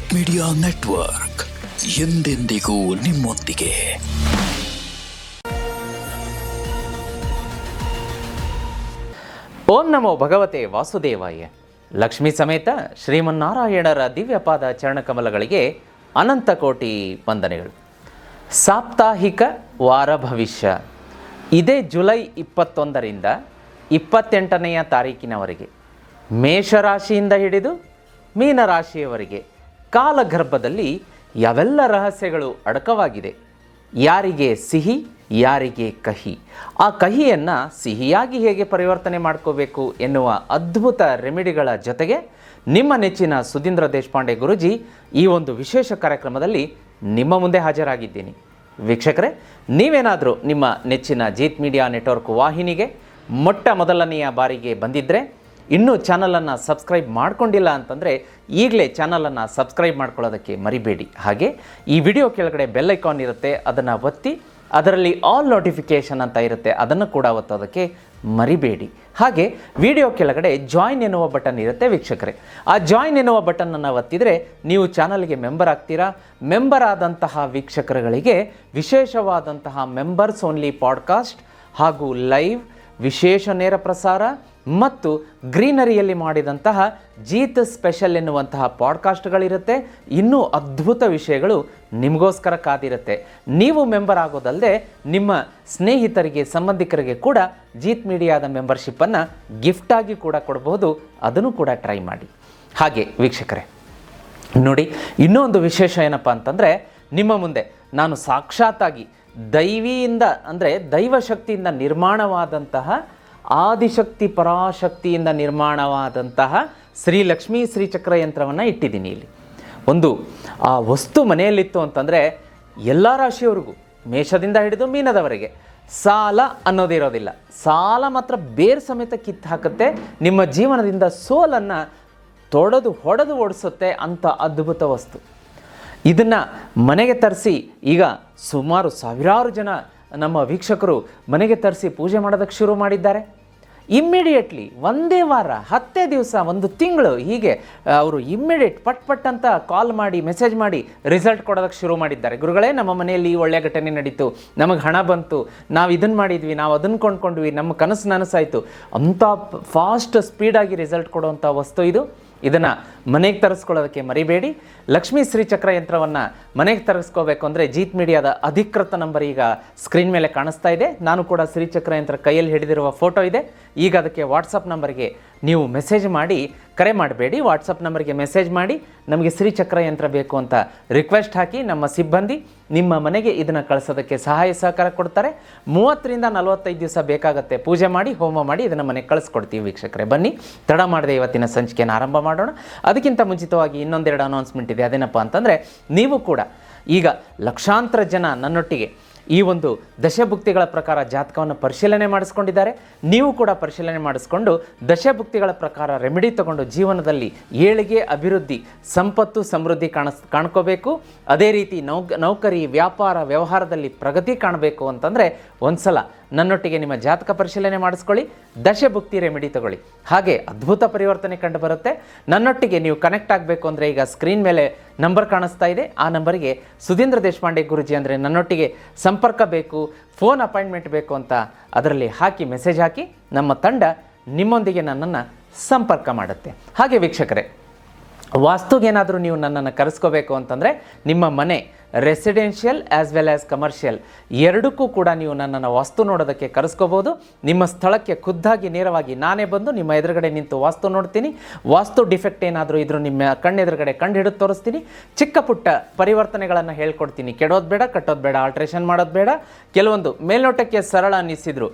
Jeet media network ಎಂದೆಂದಿಗೂ ನಿಮ್ಮೊಂದಿಗೆ. ಓಂ ನಮೋ ಭಗವತೆ ವಾಸುದೇವಾಯ. ಲಕ್ಷ್ಮೀ ಸಮೇತ ಶ್ರೀಮನ್ನಾರಾಯಣರ ದಿವ್ಯಪಾದ ಚರಣಕಮಲಗಳಿಗೆ ಅನಂತ ಕೋಟಿ ವಂದನೆಗಳು. ಸಾಪ್ತಾಹಿಕ ವಾರ ಭವಿಷ್ಯ ಇದೇ ಜುಲೈ 21ರಿಂದ 28ನೆಯ ತಾರೀಕಿನವರೆಗೆ ಮೇಷರಾಶಿಯಿಂದ ಹಿಡಿದು ಮೀನರಾಶಿಯವರೆಗೆ ಕಾಲಗರ್ಭದಲ್ಲಿ ಯಾವೆಲ್ಲ ರಹಸ್ಯಗಳು ಅಡಕವಾಗಿದೆ, ಯಾರಿಗೆ ಸಿಹಿ ಯಾರಿಗೆ ಕಹಿ, ಆ ಕಹಿಯನ್ನು ಸಿಹಿಯಾಗಿ ಹೇಗೆ ಪರಿವರ್ತನೆ ಮಾಡ್ಕೋಬೇಕು ಎನ್ನುವ ಅದ್ಭುತ ರೆಮಿಡಿಗಳ ಜೊತೆಗೆ ನಿಮ್ಮ ನೆಚ್ಚಿನ ಸುಧೀಂದ್ರ ದೇಶಪಾಂಡೆ ಗುರೂಜಿ ಈ ಒಂದು ವಿಶೇಷ ಕಾರ್ಯಕ್ರಮದಲ್ಲಿ ನಿಮ್ಮ ಮುಂದೆ ಹಾಜರಾಗಿದ್ದೀನಿ. ವೀಕ್ಷಕರೇ, ನೀವೇನಾದರೂ ನಿಮ್ಮ ನೆಚ್ಚಿನ ಜೀತ್ ಮೀಡಿಯಾ ನೆಟ್ವರ್ಕ್ ವಾಹಿನಿಗೆ ಮೊಟ್ಟ ಮೊದಲನೆಯ ಬಾರಿಗೆ ಬಂದಿದ್ದರೆ, ಇನ್ನೂ ಚಾನಲನ್ನು ಸಬ್ಸ್ಕ್ರೈಬ್ ಮಾಡ್ಕೊಂಡಿಲ್ಲ ಅಂತಂದರೆ ಈಗಲೇ ಚಾನಲನ್ನು ಸಬ್ಸ್ಕ್ರೈಬ್ ಮಾಡ್ಕೊಳ್ಳೋದಕ್ಕೆ ಮರಿಬೇಡಿ. ಹಾಗೆ ಈ ವಿಡಿಯೋ ಕೆಳಗಡೆ ಬೆಲ್ ಐಕಾನ್ ಇರುತ್ತೆ, ಅದನ್ನು ಒತ್ತಿ ಅದರಲ್ಲಿ ಆಲ್ ನೋಟಿಫಿಕೇಷನ್ ಅಂತ ಇರುತ್ತೆ, ಅದನ್ನು ಕೂಡ ಒತ್ತೋದಕ್ಕೆ ಮರಿಬೇಡಿ. ಹಾಗೆ ವಿಡಿಯೋ ಕೆಳಗಡೆ ಜಾಯಿನ್ ಎನ್ನುವ ಬಟನ್ ಇರುತ್ತೆ ವೀಕ್ಷಕರೇ, ಆ ಜಾಯಿನ್ ಎನ್ನುವ ಬಟನನ್ನು ಒತ್ತಿದರೆ ನೀವು ಚಾನಲ್ಗೆ ಮೆಂಬರ್ ಆಗ್ತೀರಾ. ಮೆಂಬರ್ ಆದಂತಹ ವೀಕ್ಷಕರುಗಳಿಗೆ ವಿಶೇಷವಾದಂತಹ ಮೆಂಬರ್ಸ್ ಓನ್ಲಿ ಪಾಡ್ಕಾಸ್ಟ್ ಹಾಗೂ ಲೈವ್ ವಿಶೇಷ ನೇರ ಪ್ರಸಾರ ಮತ್ತು ಗ್ರೀನರಿಯಲ್ಲಿ ಮಾಡಿದಂತಹ ಜೀತ್ ಸ್ಪೆಷಲ್ ಎನ್ನುವಂತಹ ಪಾಡ್ಕಾಸ್ಟ್ಗಳಿರುತ್ತೆ. ಇನ್ನೂ ಅದ್ಭುತ ವಿಷಯಗಳು ನಿಮಗೋಸ್ಕರ ಕಾದಿರುತ್ತೆ. ನೀವು ಮೆಂಬರ್ ಆಗೋದಲ್ಲದೆ ನಿಮ್ಮ ಸ್ನೇಹಿತರಿಗೆ ಸಂಬಂಧಿಕರಿಗೆ ಕೂಡ ಜೀತ್ ಮೀಡಿಯಾದ ಮೆಂಬರ್ಶಿಪ್ಪನ್ನು ಗಿಫ್ಟಾಗಿ ಕೂಡ ಕೊಡಬಹುದು, ಅದನ್ನು ಕೂಡ ಟ್ರೈ ಮಾಡಿ. ಹಾಗೆ ವೀಕ್ಷಕರೇ ನೋಡಿ, ಇನ್ನೂ ಒಂದು ವಿಶೇಷ ಏನಪ್ಪ ಅಂತಂದರೆ, ನಿಮ್ಮ ಮುಂದೆ ನಾನು ಸಾಕ್ಷಾತ್ತಾಗಿ ದೈವಿಯಿಂದ ಅಂದರೆ ದೈವಶಕ್ತಿಯಿಂದ ನಿರ್ಮಾಣವಾದಂತಹ ಆದಿಶಕ್ತಿ ಪರಾಶಕ್ತಿಯಿಂದ ನಿರ್ಮಾಣವಾದಂತಹ ಶ್ರೀ ಲಕ್ಷ್ಮೀ ಶ್ರೀಚಕ್ರ ಯಂತ್ರವನ್ನು ಇಟ್ಟಿದ್ದೀನಿ ಇಲ್ಲಿ. ಒಂದು ಆ ವಸ್ತು ಮನೆಯಲ್ಲಿತ್ತು ಅಂತಂದರೆ ಎಲ್ಲ ರಾಶಿಯವರಿಗೂ, ಮೇಷದಿಂದ ಹಿಡಿದು ಮೀನದವರೆಗೆ ಸಾಲ ಅನ್ನೋದಿರೋದಿಲ್ಲ. ಸಾಲ ಮಾತ್ರ ಬೇರ್ ಸಮೇತ ಕಿತ್ತು ಹಾಕುತ್ತೆ, ನಿಮ್ಮ ಜೀವನದಿಂದ ಸೋಲನ್ನು ಹೊಡೆದು ಓಡಿಸುತ್ತೆ ಅಂಥ ಅದ್ಭುತ ವಸ್ತು. ಇದನ್ನು ಮನೆಗೆ ತರಿಸಿ ಈಗ ಸುಮಾರು ಸಾವಿರಾರು ಜನ ನಮ್ಮ ವೀಕ್ಷಕರು ಮನೆಗೆ ತರಿಸಿ ಪೂಜೆ ಮಾಡೋದಕ್ಕೆ ಶುರು ಮಾಡಿದ್ದಾರೆ. ಇಮ್ಮಿಡಿಯೇಟ್ಲಿ ಒಂದೇ ವಾರ, 10 ದಿವಸ, 1 ತಿಂಗಳು ಹೀಗೆ ಅವರು ಇಮ್ಮಿಡಿಯೇಟ್ ಪಟ್ ಅಂತ ಕಾಲ್ ಮಾಡಿ ಮೆಸೇಜ್ ಮಾಡಿ ರಿಸಲ್ಟ್ ಕೊಡೋದಕ್ಕೆ ಶುರು ಮಾಡಿದ್ದಾರೆ. ಗುರುಗಳೇ, ನಮ್ಮ ಮನೆಯಲ್ಲಿ ಒಳ್ಳೆಯ ಘಟನೆ ನಡೀತು, ನಮಗೆ ಹಣ ಬಂತು, ನಾವು ಇದನ್ನು ಮಾಡಿದ್ವಿ, ನಾವು ಅದನ್ನು ಕೊಂಡ್ಕೊಂಡ್ವಿ, ನಮ್ಮ ಕನಸು ನನಸಾಯಿತು ಅಂಥ ಫಾಸ್ಟ್ ಸ್ಪೀಡಾಗಿ ರಿಸಲ್ಟ್ ಕೊಡುವಂಥ ವಸ್ತು ಇದು. ಇದನ್ನು ಮನೆಗೆ ತರಿಸ್ಕೊಳ್ಳೋದಕ್ಕೆ ಮರಿಬೇಡಿ. ಲಕ್ಷ್ಮೀ ಶ್ರೀಚಕ್ರ ಯಂತ್ರವನ್ನು ಮನೆಗೆ ತರಿಸ್ಕೋಬೇಕು ಅಂದರೆ ಜೀತ್ ಮೀಡಿಯಾದ ಅಧಿಕೃತ ನಂಬರ್ ಈಗ ಸ್ಕ್ರೀನ್ ಮೇಲೆ ಕಾಣಿಸ್ತಾ ಇದೆ. ನಾನು ಕೂಡ ಶ್ರೀಚಕ್ರ ಯಂತ್ರ ಕೈಯಲ್ಲಿ ಹಿಡಿದಿರುವ ಫೋಟೋ ಇದೆ. ಈಗ ಅದಕ್ಕೆ ವಾಟ್ಸಪ್ ನಂಬರ್ಗೆ ನೀವು ಮೆಸೇಜ್ ಮಾಡಿ, ಕರೆ ಮಾಡಬೇಡಿ, ವಾಟ್ಸಪ್ ನಂಬರ್ಗೆ ಮೆಸೇಜ್ ಮಾಡಿ ನಮಗೆ ಶ್ರೀಚಕ್ರ ಯಂತ್ರ ಬೇಕು ಅಂತ ರಿಕ್ವೆಸ್ಟ್ ಹಾಕಿ ನಮ್ಮ ಸಿಬ್ಬಂದಿ ನಿಮ್ಮ ಮನೆಗೆ ಇದನ್ನು ಕಳಿಸೋದಕ್ಕೆ ಸಹಾಯ ಸಹಕಾರ ಕೊಡ್ತಾರೆ. 30ರಿಂದ 45 ದಿವಸ ಬೇಕಾಗುತ್ತೆ. ಪೂಜೆ ಮಾಡಿ ಹೋಮ ಮಾಡಿ ಇದನ್ನು ಮನೆಗೆ ಕಳಿಸ್ಕೊಡ್ತೀವಿ ವೀಕ್ಷಕರೇ. ಬನ್ನಿ, ತಡ ಮಾಡದೆ ಇವತ್ತಿನ ಸಂಚಿಕೆಯನ್ನು ಆರಂಭ ಮಾಡೋಣ. ಅದಕ್ಕಿಂತ ಮುಂಚಿತವಾಗಿ ಇನ್ನೊಂದೆರಡು ಅನೌನ್ಸ್ಮೆಂಟ್ ಇದೆ. ಅದೇನಪ್ಪ ಅಂತಂದರೆ, ನೀವು ಕೂಡ ಈಗ ಲಕ್ಷಾಂತರ ಜನ ನನ್ನೊಟ್ಟಿಗೆ ಈ ಒಂದು ದಶಭುಕ್ತಿಗಳ ಪ್ರಕಾರ ಜಾತಕವನ್ನು ಪರಿಶೀಲನೆ ಮಾಡಿಸ್ಕೊಂಡಿದ್ದಾರೆ. ನೀವು ಕೂಡ ಪರಿಶೀಲನೆ ಮಾಡಿಸ್ಕೊಂಡು ದಶಭುಕ್ತಿಗಳ ಪ್ರಕಾರ ರೆಮಿಡಿ ತಗೊಂಡು ಜೀವನದಲ್ಲಿ ಏಳಿಗೆ, ಅಭಿವೃದ್ಧಿ, ಸಂಪತ್ತು, ಸಮೃದ್ಧಿ ಕಾಣ್ಕೋಬೇಕು. ಅದೇ ರೀತಿ ನೌಕರಿ, ವ್ಯಾಪಾರ, ವ್ಯವಹಾರದಲ್ಲಿ ಪ್ರಗತಿ ಕಾಣಬೇಕು ಅಂತಂದರೆ ಒಂದ್ಸಲ ನನ್ನೊಟ್ಟಿಗೆ ನಿಮ್ಮ ಜಾತಕ ಪರಿಶೀಲನೆ ಮಾಡಿಸ್ಕೊಳ್ಳಿ, ದಶಭುಕ್ತಿ ರೆಮಿಡಿ ತಗೊಳ್ಳಿ. ಹಾಗೆ ಅದ್ಭುತ ಪರಿವರ್ತನೆ ಕಂಡು ಬರುತ್ತೆ. ನನ್ನೊಟ್ಟಿಗೆ ನೀವು ಕನೆಕ್ಟ್ ಆಗಬೇಕು ಅಂದರೆ ಈಗ ಸ್ಕ್ರೀನ್ ಮೇಲೆ ನಂಬರ್ ಕಾಣಿಸ್ತಾ ಇದೆ, ಆ ನಂಬರ್ಗೆ ಸುಧೀಂದ್ರ ದೇಶಪಾಂಡೆ ಗುರೂಜಿ ಅಂದರೆ ನನ್ನೊಟ್ಟಿಗೆ ಸಂಪರ್ಕ ಬೇಕು, ಫೋನ್ ಅಪಾಯಿಂಟ್ಮೆಂಟ್ ಬೇಕು ಅಂತ ಅದರಲ್ಲಿ ಹಾಕಿ ಮೆಸೇಜ್ ಹಾಕಿ ನಮ್ಮ ತಂಡ ನಿಮ್ಮೊಂದಿಗೆ ನನ್ನನ್ನು ಸಂಪರ್ಕ ಮಾಡುತ್ತೆ. ಹಾಗೆ ವೀಕ್ಷಕರೇ, ವಾಸ್ತುಗೇನಾದರೂ ನೀವು ನನ್ನನ್ನು ಕರೆಸ್ಕೋಬೇಕು ಅಂತಂದರೆ ನಿಮ್ಮ ಮನೆ residential as well as commercial ಎರಡಕ್ಕೂ ಕೂಡ ನೀವು ನನ್ನನ್ನು ವಾಸ್ತು ನೋಡೋದಕ್ಕೆ ಕರೆಸ್ಕೋಬೋದು. ನಿಮ್ಮ ಸ್ಥಳಕ್ಕೆ ಖುದ್ದಾಗಿ ನೇರವಾಗಿ ನಾನೇ ಬಂದು ನಿಮ್ಮ ಎದುರುಗಡೆ ನಿಂತು ವಾಸ್ತು ನೋಡ್ತೀನಿ. ವಾಸ್ತು ಡಿಫೆಕ್ಟ್ ಏನಾದರೂ ಇದ್ರೂ ನಿಮ್ಮ ಕಣ್ಣೆದುರುಗಡೆ ಕಂಡು ಹಿಡಿದು ತೋರಿಸ್ತೀನಿ. ಚಿಕ್ಕ ಪುಟ್ಟ ಪರಿವರ್ತನೆಗಳನ್ನು ಹೇಳ್ಕೊಡ್ತೀನಿ. ಕೆಡೋದು ಬೇಡ, ಕಟ್ಟೋದು ಬೇಡ, ಆಲ್ಟ್ರೇಷನ್ ಮಾಡೋದು ಬೇಡ. ಕೆಲವೊಂದು ಮೇಲ್ನೋಟಕ್ಕೆ ಸರಳ ಅನ್ನಿಸಿದ್ರು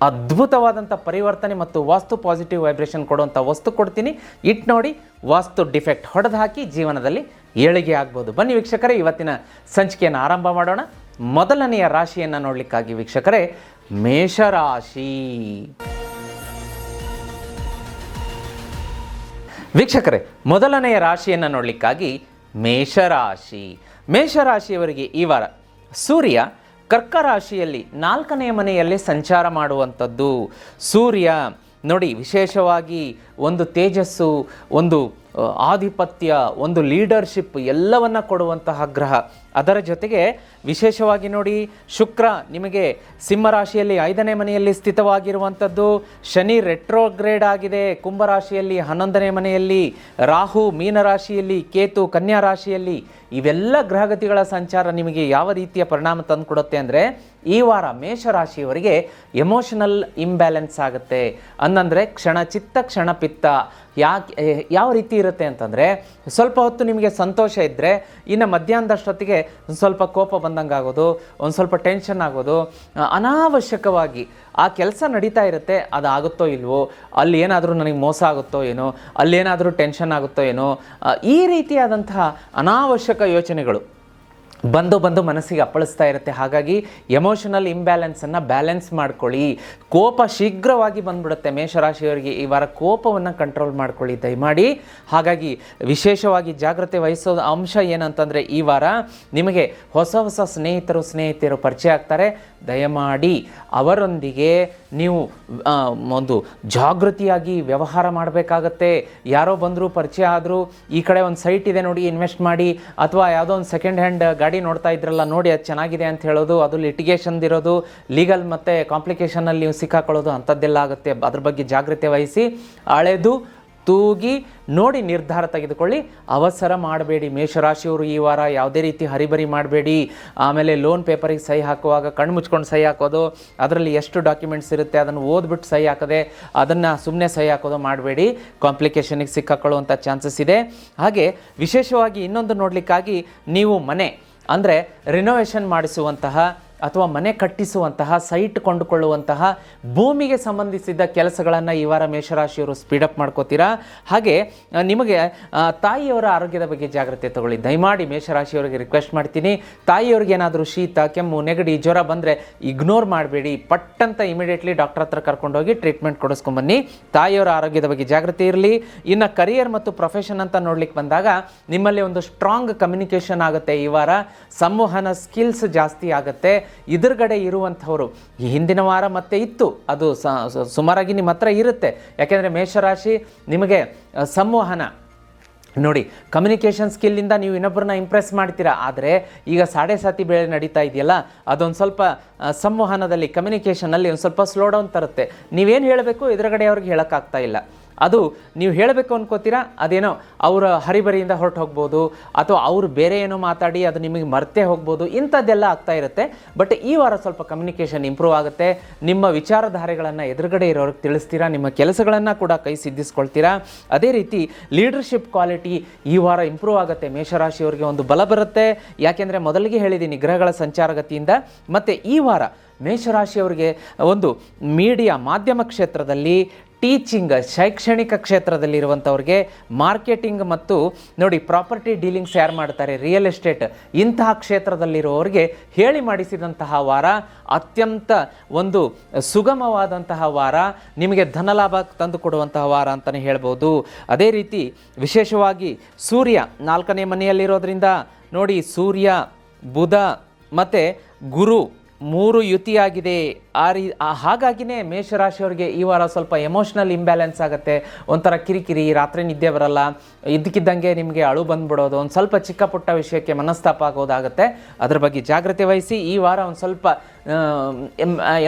ಅದ್ಭುತವಾದಂಥ ಪರಿವರ್ತನೆ ಮತ್ತು ವಾಸ್ತು ಪಾಸಿಟಿವ್ ವೈಬ್ರೇಷನ್ ಕೊಡುವಂಥ ವಸ್ತು ಕೊಡ್ತೀನಿ. ಇಟ್ಟು ನೋಡಿ, ವಾಸ್ತು ಡಿಫೆಕ್ಟ್ ಹೊಡೆದು ಹಾಕಿ ಜೀವನದಲ್ಲಿ ಏಳಿಗೆ ಆಗ್ಬೋದು. ಬನ್ನಿ ವೀಕ್ಷಕರೇ, ಇವತ್ತಿನ ಸಂಚಿಕೆಯನ್ನು ಆರಂಭ ಮಾಡೋಣ. ಮೊದಲನೆಯ ರಾಶಿಯನ್ನು ನೋಡಲಿಕ್ಕಾಗಿ ವೀಕ್ಷಕರೇ, ಮೇಷರಾಶಿ. ವೀಕ್ಷಕರೇ, ಮೊದಲನೆಯ ರಾಶಿಯನ್ನು ನೋಡಲಿಕ್ಕಾಗಿ ಮೇಷರಾಶಿ. ಮೇಷರಾಶಿಯವರಿಗೆ ಈ ವಾರ ಸೂರ್ಯ ಕರ್ಕ ರಾಶಿಯಲ್ಲಿ 4ನೇ ಮನೆಯಲ್ಲಿ ಸಂಚಾರ ಮಾಡುವಂಥದ್ದು. ಸೂರ್ಯ ನೋಡಿ, ವಿಶೇಷವಾಗಿ ಒಂದು ತೇಜಸ್ಸು, ಒಂದು ಆಧಿಪತ್ಯ, ಒಂದು ಲೀಡರ್ಶಿಪ್ ಎಲ್ಲವನ್ನ ಕೊಡುವಂತಹ ಗ್ರಹ. ಅದರ ಜೊತೆಗೆ ವಿಶೇಷವಾಗಿ ನೋಡಿ, ಶುಕ್ರ ನಿಮಗೆ ಸಿಂಹರಾಶಿಯಲ್ಲಿ 5ನೇ ಮನೆಯಲ್ಲಿ ಸ್ಥಿತವಾಗಿರುವಂಥದ್ದು, ಶನಿ ರೆಟ್ರೋಗ್ರೇಡ್ ಆಗಿದೆ ಕುಂಭರಾಶಿಯಲ್ಲಿ 11ನೇ ಮನೆಯಲ್ಲಿ, ರಾಹು ಮೀನರಾಶಿಯಲ್ಲಿ, ಕೇತು ಕನ್ಯಾ ರಾಶಿಯಲ್ಲಿ. ಇವೆಲ್ಲ ಗ್ರಹಗತಿಗಳ ಸಂಚಾರ ನಿಮಗೆ ಯಾವ ರೀತಿಯ ಪರಿಣಾಮ ತಂದುಕೊಡುತ್ತೆ ಅಂದರೆ, ಈ ವಾರ ಮೇಷರಾಶಿಯವರಿಗೆ ಎಮೋಷನಲ್ ಇಂಬ್ಯಾಲೆನ್ಸ್ ಆಗುತ್ತೆ. ಅನ್ನಂದರೆ ಕ್ಷಣ ಚಿತ್ತ ಕ್ಷಣ ಪಿತ್ತ. ಯಾವ ರೀತಿ ಇರುತ್ತೆ ಅಂತಂದರೆ, ಸ್ವಲ್ಪ ಹೊತ್ತು ನಿಮಗೆ ಸಂತೋಷ ಇದ್ದರೆ ಇನ್ನು ಮಧ್ಯಾಹ್ನದಷ್ಟೊತ್ತಿಗೆ ಸ್ವಲ್ಪ ಕೋಪ ಬಂದಂಗೆ ಆಗೋದು, ಒಂದು ಸ್ವಲ್ಪ ಟೆನ್ಷನ್ ಆಗೋದು, ಅನಾವಶ್ಯಕವಾಗಿ ಆ ಕೆಲಸ ನಡೀತಾ ಇರುತ್ತೆ, ಅದು ಆಗುತ್ತೋ ಇಲ್ವೋ, ಅಲ್ಲಿ ಏನಾದರೂ ನನಗೆ ಮೋಸ ಆಗುತ್ತೋ ಏನೋ, ಅಲ್ಲೇನಾದರೂ ಟೆನ್ಷನ್ ಆಗುತ್ತೋ ಏನೋ, ಈ ರೀತಿಯಾದಂತಹ ಅನಾವಶ್ಯಕ ಯೋಚನೆಗಳು ಬಂದು ಮನಸ್ಸಿಗೆ ಅಪ್ಪಳಿಸ್ತಾ ಇರುತ್ತೆ. ಹಾಗಾಗಿ ಎಮೋಷನಲ್ ಇಂಬ್ಯಾಲೆನ್ಸನ್ನು ಬ್ಯಾಲೆನ್ಸ್ ಮಾಡ್ಕೊಳ್ಳಿ. ಕೋಪ ಶೀಘ್ರವಾಗಿ ಬಂದ್ಬಿಡುತ್ತೆ ಮೇಷರಾಶಿಯವರಿಗೆ. ಈ ವಾರ ಕೋಪವನ್ನು ಕಂಟ್ರೋಲ್ ಮಾಡ್ಕೊಳ್ಳಿ ದಯಮಾಡಿ. ಹಾಗಾಗಿ ವಿಶೇಷವಾಗಿ ಜಾಗ್ರತೆ ವಹಿಸೋ ಅಂಶ ಏನಂತಂದರೆ, ಈ ವಾರ ನಿಮಗೆ ಹೊಸ ಸ್ನೇಹಿತರು ಪರಿಚಯ ಆಗ್ತಾರೆ. ದಯಮಾಡಿ ಅವರೊಂದಿಗೆ ನೀವು ಒಂದು ಜಾಗೃತಿಯಾಗಿ ವ್ಯವಹಾರ ಮಾಡಬೇಕಾಗತ್ತೆ. ಯಾರೋ ಬಂದರು, ಪರಿಚಯ ಆದರೂ, ಈ ಕಡೆ ಒಂದು ಸೈಟ್ ಇದೆ ನೋಡಿ ಇನ್ವೆಸ್ಟ್ ಮಾಡಿ, ಅಥವಾ ಯಾವುದೋ ಒಂದು ಸೆಕೆಂಡ್ ಹ್ಯಾಂಡ್ ಗಾಡಿ ನೋಡ್ತಾ ಇದ್ರಲ್ಲ ನೋಡಿ ಅದು ಚೆನ್ನಾಗಿದೆ ಅಂತ ಹೇಳೋದು, ಅದು ಲಿಟಿಗೇಷನ್ದಿರೋದು, ಲೀಗಲ್ ಮತ್ತು ಕಾಂಪ್ಲಿಕೇಶನಲ್ಲಿ ನೀವು ಸಿಕ್ಕಾಕೊಳ್ಳೋದು, ಅಂಥದ್ದೆಲ್ಲ ಆಗುತ್ತೆ. ಅದ್ರ ಬಗ್ಗೆ ಜಾಗ್ರತೆ ವಹಿಸಿ ಅಳೆದು ತೂಗಿ ನೋಡಿ ನಿರ್ಧಾರ ತೆಗೆದುಕೊಳ್ಳಿ. ಅವಸರ ಮಾಡಬೇಡಿ ಮೇಷರಾಶಿಯವರು. ಈ ವಾರ ಯಾವುದೇ ರೀತಿ ಹರಿಬರಿ ಮಾಡಬೇಡಿ. ಆಮೇಲೆ ಲೋನ್ ಪೇಪರಿಗೆ ಸಹಿ ಹಾಕುವಾಗ ಕಣ್ಣು ಮುಚ್ಕೊಂಡು ಸಹಿ ಹಾಕೋದು, ಅದರಲ್ಲಿ ಎಷ್ಟು ಡಾಕ್ಯುಮೆಂಟ್ಸ್ ಇರುತ್ತೆ ಅದನ್ನು ಓದ್ಬಿಟ್ಟು ಸಹಿ ಹಾಕದೆ ಅದನ್ನು ಸುಮ್ಮನೆ ಸಹಿ ಹಾಕೋದು ಮಾಡಬೇಡಿ. ಕಾಂಪ್ಲಿಕೇಶನಿಗೆ ಸಿಕ್ಕಾಕೊಳ್ಳುವಂಥ ಚಾನ್ಸಸ್ ಇದೆ. ಹಾಗೆ ವಿಶೇಷವಾಗಿ ಇನ್ನೊಂದು ನೋಡಲಿಕ್ಕಾಗಿ, ನೀವು ಮನೆ ಅಂದರೆ ರಿನೋವೇಷನ್ ಮಾಡಿಸುವಂತಹ ಅಥವಾ ಮನೆ ಕಟ್ಟಿಸುವಂತಹ, ಸೈಟ್ ಕೊಂಡುಕೊಳ್ಳುವಂತಹ, ಭೂಮಿಗೆ ಸಂಬಂಧಿಸಿದ ಕೆಲಸಗಳನ್ನು ಈ ವಾರ ಮೇಷರಾಶಿಯವರು ಸ್ಪೀಡಪ್ ಮಾಡ್ಕೋತೀರಾ. ಹಾಗೆ ನಿಮಗೆ ತಾಯಿಯವರ ಆರೋಗ್ಯದ ಬಗ್ಗೆ ಜಾಗ್ರತೆ ತಗೊಳ್ಳಿ ದಯಮಾಡಿ. ಮೇಷರಾಶಿಯವರಿಗೆ ರಿಕ್ವೆಸ್ಟ್ ಮಾಡ್ತೀನಿ, ತಾಯಿಯವ್ರಿಗೆ ಏನಾದರೂ ಶೀತ, ಕೆಮ್ಮು, ನೆಗಡಿ, ಜ್ವರ ಬಂದರೆ ಇಗ್ನೋರ್ ಮಾಡಬೇಡಿ. ಪಟ್ಟಂತ ಇಮಿಡಿಯೇಟ್ಲಿ ಡಾಕ್ಟರ್ ಹತ್ರ ಕರ್ಕೊಂಡೋಗಿ ಟ್ರೀಟ್ಮೆಂಟ್ ಕೊಡಿಸ್ಕೊಂಬನ್ನಿ. ತಾಯಿಯವರ ಆರೋಗ್ಯದ ಬಗ್ಗೆ ಜಾಗ್ರತೆ ಇರಲಿ. ಇನ್ನು ಕರಿಯರ್ ಮತ್ತು ಪ್ರೊಫೆಷನ್ ಅಂತ ನೋಡ್ಲಿಕ್ಕೆ ಬಂದಾಗ, ನಿಮ್ಮಲ್ಲಿ ಒಂದು ಸ್ಟ್ರಾಂಗ್ ಕಮ್ಯುನಿಕೇಷನ್ ಆಗುತ್ತೆ. ಈ ವಾರ ಸಂವಹನ ಸ್ಕಿಲ್ಸ್ ಜಾಸ್ತಿ ಆಗುತ್ತೆ. ಎದುರುಗಡೆ ಇರುವಂಥವರು ಈ ಹಿಂದಿನ ವಾರ ಮತ್ತೆ ಇತ್ತು, ಅದು ಸುಮಾರಾಗಿ ನಿಮ್ಮ ಹತ್ರ ಇರುತ್ತೆ. ಯಾಕೆಂದರೆ ಮೇಷರಾಶಿ ನಿಮಗೆ ಸಂವಹನ ನೋಡಿ, ಕಮ್ಯುನಿಕೇಷನ್ ಸ್ಕಿಲ್ಲಿಂದ ನೀವು ಇನ್ನೊಬ್ಬರನ್ನ ಇಂಪ್ರೆಸ್ ಮಾಡ್ತೀರಾ. ಆದರೆ ಈಗ ಸಾತಿ ಬೇಳೆ ನಡೀತಾ ಇದೆಯಲ್ಲ, ಅದೊಂದು ಸ್ವಲ್ಪ ಸಂವಹನದಲ್ಲಿ, ಕಮ್ಯುನಿಕೇಷನಲ್ಲಿ ಒಂದು ಸ್ವಲ್ಪ ಸ್ಲೋ ಡೌನ್ ತರುತ್ತೆ. ನೀವೇನು ಹೇಳಬೇಕು ಎದುರುಗಡೆ ಅವ್ರಿಗೆ ಹೇಳೋಕ್ಕಾಗ್ತಾ ಇಲ್ಲ. ಅದು ನೀವು ಹೇಳಬೇಕು ಅನ್ಕೋತೀರಾ, ಅದೇನೋ ಅವರ ಹರಿಬರಿಯಿಂದ ಹೊರಟು ಹೋಗ್ಬೋದು, ಅಥವಾ ಅವರು ಬೇರೆ ಏನೋ ಮಾತಾಡಿ ಅದು ನಿಮಗೆ ಮರ್ತೇ ಹೋಗ್ಬೋದು. ಇಂಥದ್ದೆಲ್ಲ ಆಗ್ತಾ ಇರುತ್ತೆ. ಬಟ್ ಈ ವಾರ ಸ್ವಲ್ಪ ಕಮ್ಯುನಿಕೇಷನ್ ಇಂಪ್ರೂವ್ ಆಗುತ್ತೆ. ನಿಮ್ಮ ವಿಚಾರಧಾರೆಗಳನ್ನು ಎದುರುಗಡೆ ಇರೋರಿಗೆ ತಿಳಿಸ್ತೀರಾ. ನಿಮ್ಮ ಕೆಲಸಗಳನ್ನು ಕೂಡ ಕೈ ಸಿದ್ಧಿಸ್ಕೊಳ್ತೀರಾ. ಅದೇ ರೀತಿ ಲೀಡರ್ಶಿಪ್ ಕ್ವಾಲಿಟಿ ಈ ವಾರ ಇಂಪ್ರೂವ್ ಆಗುತ್ತೆ. ಮೇಷರಾಶಿಯವರಿಗೆ ಒಂದು ಬಲ ಬರುತ್ತೆ. ಯಾಕೆಂದರೆ ಮೊದಲಿಗೆ ಹೇಳಿದ್ದೀನಿ, ಗ್ರಹಗಳ ಸಂಚಾರಗತಿಯಿಂದ. ಮತ್ತು ಈ ವಾರ ಮೇಷರಾಶಿಯವರಿಗೆ ಒಂದು ಮೀಡಿಯಾ, ಮಾಧ್ಯಮ ಕ್ಷೇತ್ರದಲ್ಲಿ, ಟೀಚಿಂಗ್, ಶೈಕ್ಷಣಿಕ ಕ್ಷೇತ್ರದಲ್ಲಿರುವಂಥವ್ರಿಗೆ, ಮಾರ್ಕೆಟಿಂಗ್ ಮತ್ತು ನೋಡಿ ಪ್ರಾಪರ್ಟಿ ಡೀಲಿಂಗ್ಸ್ ಯಾರು ಮಾಡ್ತಾರೆ, ರಿಯಲ್ ಎಸ್ಟೇಟ್, ಇಂತಹ ಕ್ಷೇತ್ರದಲ್ಲಿರುವವರಿಗೆ ಹೇಳಿ ಮಾಡಿಸಿದಂತಹ ವಾರ, ಅತ್ಯಂತ ಒಂದು ಸುಗಮವಾದಂತಹ ವಾರ, ನಿಮಗೆ ಧನಲಾಭ ತಂದು ಕೊಡುವಂತಹ ವಾರ ಅಂತಲೇ ಹೇಳ್ಬೋದು. ಅದೇ ರೀತಿ ವಿಶೇಷವಾಗಿ ಸೂರ್ಯ 4ನೇ ಮನೆಯಲ್ಲಿರೋದ್ರಿಂದ ನೋಡಿ, ಸೂರ್ಯ, ಬುಧ ಮತ್ತು ಗುರು 3 ಯುತಿಯಾಗಿದೆ. ಹಾಗಾಗಿನೇ ಮೇಷರಾಶಿಯವರಿಗೆ ಈ ವಾರ ಸ್ವಲ್ಪ ಎಮೋಷ್ನಲ್ ಇಂಬ್ಯಾಲೆನ್ಸ್ ಆಗುತ್ತೆ. ಒಂಥರ ಕಿರಿಕಿರಿ, ರಾತ್ರಿ ನಿದ್ದೆ ಬರಲ್ಲ, ಇದ್ದಕ್ಕಿದ್ದಂಗೆ ನಿಮಗೆ ಅಳು ಬಂದ್ಬಿಡೋದು, ಒಂದು ಸ್ವಲ್ಪ ಚಿಕ್ಕ ಪುಟ್ಟ ವಿಷಯಕ್ಕೆ ಮನಸ್ತಾಪ ಆಗೋದಾಗುತ್ತೆ. ಅದ್ರ ಬಗ್ಗೆ ಜಾಗ್ರತೆ ವಹಿಸಿ. ಈ ವಾರ ಒಂದು ಸ್ವಲ್ಪ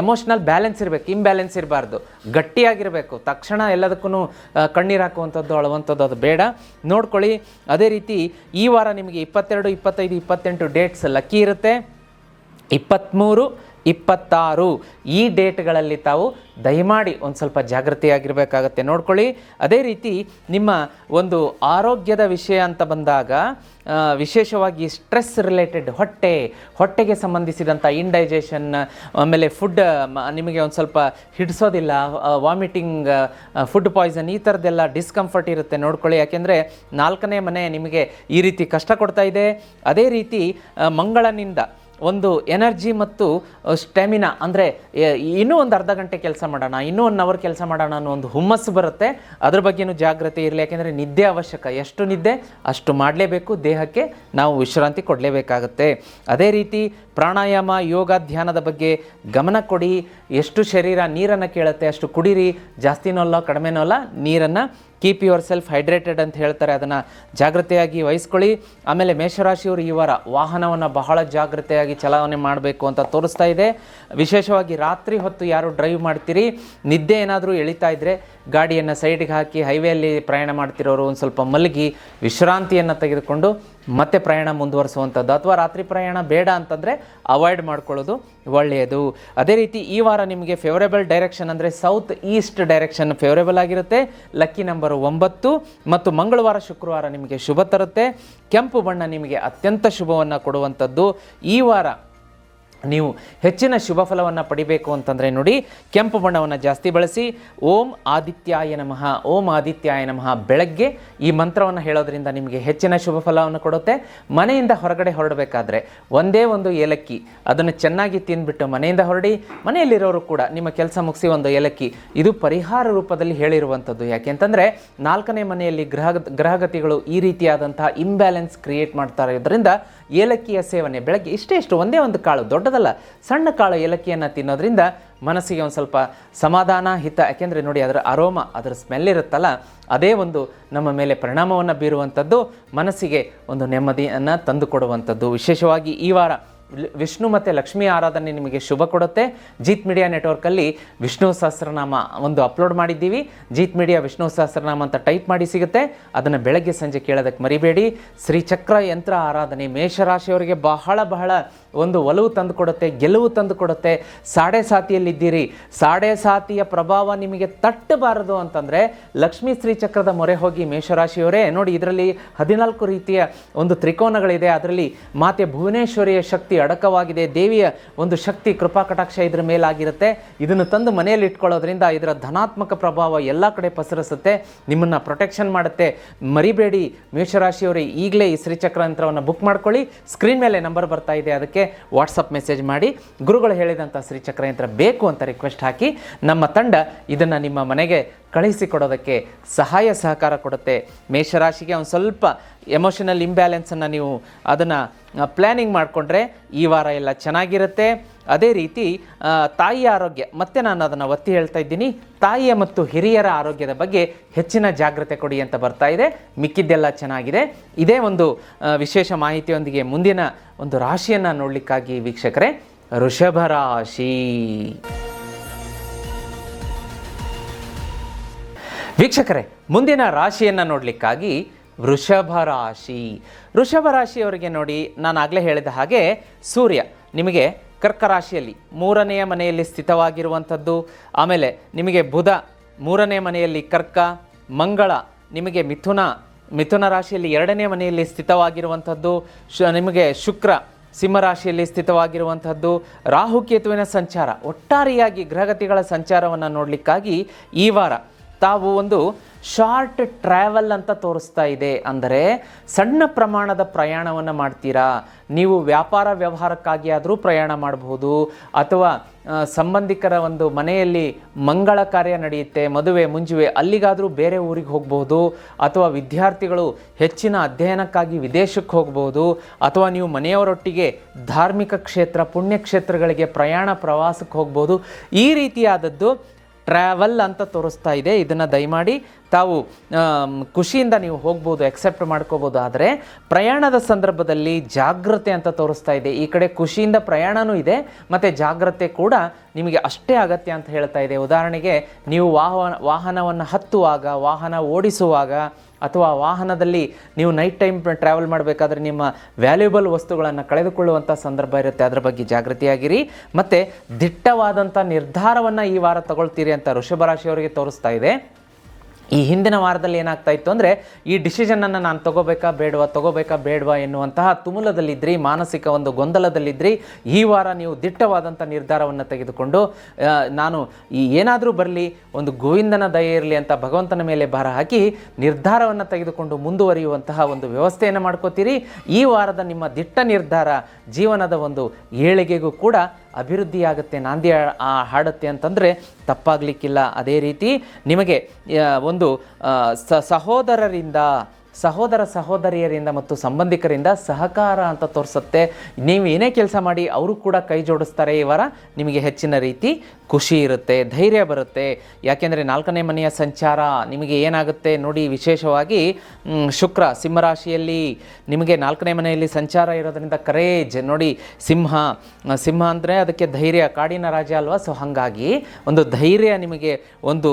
ಎಮೋಷ್ನಲ್ ಬ್ಯಾಲೆನ್ಸ್ ಇರಬೇಕು, ಇಂಬ್ಯಾಲೆನ್ಸ್ ಇರಬಾರ್ದು, ಗಟ್ಟಿಯಾಗಿರಬೇಕು. ತಕ್ಷಣ ಎಲ್ಲದಕ್ಕೂ ಕಣ್ಣೀರು ಹಾಕುವಂಥದ್ದು, ಅಳುವಂಥದ್ದು ಅದು ಬೇಡ, ನೋಡ್ಕೊಳ್ಳಿ. ಅದೇ ರೀತಿ ಈ ವಾರ ನಿಮಗೆ 22, 25, 28 ಡೇಟ್ಸ್ ಲಕ್ಕಿ ಇರುತ್ತೆ. 23, 26 ಈ ಡೇಟ್ಗಳಲ್ಲಿ ತಾವು ದಯಮಾಡಿ ಒಂದು ಸ್ವಲ್ಪ ಜಾಗೃತಿಯಾಗಿರಬೇಕಾಗತ್ತೆ, ನೋಡ್ಕೊಳ್ಳಿ. ಅದೇ ರೀತಿ ನಿಮ್ಮ ಒಂದು ಆರೋಗ್ಯದ ವಿಷಯ ಅಂತ ಬಂದಾಗ, ವಿಶೇಷವಾಗಿ ಸ್ಟ್ರೆಸ್ ರಿಲೇಟೆಡ್, ಹೊಟ್ಟೆಗೆ ಸಂಬಂಧಿಸಿದಂಥ ಇಂಡೈಜೆಷನ್, ಆಮೇಲೆ ಫುಡ್ ನಿಮಗೆ ಒಂದು ಸ್ವಲ್ಪ ಹಿಡಿಸೋದಿಲ್ಲ, ವಾಮಿಟಿಂಗ್, ಫುಡ್ ಪಾಯ್ಸನ್, ಈ ಥರದ್ದೆಲ್ಲ ಡಿಸ್ಕಂಫರ್ಟ್ ಇರುತ್ತೆ, ನೋಡ್ಕೊಳ್ಳಿ. ಯಾಕೆಂದರೆ 4ನೇ ಮನೆ ನಿಮಗೆ ಈ ರೀತಿ ಕಷ್ಟ ಕೊಡ್ತಾ ಇದೆ. ಅದೇ ರೀತಿ ಮಂಗಳನಿಂದ ಒಂದು ಎನರ್ಜಿ ಮತ್ತು ಸ್ಟೆಮಿನಾ, ಅಂದರೆ ಇನ್ನೂ ಒಂದು ಅರ್ಧ ಗಂಟೆ ಕೆಲಸ ಮಾಡೋಣ, ಇನ್ನೂ 1 ಅವರ್ ಕೆಲಸ ಮಾಡೋಣ ಅನ್ನೋ ಒಂದು ಹುಮ್ಮಸ್ಸು ಬರುತ್ತೆ. ಅದ್ರ ಬಗ್ಗೆನೂ ಜಾಗ್ರತೆ ಇರಲಿ. ಯಾಕೆಂದರೆ ನಿದ್ದೆ ಅವಶ್ಯಕ, ಎಷ್ಟು ನಿದ್ದೆ ಅಷ್ಟು ಮಾಡಲೇಬೇಕು. ದೇಹಕ್ಕೆ ನಾವು ವಿಶ್ರಾಂತಿ ಕೊಡಲೇಬೇಕಾಗತ್ತೆ. ಅದೇ ರೀತಿ ಪ್ರಾಣಾಯಾಮ, ಯೋಗ, ಧ್ಯಾನದ ಬಗ್ಗೆ ಗಮನ ಕೊಡಿ. ಎಷ್ಟು ಶರೀರ ನೀರನ್ನು ಕೇಳುತ್ತೆ ಅಷ್ಟು ಕುಡೀರಿ. ಜಾಸ್ತಿನೋ ಅಲ್ಲ, ಕಡಿಮೆನೋ ಅಲ್ಲ, ನೀರನ್ನು ಕೀಪ್ ಯುವರ್ ಸೆಲ್ಫ್ ಹೈಡ್ರೇಟೆಡ್ ಅಂತ ಹೇಳ್ತಾರೆ, ಅದನ್ನು ಜಾಗ್ರತೆಯಾಗಿ ವಹಿಸ್ಕೊಳ್ಳಿ. ಆಮೇಲೆ ಮೇಷರಾಶಿಯವರು ಈ ವಾರ ವಾಹನವನ್ನು ಬಹಳ ಜಾಗ್ರತೆಯಾಗಿ ಚಲಾವಣೆ ಮಾಡಬೇಕು ಅಂತ ತೋರಿಸ್ತಾ ಇದೆ. ವಿಶೇಷವಾಗಿ ರಾತ್ರಿ ಹೊತ್ತು ಯಾರು ಡ್ರೈವ್ ಮಾಡ್ತೀರಿ, ನಿದ್ದೆ ಏನಾದರೂ ಎಳಿತಾ ಇದ್ದರೆ ಗಾಡಿಯನ್ನು ಸೈಡ್ಗೆ ಹಾಕಿ ಹೈವೇಯಲ್ಲಿ ಪ್ರಯಾಣ ಮಾಡ್ತಿರೋರು ಒಂದು ಸ್ವಲ್ಪ ಮಲಗಿ ವಿಶ್ರಾಂತಿಯನ್ನು ತೆಗೆದುಕೊಂಡು ಮತ್ತೆ ಪ್ರಯಾಣ ಮುಂದುವರಿಸುವಂಥದ್ದು, ಅಥವಾ ರಾತ್ರಿ ಪ್ರಯಾಣ ಬೇಡ ಅಂತಂದರೆ ಅವಾಯ್ಡ್ ಮಾಡ್ಕೊಳ್ಳೋದು ಒಳ್ಳೆಯದು. ಅದೇ ರೀತಿ ಈ ವಾರ ನಿಮಗೆ ಫೇವರೇಬಲ್ ಡೈರೆಕ್ಷನ್ ಅಂದರೆ ಸೌತ್ ಈಸ್ಟ್ ಡೈರೆಕ್ಷನ್ ಫೇವರೇಬಲ್ ಆಗಿರುತ್ತೆ. ಲಕ್ಕಿ ನಂಬರ್ 9 ಮತ್ತು ಮಂಗಳವಾರ ಶುಕ್ರವಾರ ನಿಮಗೆ ಶುಭ ತರುತ್ತೆ. ಕೆಂಪು ಬಣ್ಣ ನಿಮಗೆ ಅತ್ಯಂತ ಶುಭವನ್ನು ಕೊಡುವಂಥದ್ದು. ಈ ವಾರ ನೀವು ಹೆಚ್ಚಿನ ಶುಭ ಫಲವನ್ನು ಪಡಿಬೇಕು ಅಂತಂದರೆ ನೋಡಿ, ಕೆಂಪು ಬಣ್ಣವನ್ನು ಜಾಸ್ತಿ ಬಳಸಿ. ಓಂ ಆದಿತ್ಯಾಯ ನಮಃ, ಓಂ ಆದಿತ್ಯಾಯ ನಮಃ ಬೆಳಗ್ಗೆ ಈ ಮಂತ್ರವನ್ನು ಹೇಳೋದ್ರಿಂದ ನಿಮಗೆ ಹೆಚ್ಚಿನ ಶುಭ ಫಲವನ್ನು ಕೊಡುತ್ತೆ. ಮನೆಯಿಂದ ಹೊರಗಡೆ ಹೊರಡಬೇಕಾದ್ರೆ ಒಂದೇ ಒಂದು ಏಲಕ್ಕಿ ಅದನ್ನು ಚೆನ್ನಾಗಿ ತಿಂದ್ಬಿಟ್ಟು ಮನೆಯಿಂದ ಹೊರಡಿ. ಮನೆಯಲ್ಲಿರೋರು ಕೂಡ ನಿಮ್ಮ ಕೆಲಸ ಮುಗಿಸಿ ಒಂದು ಏಲಕ್ಕಿ, ಇದು ಪರಿಹಾರ ರೂಪದಲ್ಲಿ ಹೇಳಿರುವಂಥದ್ದು. ಯಾಕೆಂತಂದರೆ 4ನೇ ಮನೆಯಲ್ಲಿ ಗ್ರಹಗತಿಗಳು ಈ ರೀತಿಯಾದಂತಹ ಇಂಬ್ಯಾಲೆನ್ಸ್ ಕ್ರಿಯೇಟ್ ಮಾಡ್ತಾ ಇರೋದ್ರಿಂದ ಏಲಕ್ಕಿಯ ಸೇವನೆ ಬೆಳಗ್ಗೆ ಇಷ್ಟು ಒಂದೇ ಒಂದು ಕಾಳು, ದೊಡ್ಡದಲ್ಲ ಸಣ್ಣ ಕಾಳು ಏಲಕ್ಕಿಯನ್ನು ತಿನ್ನೋದ್ರಿಂದ ಮನಸ್ಸಿಗೆ ಒಂದು ಸ್ವಲ್ಪ ಸಮಾಧಾನ, ಹಿತ. ಯಾಕೆಂದರೆ ನೋಡಿ, ಅದರ ಅರೋಮ, ಅದರ ಸ್ಮೆಲ್ ಇರುತ್ತಲ್ಲ, ಅದೇ ಒಂದು ನಮ್ಮ ಮೇಲೆ ಪರಿಣಾಮವನ್ನು ಬೀರುವಂಥದ್ದು, ಮನಸ್ಸಿಗೆ ಒಂದು ನೆಮ್ಮದಿಯನ್ನು ತಂದು ಕೊಡುವಂಥದ್ದು. ವಿಶೇಷವಾಗಿ ಈ ವಾರ ವಿಷ್ಣು ಮತ್ತು ಲಕ್ಷ್ಮೀ ಆರಾಧನೆ ನಿಮಗೆ ಶುಭ ಕೊಡುತ್ತೆ. ಜೀತ್ ಮೀಡಿಯಾ ನೆಟ್ವರ್ಕಲ್ಲಿ ವಿಷ್ಣು ಸಹಸ್ರನಾಮ ಒಂದು ಅಪ್ಲೋಡ್ ಮಾಡಿದ್ದೀವಿ. ಜೀತ್ ಮೀಡಿಯಾ ವಿಷ್ಣು ಸಹಸ್ರನಾಮ ಅಂತ ಟೈಪ್ ಮಾಡಿ ಸಿಗುತ್ತೆ. ಅದನ್ನು ಬೆಳಗ್ಗೆ ಸಂಜೆ ಕೇಳೋದಕ್ಕೆ ಮರಿಬೇಡಿ. ಶ್ರೀಚಕ್ರ ಯಂತ್ರ ಆರಾಧನೆ ಮೇಷರಾಶಿಯವರಿಗೆ ಬಹಳ ಒಂದು ಒಲವು ತಂದು ಕೊಡುತ್ತೆ, ಗೆಲುವು ತಂದು ಕೊಡುತ್ತೆ. ಸಾಡೆ ಸಾತಿಯಲ್ಲಿದ್ದೀರಿ, ಸಾಡೆ ಸಾತಿಯ ಪ್ರಭಾವ ನಿಮಗೆ ತಟ್ಟಬಾರದು ಅಂತಂದರೆ ಲಕ್ಷ್ಮೀ ಶ್ರೀಚಕ್ರದ ಮೊರೆ ಹೋಗಿ ಮೇಷರಾಶಿಯವರೇ. ನೋಡಿ, ಇದರಲ್ಲಿ 14 ರೀತಿಯ ಒಂದು ತ್ರಿಕೋನಗಳಿದೆ. ಅದರಲ್ಲಿ ಮಾತೆ ಭುವನೇಶ್ವರಿಯ ಶಕ್ತಿ ಅಡಕವಾಗಿದೆ. ದೇವಿಯ ಒಂದು ಶಕ್ತಿ ಕೃಪಾ ಕಟಾಕ್ಷ ಇದ್ರ ಮೇಲಾಗಿರುತ್ತೆ. ಇದನ್ನು ತಂದು ಮನೆಯಲ್ಲಿ ಇಟ್ಕೊಳ್ಳೋದ್ರಿಂದ ಇದರ ಧನಾತ್ಮಕ ಪ್ರಭಾವ ಎಲ್ಲ ಕಡೆ ಪಸರಿಸುತ್ತೆ, ನಿಮ್ಮನ್ನು ಪ್ರೊಟೆಕ್ಷನ್ ಮಾಡುತ್ತೆ. ಮರಿಬೇಡಿ ಮೇಷರಾಶಿಯವರೇ, ಈಗಲೇ ಈ ಶ್ರೀಚಕ್ರ ಯಂತ್ರವನ್ನು ಬುಕ್ ಮಾಡ್ಕೊಳ್ಳಿ. ಸ್ಕ್ರೀನ್ ಮೇಲೆ ನಂಬರ್ ಬರ್ತಾ ಇದೆ, ಅದಕ್ಕೆ ವಾಟ್ಸಪ್ ಮೆಸೇಜ್ ಮಾಡಿ ಗುರುಗಳು ಹೇಳಿದಂಥ ಶ್ರೀಚಕ್ರ ಯಂತ್ರ ಬೇಕು ಅಂತ ರಿಕ್ವೆಸ್ಟ್ ಹಾಕಿ ನಮ್ಮ ತಂಡ ಇದನ್ನು ನಿಮ್ಮ ಮನೆಗೆ ಕಳಿಸಿಕೊಡೋದಕ್ಕೆ ಸಹಕಾರ ಕೊಡುತ್ತೆ. ಮೇಷರಾಶಿಗೆ ಒಂದು ಸ್ವಲ್ಪ ಎಮೋಷನಲ್ ಇಂಬ್ಯಾಲೆನ್ಸನ್ನು ನೀವು ಅದನ್ನು ಪ್ಲ್ಯಾನಿಂಗ್ ಮಾಡಿಕೊಂಡ್ರೆ ಈ ವಾರ ಎಲ್ಲ ಚೆನ್ನಾಗಿರುತ್ತೆ. ಅದೇ ರೀತಿ ತಾಯಿಯ ಆರೋಗ್ಯ, ಮತ್ತೆ ನಾನು ಅದನ್ನು ಒತ್ತಿ ಹೇಳ್ತಾ ಇದ್ದೀನಿ, ತಾಯಿಯ ಮತ್ತು ಹಿರಿಯರ ಆರೋಗ್ಯದ ಬಗ್ಗೆ ಹೆಚ್ಚಿನ ಜಾಗ್ರತೆ ಕೊಡಿ ಅಂತ ಬರ್ತಾ ಇದೆ. ಮಿಕ್ಕಿದ್ದೆಲ್ಲ ಚೆನ್ನಾಗಿದೆ. ಇದೇ ಒಂದು ವಿಶೇಷ ಮಾಹಿತಿಯೊಂದಿಗೆ ಮುಂದಿನ ಒಂದು ರಾಶಿಯನ್ನು ನೋಡಲಿಕ್ಕಾಗಿ ವೀಕ್ಷಕರೇ, ವೃಷಭ ರಾಶಿ. ವೀಕ್ಷಕರೇ, ಮುಂದಿನ ರಾಶಿಯನ್ನು ನೋಡಲಿಕ್ಕಾಗಿ ವೃಷಭ ರಾಶಿ. ವೃಷಭ ರಾಶಿಯವರಿಗೆ ನೋಡಿ, ನಾನು ಆಗಲೇ ಹೇಳಿದ ಹಾಗೆ ಸೂರ್ಯ ನಿಮಗೆ ಕರ್ಕ ರಾಶಿಯಲ್ಲಿ 3ನೆಯ ಮನೆಯಲ್ಲಿ ಸ್ಥಿತವಾಗಿರುವಂಥದ್ದು. ಆಮೇಲೆ ನಿಮಗೆ ಬುಧ 3ನೇ ಮನೆಯಲ್ಲಿ ಕರ್ಕ, ಮಂಗಳ ನಿಮಗೆ ಮಿಥುನ ರಾಶಿಯಲ್ಲಿ 2ನೇ ಮನೆಯಲ್ಲಿ ಸ್ಥಿತವಾಗಿರುವಂಥದ್ದು. ನಿಮಗೆ ಶುಕ್ರ ಸಿಂಹರಾಶಿಯಲ್ಲಿ ಸ್ಥಿತವಾಗಿರುವಂಥದ್ದು. ರಾಹುಕೇತುವಿನ ಸಂಚಾರ, ಒಟ್ಟಾರೆಯಾಗಿ ಗ್ರಹಗತಿಗಳ ಸಂಚಾರವನ್ನು ನೋಡಲಿಕ್ಕಾಗಿ ಈ ವಾರ ತಾವು ಒಂದು ಶಾರ್ಟ್ ಟ್ರಾವೆಲ್ ಅಂತ ತೋರಿಸ್ತಾ ಇದೆ. ಅಂದರೆ ಸಣ್ಣ ಪ್ರಮಾಣದ ಪ್ರಯಾಣವನ್ನು ಮಾಡ್ತೀರಾ. ನೀವು ವ್ಯಾಪಾರ ವ್ಯವಹಾರಕ್ಕಾಗಿ ಆದರೂ ಪ್ರಯಾಣ ಮಾಡಬಹುದು, ಅಥವಾ ಸಂಬಂಧಿಕರ ಒಂದು ಮನೆಯಲ್ಲಿ ಮಂಗಳ ಕಾರ್ಯ ನಡೆಯುತ್ತೆ, ಮದುವೆ ಮುಂಜುವೆ, ಅಲ್ಲಿಗಾದರೂ ಬೇರೆ ಊರಿಗೆ ಹೋಗ್ಬೋದು, ಅಥವಾ ವಿದ್ಯಾರ್ಥಿಗಳು ಹೆಚ್ಚಿನ ಅಧ್ಯಯನಕ್ಕಾಗಿ ವಿದೇಶಕ್ಕೆ ಹೋಗ್ಬೋದು, ಅಥವಾ ನೀವು ಮನೆಯವರೊಟ್ಟಿಗೆ ಧಾರ್ಮಿಕ ಕ್ಷೇತ್ರ ಪುಣ್ಯಕ್ಷೇತ್ರಗಳಿಗೆ ಪ್ರವಾಸಕ್ಕೆ ಹೋಗ್ಬೋದು. ಈ ರೀತಿಯಾದದ್ದು ಟ್ರಾವೆಲ್ ಅಂತ ತೋರಿಸ್ತಾ ಇದೆ. ಇದನ್ನು ದಯಮಾಡಿ ತಾವು ಖುಷಿಯಿಂದ ನೀವು ಹೋಗ್ಬೋದು, ಎಕ್ಸೆಪ್ಟ್ ಮಾಡ್ಕೋಬೋದು. ಆದರೆ ಪ್ರಯಾಣದ ಸಂದರ್ಭದಲ್ಲಿ ಜಾಗ್ರತೆ ಅಂತ ತೋರಿಸ್ತಾ ಇದೆ. ಈ ಕಡೆ ಖುಷಿಯಿಂದ ಪ್ರಯಾಣವೂ ಇದೆ ಮತ್ತು ಜಾಗ್ರತೆ ಕೂಡ ನಿಮಗೆ ಅಷ್ಟೇ ಅಗತ್ಯ ಅಂತ ಹೇಳ್ತಾ ಇದೆ. ಉದಾಹರಣೆಗೆ, ನೀವು ವಾಹನವನ್ನು ಹತ್ತುವಾಗ, ವಾಹನ ಓಡಿಸುವಾಗ, ಅಥವಾ ವಾಹನದಲ್ಲಿ ನೀವು ನೈಟ್ ಟೈಮ್ ಟ್ರಾವೆಲ್ ಮಾಡಬೇಕಾದ್ರೆ ನಿಮ್ಮ ವ್ಯಾಲ್ಯೂಬಲ್ ವಸ್ತುಗಳನ್ನು ಕಳೆದುಕೊಳ್ಳುವಂಥ ಸಂದರ್ಭ ಇರುತ್ತೆ. ಅದರ ಬಗ್ಗೆ ಜಾಗೃತಿಯಾಗಿರಿ. ಮತ್ತು ದಿಟ್ಟವಾದಂಥ ನಿರ್ಧಾರವನ್ನು ಈ ವಾರ ತಗೊಳ್ತೀರಿ ಅಂತ ವೃಷಭ ರಾಶಿಯವರಿಗೆ ತೋರಿಸ್ತಾ ಇದೆ. ಈ ಹಿಂದಿನ ವಾರದಲ್ಲಿ ಏನಾಗ್ತಾ ಇತ್ತು ಅಂದರೆ, ಈ ಡಿಸಿಷನನ್ನು ನಾನು ತಗೋಬೇಕಾ ಬೇಡವಾ ಎನ್ನುವಂತಹ ತುಮುಲದಲ್ಲಿದ್ರಿ, ಮಾನಸಿಕ ಒಂದು ಗೊಂದಲದಲ್ಲಿದ್ರಿ. ಈ ವಾರ ನೀವು ದಿಟ್ಟವಾದಂಥ ನಿರ್ಧಾರವನ್ನು ತೆಗೆದುಕೊಂಡು, ನಾನು ಏನಾದರೂ ಬರಲಿ, ಒಂದು ಗೋವಿಂದನ ದಯೆ ಇರಲಿ ಅಂತ ಭಗವಂತನ ಮೇಲೆ ಭಾರ ಹಾಕಿ ನಿರ್ಧಾರವನ್ನು ತೆಗೆದುಕೊಂಡು ಮುಂದುವರಿಯುವಂತಹ ಒಂದು ವ್ಯವಸ್ಥೆಯನ್ನು ಮಾಡ್ಕೋತೀರಿ. ಈ ವಾರದ ನಿಮ್ಮ ದಿಟ್ಟ ನಿರ್ಧಾರ ಜೀವನದ ಒಂದು ಏಳಿಗೆಗೂ ಕೂಡ ಅಭಿವೃದ್ಧಿಯಾಗುತ್ತೆ, ನಾಂದಿ ಹಾಡುತ್ತೆ ಅಂತಂದರೆ ತಪ್ಪಾಗಲಿಕ್ಕಿಲ್ಲ. ಅದೇ ರೀತಿ ನಿಮಗೆ ಒಂದು ಸಹೋದರರಿಂದ ಸಹೋದರ ಸಹೋದರಿಯರಿಂದ ಮತ್ತು ಸಂಬಂಧಿಕರಿಂದ ಸಹಕಾರ ಅಂತ ತೋರಿಸುತ್ತೆ. ನೀವು ಏನೇ ಕೆಲಸ ಮಾಡಿ ಅವರು ಕೂಡ ಕೈ ಜೋಡಿಸ್ತಾರೆ. ಈ ವಾರ ನಿಮಗೆ ಹೆಚ್ಚಿನ ರೀತಿ ಖುಷಿ ಇರುತ್ತೆ, ಧೈರ್ಯ ಬರುತ್ತೆ. ಯಾಕೆಂದರೆ 4ನೇ ಮನೆಯ ಸಂಚಾರ ನಿಮಗೆ ಏನಾಗುತ್ತೆ ನೋಡಿ, ವಿಶೇಷವಾಗಿ ಶುಕ್ರ ಸಿಂಹರಾಶಿಯಲ್ಲಿ ನಿಮಗೆ 4ನೇ ಮನೆಯಲ್ಲಿ ಸಂಚಾರ ಇರೋದರಿಂದ ಕರೇಜ್ ನೋಡಿ. ಸಿಂಹ ಅಂದರೆ ಅದಕ್ಕೆ ಧೈರ್ಯ, ಕಾಡಿನ ರಾಜ ಅಲ್ವಾ. ಸೊ ಹಾಗಾಗಿ ಒಂದು ಧೈರ್ಯ, ನಿಮಗೆ ಒಂದು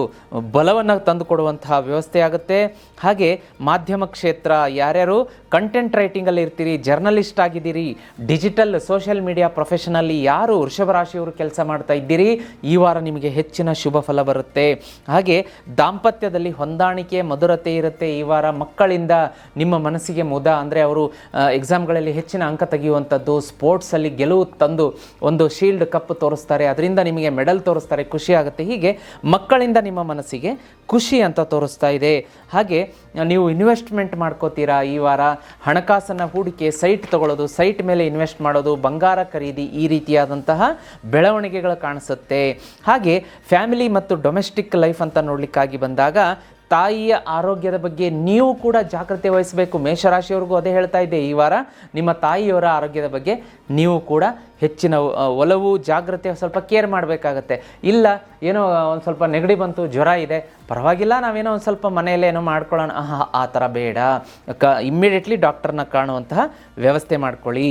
ಬಲವನ್ನು ತಂದುಕೊಡುವಂತಹ ವ್ಯವಸ್ಥೆ ಆಗುತ್ತೆ. ಹಾಗೆ ಮಾಧ್ಯಮ ಕ್ಷೇತ್ರ, ಯಾರ್ಯಾರು ಕಂಟೆಂಟ್ ರೈಟಿಂಗಲ್ಲಿ ಇರ್ತೀರಿ, ಜರ್ನಲಿಸ್ಟ್ ಆಗಿದ್ದೀರಿ, ಡಿಜಿಟಲ್ ಸೋಷಿಯಲ್ ಮೀಡಿಯಾ ಪ್ರೊಫೆಷನಲ್ಲಿ ಯಾರು ವೃಷಭ ರಾಶಿಯವರು ಕೆಲಸ ಮಾಡ್ತಾ ಇದ್ದೀರಿ, ಈ ವಾರ ನಿಮಗೆ ಹೆಚ್ಚಿನ ಶುಭ ಫಲ ಬರುತ್ತೆ. ಹಾಗೆ ದಾಂಪತ್ಯದಲ್ಲಿ ಹೊಂದಾಣಿಕೆ, ಮಧುರತೆ ಇರುತ್ತೆ. ಈ ವಾರ ಮಕ್ಕಳಿಂದ ನಿಮ್ಮ ಮನಸ್ಸಿಗೆ ಮುದ, ಅಂದರೆ ಅವರು ಎಕ್ಸಾಮ್ಗಳಲ್ಲಿ ಹೆಚ್ಚಿನ ಅಂಕ ತೆಗೆಯುವಂಥದ್ದು, ಸ್ಪೋರ್ಟ್ಸಲ್ಲಿ ಗೆಲುವು ತಂದು ಒಂದು ಶೀಲ್ಡ್ ಕಪ್ ತೋರಿಸ್ತಾರೆ, ಅದರಿಂದ ನಿಮಗೆ ಮೆಡಲ್ ತೋರಿಸ್ತಾರೆ, ಖುಷಿ ಆಗುತ್ತೆ. ಹೀಗೆ ಮಕ್ಕಳಿಂದ ನಿಮ್ಮ ಮನಸ್ಸಿಗೆ ಖುಷಿ ಅಂತ ತೋರಿಸ್ತಾ ಇದೆ. ಹಾಗೆ ನೀವು ಇನ್ವೆಸ್ಟ್ಮೆಂಟ್ ಮಾಡ್ಕೋತೀರಾ ಈ ವಾರ. ಹಣಕಾಸನ್ನು ಹೂಡಿಕೆ, ಸೈಟ್ ತಗೊಳ್ಳೋದು, ಸೈಟ್ ಮೇಲೆ ಇನ್ವೆಸ್ಟ್ ಮಾಡೋದು, ಬಂಗಾರ ಖರೀದಿ, ಈ ರೀತಿಯಾದಂತಹ ಬೆಳವಣಿಗೆಗಳು ಕಾಣಿಸುತ್ತೆ. ಹಾಗೆ ಫ್ಯಾಮಿಲಿ ಮತ್ತು ಡೊಮೆಸ್ಟಿಕ್ ಲೈಫ್ ಅಂತ ನೋಡಲಿಕ್ಕಾಗಿ ಬಂದಾಗ ತಾಯಿಯ ಆರೋಗ್ಯದ ಬಗ್ಗೆ ನೀವು ಕೂಡ ಜಾಗೃತಿ ವಹಿಸಬೇಕು. ಮೇಷರಾಶಿಯವ್ರಿಗೂ ಅದೇ ಹೇಳ್ತಾ ಇದ್ದೆ, ಈ ವಾರ ನಿಮ್ಮ ತಾಯಿಯವರ ಆರೋಗ್ಯದ ಬಗ್ಗೆ ನೀವು ಕೂಡ ಹೆಚ್ಚಿನ ಒಲವು, ಜಾಗೃತಿ, ಸ್ವಲ್ಪ ಕೇರ್ ಮಾಡಬೇಕಾಗತ್ತೆ. ಇಲ್ಲ ಏನೋ ಒಂದು ಸ್ವಲ್ಪ ನೆಗಡಿ ಬಂತು, ಜ್ವರ ಇದೆ, ಪರವಾಗಿಲ್ಲ, ನಾವೇನೋ ಒಂದು ಸ್ವಲ್ಪ ಮನೆಯಲ್ಲೇ ಏನೋ ಮಾಡ್ಕೊಳ್ಳೋಣ, ಆ ಥರ ಬೇಡ. ಇಮ್ಮಿಡಿಯೇಟ್ಲಿ ಡಾಕ್ಟರ್ನ ಕಾಣುವಂತಹ ವ್ಯವಸ್ಥೆ ಮಾಡ್ಕೊಳ್ಳಿ.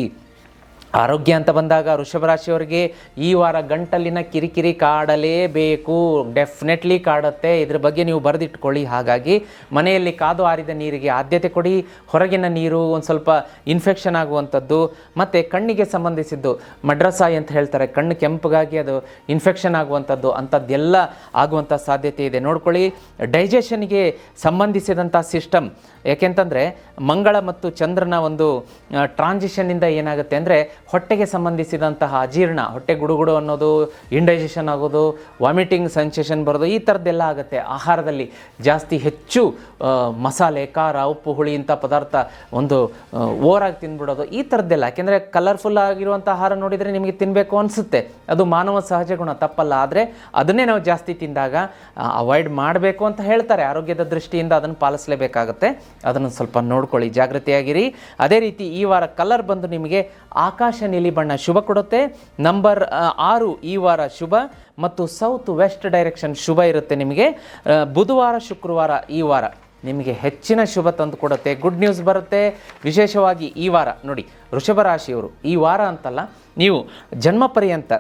ಆರೋಗ್ಯ ಅಂತ ಬಂದಾಗ ವೃಷಭ ರಾಶಿಯವರಿಗೆ ಈ ವಾರ ಗಂಟಲಿನ ಕಿರಿಕಿರಿ ಕಾಡಲೇಬೇಕು, ಡೆಫಿನೆಟ್ಲಿ ಕಾಡುತ್ತೆ. ಇದ್ರ ಬಗ್ಗೆ ನೀವು ಬರೆದಿಟ್ಕೊಳ್ಳಿ. ಹಾಗಾಗಿ ಮನೆಯಲ್ಲಿ ಕಾದು ಆರಿದ ನೀರಿಗೆ ಆದ್ಯತೆ ಕೊಡಿ. ಹೊರಗಿನ ನೀರು ಒಂದು ಸ್ವಲ್ಪ ಇನ್ಫೆಕ್ಷನ್ ಆಗುವಂಥದ್ದು, ಮತ್ತು ಕಣ್ಣಿಗೆ ಸಂಬಂಧಿಸಿದ್ದು ಮಡ್ರಸಾಯಿ ಅಂತ ಹೇಳ್ತಾರೆ, ಕಣ್ಣು ಕೆಂಪಗಾಗಿ ಅದು ಇನ್ಫೆಕ್ಷನ್ ಆಗುವಂಥದ್ದು, ಅಂಥದ್ದೆಲ್ಲ ಆಗುವಂಥ ಸಾಧ್ಯತೆ ಇದೆ, ನೋಡ್ಕೊಳ್ಳಿ. ಡೈಜೆಷನ್ಗೆ ಸಂಬಂಧಿಸಿದಂಥ ಸಿಸ್ಟಮ್, ಯಾಕೆಂತಂದರೆ ಮಂಗಳ ಮತ್ತು ಚಂದ್ರನ ಒಂದು ಟ್ರಾನ್ಸಿಷನ್ನಿಂದ ಏನಾಗುತ್ತೆ ಅಂದರೆ ಹೊಟ್ಟೆಗೆ ಸಂಬಂಧಿಸಿದಂತಹ ಅಜೀರ್ಣ, ಹೊಟ್ಟೆ ಗುಡುಗುಡು ಅನ್ನೋದು, ಇಂಡೈಜೆಷನ್ ಆಗೋದು, ವಾಮಿಟಿಂಗ್ ಸೆನ್ಸೇಷನ್ ಬರೋದು, ಈ ಥರದ್ದೆಲ್ಲ ಆಗುತ್ತೆ. ಆಹಾರದಲ್ಲಿ ಜಾಸ್ತಿ ಹೆಚ್ಚು ಮಸಾಲೆ, ಖಾರ, ಉಪ್ಪು, ಹುಳಿ ಇಂಥ ಪದಾರ್ಥ ಒಂದು ಓವರಾಗಿ ತಿಂದ್ಬಿಡೋದು, ಈ ಥರದ್ದೆಲ್ಲ. ಯಾಕೆಂದರೆ ಕಲರ್ಫುಲ್ ಆಗಿರುವಂಥ ಆಹಾರ ನೋಡಿದರೆ ನಿಮಗೆ ತಿನ್ನಬೇಕು ಅನಿಸುತ್ತೆ, ಅದು ಮಾನವ ಸಹಜ ಗುಣ, ತಪ್ಪಲ್ಲ. ಆದರೆ ಅದನ್ನೇ ನಾವು ಜಾಸ್ತಿ ತಿಂದಾಗ ಅವಾಯ್ಡ್ ಮಾಡಬೇಕು ಅಂತ ಹೇಳ್ತಾರೆ ಆರೋಗ್ಯದ ದೃಷ್ಟಿಯಿಂದ, ಅದನ್ನು ಪಾಲಿಸಲೇಬೇಕಾಗತ್ತೆ. ಅದನ್ನು ಸ್ವಲ್ಪ ನೋಡ್ಕೊಳ್ಳಿ, ಜಾಗೃತಿಯಾಗಿರಿ. ಅದೇ ರೀತಿ ಈ ವಾರ ಕಲರ್ ಬಂದು ನಿಮಗೆ ಆಕಾಶ ನೀಲಿ ಬಣ್ಣ ಶುಭ ಕೊಡುತ್ತೆ. ನಂಬರ್ 6 ಈ ವಾರ ಶುಭ, ಮತ್ತು ಸೌತ್ ವೆಸ್ಟ್ ಡೈರೆಕ್ಷನ್ ಶುಭ ಇರುತ್ತೆ ನಿಮಗೆ. ಬುಧವಾರ ಶುಕ್ರವಾರ ಈ ವಾರ ನಿಮಗೆ ಹೆಚ್ಚಿನ ಶುಭ ತಂದು ಕೊಡುತ್ತೆ, ಗುಡ್ ನ್ಯೂಸ್ ಬರುತ್ತೆ. ವಿಶೇಷವಾಗಿ ಈ ವಾರ ನೋಡಿ, ವೃಷಭ ರಾಶಿಯವರು ಈ ವಾರ ಅಂತಲ್ಲ, ನೀವು ಜನ್ಮ ಪರ್ಯಂತ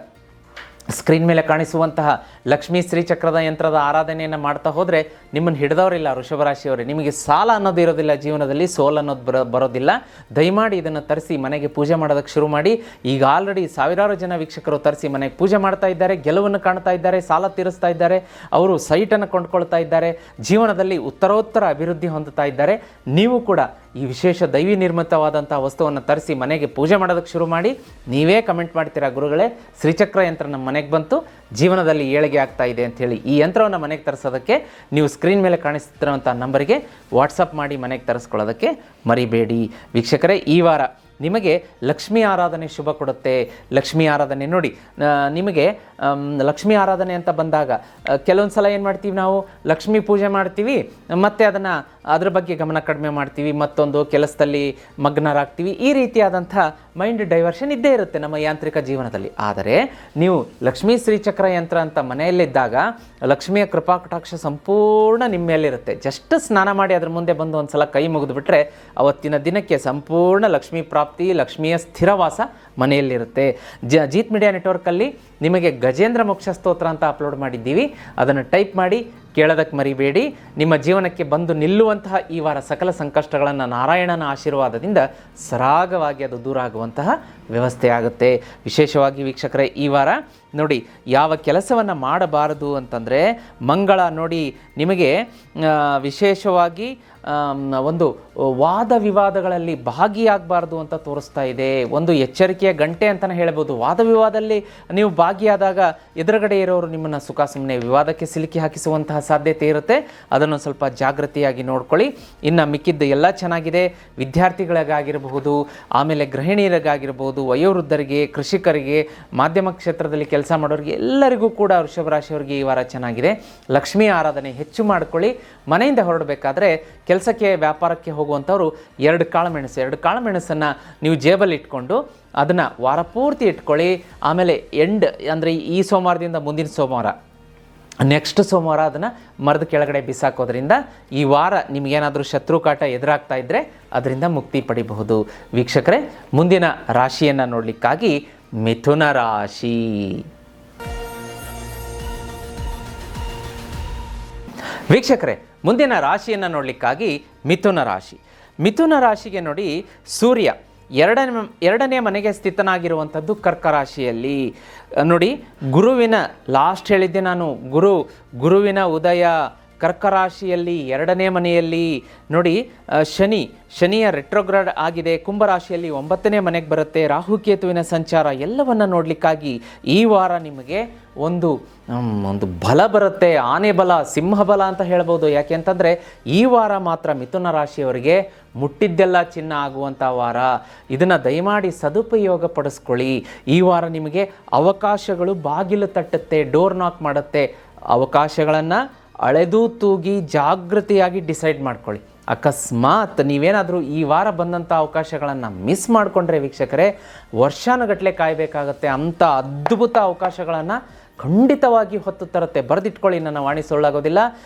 ಸ್ಕ್ರೀನ್ ಮೇಲೆ ಕಾಣಿಸುವಂತಹ ಲಕ್ಷ್ಮೀ ಶ್ರೀಚಕ್ರದ ಯಂತ್ರದ ಆರಾಧನೆಯನ್ನು ಮಾಡ್ತಾ ಹೋದರೆ ನಿಮ್ಮನ್ನು ಹಿಡಿದವರಿಲ್ಲ ವೃಷಭ ರಾಶಿಯವರೇ. ನಿಮಗೆ ಸಾಲ ಅನ್ನೋದು ಇರೋದಿಲ್ಲ ಜೀವನದಲ್ಲಿ, ಸೋಲ್ ಅನ್ನೋದು ಬರೋದಿಲ್ಲ. ದಯಮಾಡಿ ಇದನ್ನು ತರಿಸಿ ಮನೆಗೆ ಪೂಜೆ ಮಾಡೋದಕ್ಕೆ ಶುರು ಮಾಡಿ. ಈಗ ಆಲ್ರೆಡಿ ಸಾವಿರಾರು ಜನ ವೀಕ್ಷಕರು ತರಿಸಿ ಮನೆಗೆ ಪೂಜೆ ಮಾಡ್ತಾ ಇದ್ದಾರೆ, ಗೆಲುವನ್ನು ಕಾಣ್ತಾ ಇದ್ದಾರೆ, ಸಾಲ ತೀರಿಸ್ತಾ ಇದ್ದಾರೆ, ಅವರು ಸೈಟನ್ನು ಕೊಂಡ್ಕೊಳ್ತಾ ಇದ್ದಾರೆ, ಜೀವನದಲ್ಲಿ ಉತ್ತರೋತ್ತರ ಅಭಿವೃದ್ಧಿ ಹೊಂದುತ್ತಾ ಇದ್ದಾರೆ. ನೀವು ಕೂಡ ಈ ವಿಶೇಷ ದೈವಿ ನಿರ್ಮಿತವಾದಂಥ ವಸ್ತುವನ್ನು ತರಿಸಿ ಮನೆಗೆ ಪೂಜೆ ಮಾಡೋದಕ್ಕೆ ಶುರು ಮಾಡಿ. ನೀವೇ ಕಮೆಂಟ್ ಮಾಡ್ತೀರಾ, ಗುರುಗಳೇ ಶ್ರೀಚಕ್ರ ಯಂತ್ರ ನಮ್ಮ ಮನೆಗೆ ಬಂತು, ಜೀವನದಲ್ಲಿ ಏಳಿಗೆ ಆಗ್ತಾ ಇದೆ ಅಂಥೇಳಿ. ಈ ಯಂತ್ರವನ್ನು ಮನೆಗೆ ತರಿಸೋದಕ್ಕೆ ನೀವು ಸ್ಕ್ರೀನ್ ಮೇಲೆ ಕಾಣಿಸ್ತಿರೋಂಥ ನಂಬರಿಗೆ ವಾಟ್ಸಪ್ ಮಾಡಿ ಮನೆಗೆ ತರಿಸ್ಕೊಳ್ಳೋದಕ್ಕೆ ಮರಿಬೇಡಿ. ವೀಕ್ಷಕರೇ, ಈ ವಾರ ನಿಮಗೆ ಲಕ್ಷ್ಮೀ ಆರಾಧನೆ ಶುಭ ಕೊಡುತ್ತೆ. ಲಕ್ಷ್ಮೀ ಆರಾಧನೆ ನೋಡಿ, ನಿಮಗೆ ಲಕ್ಷ್ಮೀ ಆರಾಧನೆ ಅಂತ ಬಂದಾಗ ಕೆಲವೊಂದು ಸಲ ಏನು ಮಾಡ್ತೀವಿ ನಾವು, ಲಕ್ಷ್ಮೀ ಪೂಜೆ ಮಾಡ್ತೀವಿ, ಮತ್ತು ಅದ್ರ ಬಗ್ಗೆ ಗಮನ ಕಡಿಮೆ ಮಾಡ್ತೀವಿ, ಮತ್ತೊಂದು ಕೆಲಸದಲ್ಲಿ ಮಗ್ನರಾಗ್ತೀವಿ. ಈ ರೀತಿಯಾದಂಥ ಮೈಂಡ್ ಡೈವರ್ಷನ್ ಇದ್ದೇ ಇರುತ್ತೆ ನಮ್ಮ ಯಾಂತ್ರಿಕ ಜೀವನದಲ್ಲಿ. ಆದರೆ ನೀವು ಲಕ್ಷ್ಮೀ ಶ್ರೀಚಕ್ರ ಯಂತ್ರ ಅಂತ ಮನೆಯಲ್ಲಿದ್ದಾಗ ಲಕ್ಷ್ಮಿಯ ಕೃಪಾಕಟಾಕ್ಷ ಸಂಪೂರ್ಣ ನಿಮ್ಮ ಮೇಲಿರುತ್ತೆ. ಜಸ್ಟ್ ಸ್ನಾನ ಮಾಡಿ ಅದ್ರ ಮುಂದೆ ಬಂದು ಒಂದು ಸಲ ಕೈ ಮುಗಿದುಬಿಟ್ರೆ ಅವತ್ತಿನ ದಿನಕ್ಕೆ ಸಂಪೂರ್ಣ ಲಕ್ಷ್ಮೀ ಪ್ರಾಪ್ತಿ, ಲಕ್ಷ್ಮಿಯ ಸ್ಥಿರವಾಸ ಮನೆಯಲ್ಲಿರುತ್ತೆ. ಜೀತ್ ಮೀಡಿಯಾ ನೆಟ್ವರ್ಕಲ್ಲಿ ನಿಮಗೆ ಗಜೇಂದ್ರ ಮೋಕ್ಷ ಸ್ತೋತ್ರ ಅಂತ ಅಪ್ಲೋಡ್ ಮಾಡಿದ್ದೀವಿ, ಅದನ್ನು ಟೈಪ್ ಮಾಡಿ ಕೇಳೋದಕ್ಕೆ ಮರಿಬೇಡಿ. ನಿಮ್ಮ ಜೀವನಕ್ಕೆ ಬಂದು ನಿಲ್ಲುವಂತಹ ಈ ವಾರ ಸಕಲ ಸಂಕಷ್ಟಗಳನ್ನು ನಾರಾಯಣನ ಆಶೀರ್ವಾದದಿಂದ ಸರಾಗವಾಗಿ ಅದು ದೂರ ಆಗುವಂತಹ ವ್ಯವಸ್ಥೆ ಆಗುತ್ತೆ. ವಿಶೇಷವಾಗಿ ವೀಕ್ಷಕರೇ, ಈ ವಾರ ನೋಡಿ, ಯಾವ ಕೆಲಸವನ್ನು ಮಾಡಬಾರದು ಅಂತಂದರೆ ಮಂಗಳ ನೋಡಿ, ನಿಮಗೆ ವಿಶೇಷವಾಗಿ ಒಂದು ವಾದ ವಿವಾದಗಳಲ್ಲಿ ಭಾಗಿಯಾಗಬಾರ್ದು ಅಂತ ತೋರಿಸ್ತಾ ಇದೆ. ಒಂದು ಎಚ್ಚರಿಕೆಯ ಗಂಟೆ ಅಂತಲೇ ಹೇಳ್ಬೋದು. ವಾದ ವಿವಾದದಲ್ಲಿ ನೀವು ಭಾಗಿಯಾದಾಗ ಎದುರುಗಡೆ ಇರೋರು ನಿಮ್ಮನ್ನು ಸುಖ ಸುಮ್ಮನೆ ವಿವಾದಕ್ಕೆ ಸಿಲುಕಿ ಹಾಕಿಸುವಂತಹ ಸಾಧ್ಯತೆ ಇರುತ್ತೆ. ಅದನ್ನು ಸ್ವಲ್ಪ ಜಾಗೃತಿಯಾಗಿ ನೋಡ್ಕೊಳ್ಳಿ. ಇನ್ನು ಮಿಕ್ಕಿದ್ದು ಎಲ್ಲ ಚೆನ್ನಾಗಿದೆ. ವಿದ್ಯಾರ್ಥಿಗಳಿಗಾಗಿರಬಹುದು, ಆಮೇಲೆ ಗೃಹಿಣಿಯರಿಗಾಗಿರ್ಬೋದು, ಆಗಿರ್ಬೋದು, ವಯೋವೃದ್ಧರಿಗೆ, ಕೃಷಿಕರಿಗೆ, ಮಾಧ್ಯಮ ಕ್ಷೇತ್ರದಲ್ಲಿ ಕೆಲಸ ಮಾಡೋರಿಗೆ ಎಲ್ಲರಿಗೂ ಕೂಡ ವೃಷಭ ರಾಶಿಯವರಿಗೆ ಈ ವಾರ ಚೆನ್ನಾಗಿದೆ. ಲಕ್ಷ್ಮೀ ಆರಾಧನೆ ಹೆಚ್ಚು ಮಾಡ್ಕೊಳ್ಳಿ. ಮನೆಯಿಂದ ಹೊರಡಬೇಕಾದ್ರೆ ಕೆಲಸಕ್ಕೆ ವ್ಯಾಪಾರಕ್ಕೆ ಹೋಗುವಂಥವ್ರು 2 ಕಾಳುಮೆಣಸನ್ನು ನೀವು ಜೇಬಲ್ಲಿ ಇಟ್ಕೊಂಡು ಅದನ್ನು ವಾರ ಪೂರ್ತಿ ಇಟ್ಕೊಳ್ಳಿ. ಆಮೇಲೆ ಅಂದರೆ ಈ ಸೋಮವಾರದಿಂದ ಮುಂದಿನ ಸೋಮವಾರ, ನೆಕ್ಸ್ಟ್ ಸೋಮವಾರ ಅದನ್ನು ಮರದ ಕೆಳಗಡೆ ಬಿಸಾಕೋದ್ರಿಂದ ಈ ವಾರ ನಿಮಗೇನಾದರೂ ಶತ್ರುಕಾಟ ಎದುರಾಗ್ತಾ ಇದ್ದರೆ ಅದರಿಂದ ಮುಕ್ತಿ ಪಡಿಬಹುದು. ವೀಕ್ಷಕರೇ, ಮುಂದಿನ ರಾಶಿಯನ್ನು ನೋಡಲಿಕ್ಕಾಗಿ ಮಿಥುನ ರಾಶಿ. ವೀಕ್ಷಕರೇ, ಮುಂದಿನ ರಾಶಿಯನ್ನು ನೋಡಲಿಕ್ಕಾಗಿ ಮಿಥುನ ರಾಶಿಗೆ ನೋಡಿ, ಸೂರ್ಯ ಎರಡನೇ ಮನೆಗೆ ಸ್ಥಿತನಾಗಿರುವಂಥದ್ದು ಕರ್ಕ ರಾಶಿಯಲ್ಲಿ. ನೋಡಿ, ಗುರುವಿನ ಲಾಸ್ಟ್ ಹೇಳಿದ್ದೆ ನಾನು, ಗುರುವಿನ ಉದಯ ಕರ್ಕ ರಾಶಿಯಲ್ಲಿ 2ನೇ ಮನೆಯಲ್ಲಿ. ನೋಡಿ, ಶನಿಯ ರೆಟ್ರೋಗ್ರಾಡ್ ಆಗಿದೆ, ಕುಂಭರಾಶಿಯಲ್ಲಿ 9ನೇ ಮನೆಗೆ ಬರುತ್ತೆ. ರಾಹುಕೇತುವಿನ ಸಂಚಾರ ಎಲ್ಲವನ್ನು ನೋಡಲಿಕ್ಕಾಗಿ ಈ ವಾರ ನಿಮಗೆ ಒಂದು ಬಲ ಬರುತ್ತೆ. ಆನೆ ಬಲ, ಸಿಂಹ ಬಲ ಅಂತ ಹೇಳ್ಬೋದು. ಯಾಕೆ ಅಂತಂದರೆ ಈ ವಾರ ಮಾತ್ರ ಮಿಥುನ ರಾಶಿಯವರಿಗೆ ಮುಟ್ಟಿದ್ದೆಲ್ಲ ಚಿನ್ನ ಆಗುವಂಥ ವಾರ. ಇದನ್ನು ದಯಮಾಡಿ ಸದುಪಯೋಗ ಪಡಿಸ್ಕೊಳ್ಳಿ. ಈ ವಾರ ನಿಮಗೆ ಅವಕಾಶಗಳು ಬಾಗಿಲು ತಟ್ಟುತ್ತೆ, ಡೋರ್ ನಾಕ್ ಮಾಡುತ್ತೆ. ಅವಕಾಶಗಳನ್ನು ಅಳೆದು ತೂಗಿ ಜಾಗೃತಿಯಾಗಿ ಡಿಸೈಡ್ ಮಾಡ್ಕೊಳ್ಳಿ. ಅಕಸ್ಮಾತ್ ನೀವೇನಾದರೂ ಈ ವಾರ ಬಂದಂಥ ಅವಕಾಶಗಳನ್ನು ಮಿಸ್ ಮಾಡಿಕೊಂಡ್ರೆ ವೀಕ್ಷಕರೇ, ವರ್ಷಾನುಗಟ್ಟಲೆ ಕಾಯಬೇಕಾಗತ್ತೆ. ಅಂಥ ಅದ್ಭುತ ಅವಕಾಶಗಳನ್ನು ಖಂಡಿತವಾಗಿ ಹೊತ್ತು ತರುತ್ತೆ. ಬರೆದಿಟ್ಕೊಳ್ಳಿ, ನನ್ನ ವಾಣಿ ಸುಳ್ಳಾಗೋದಿಲ್ಲ.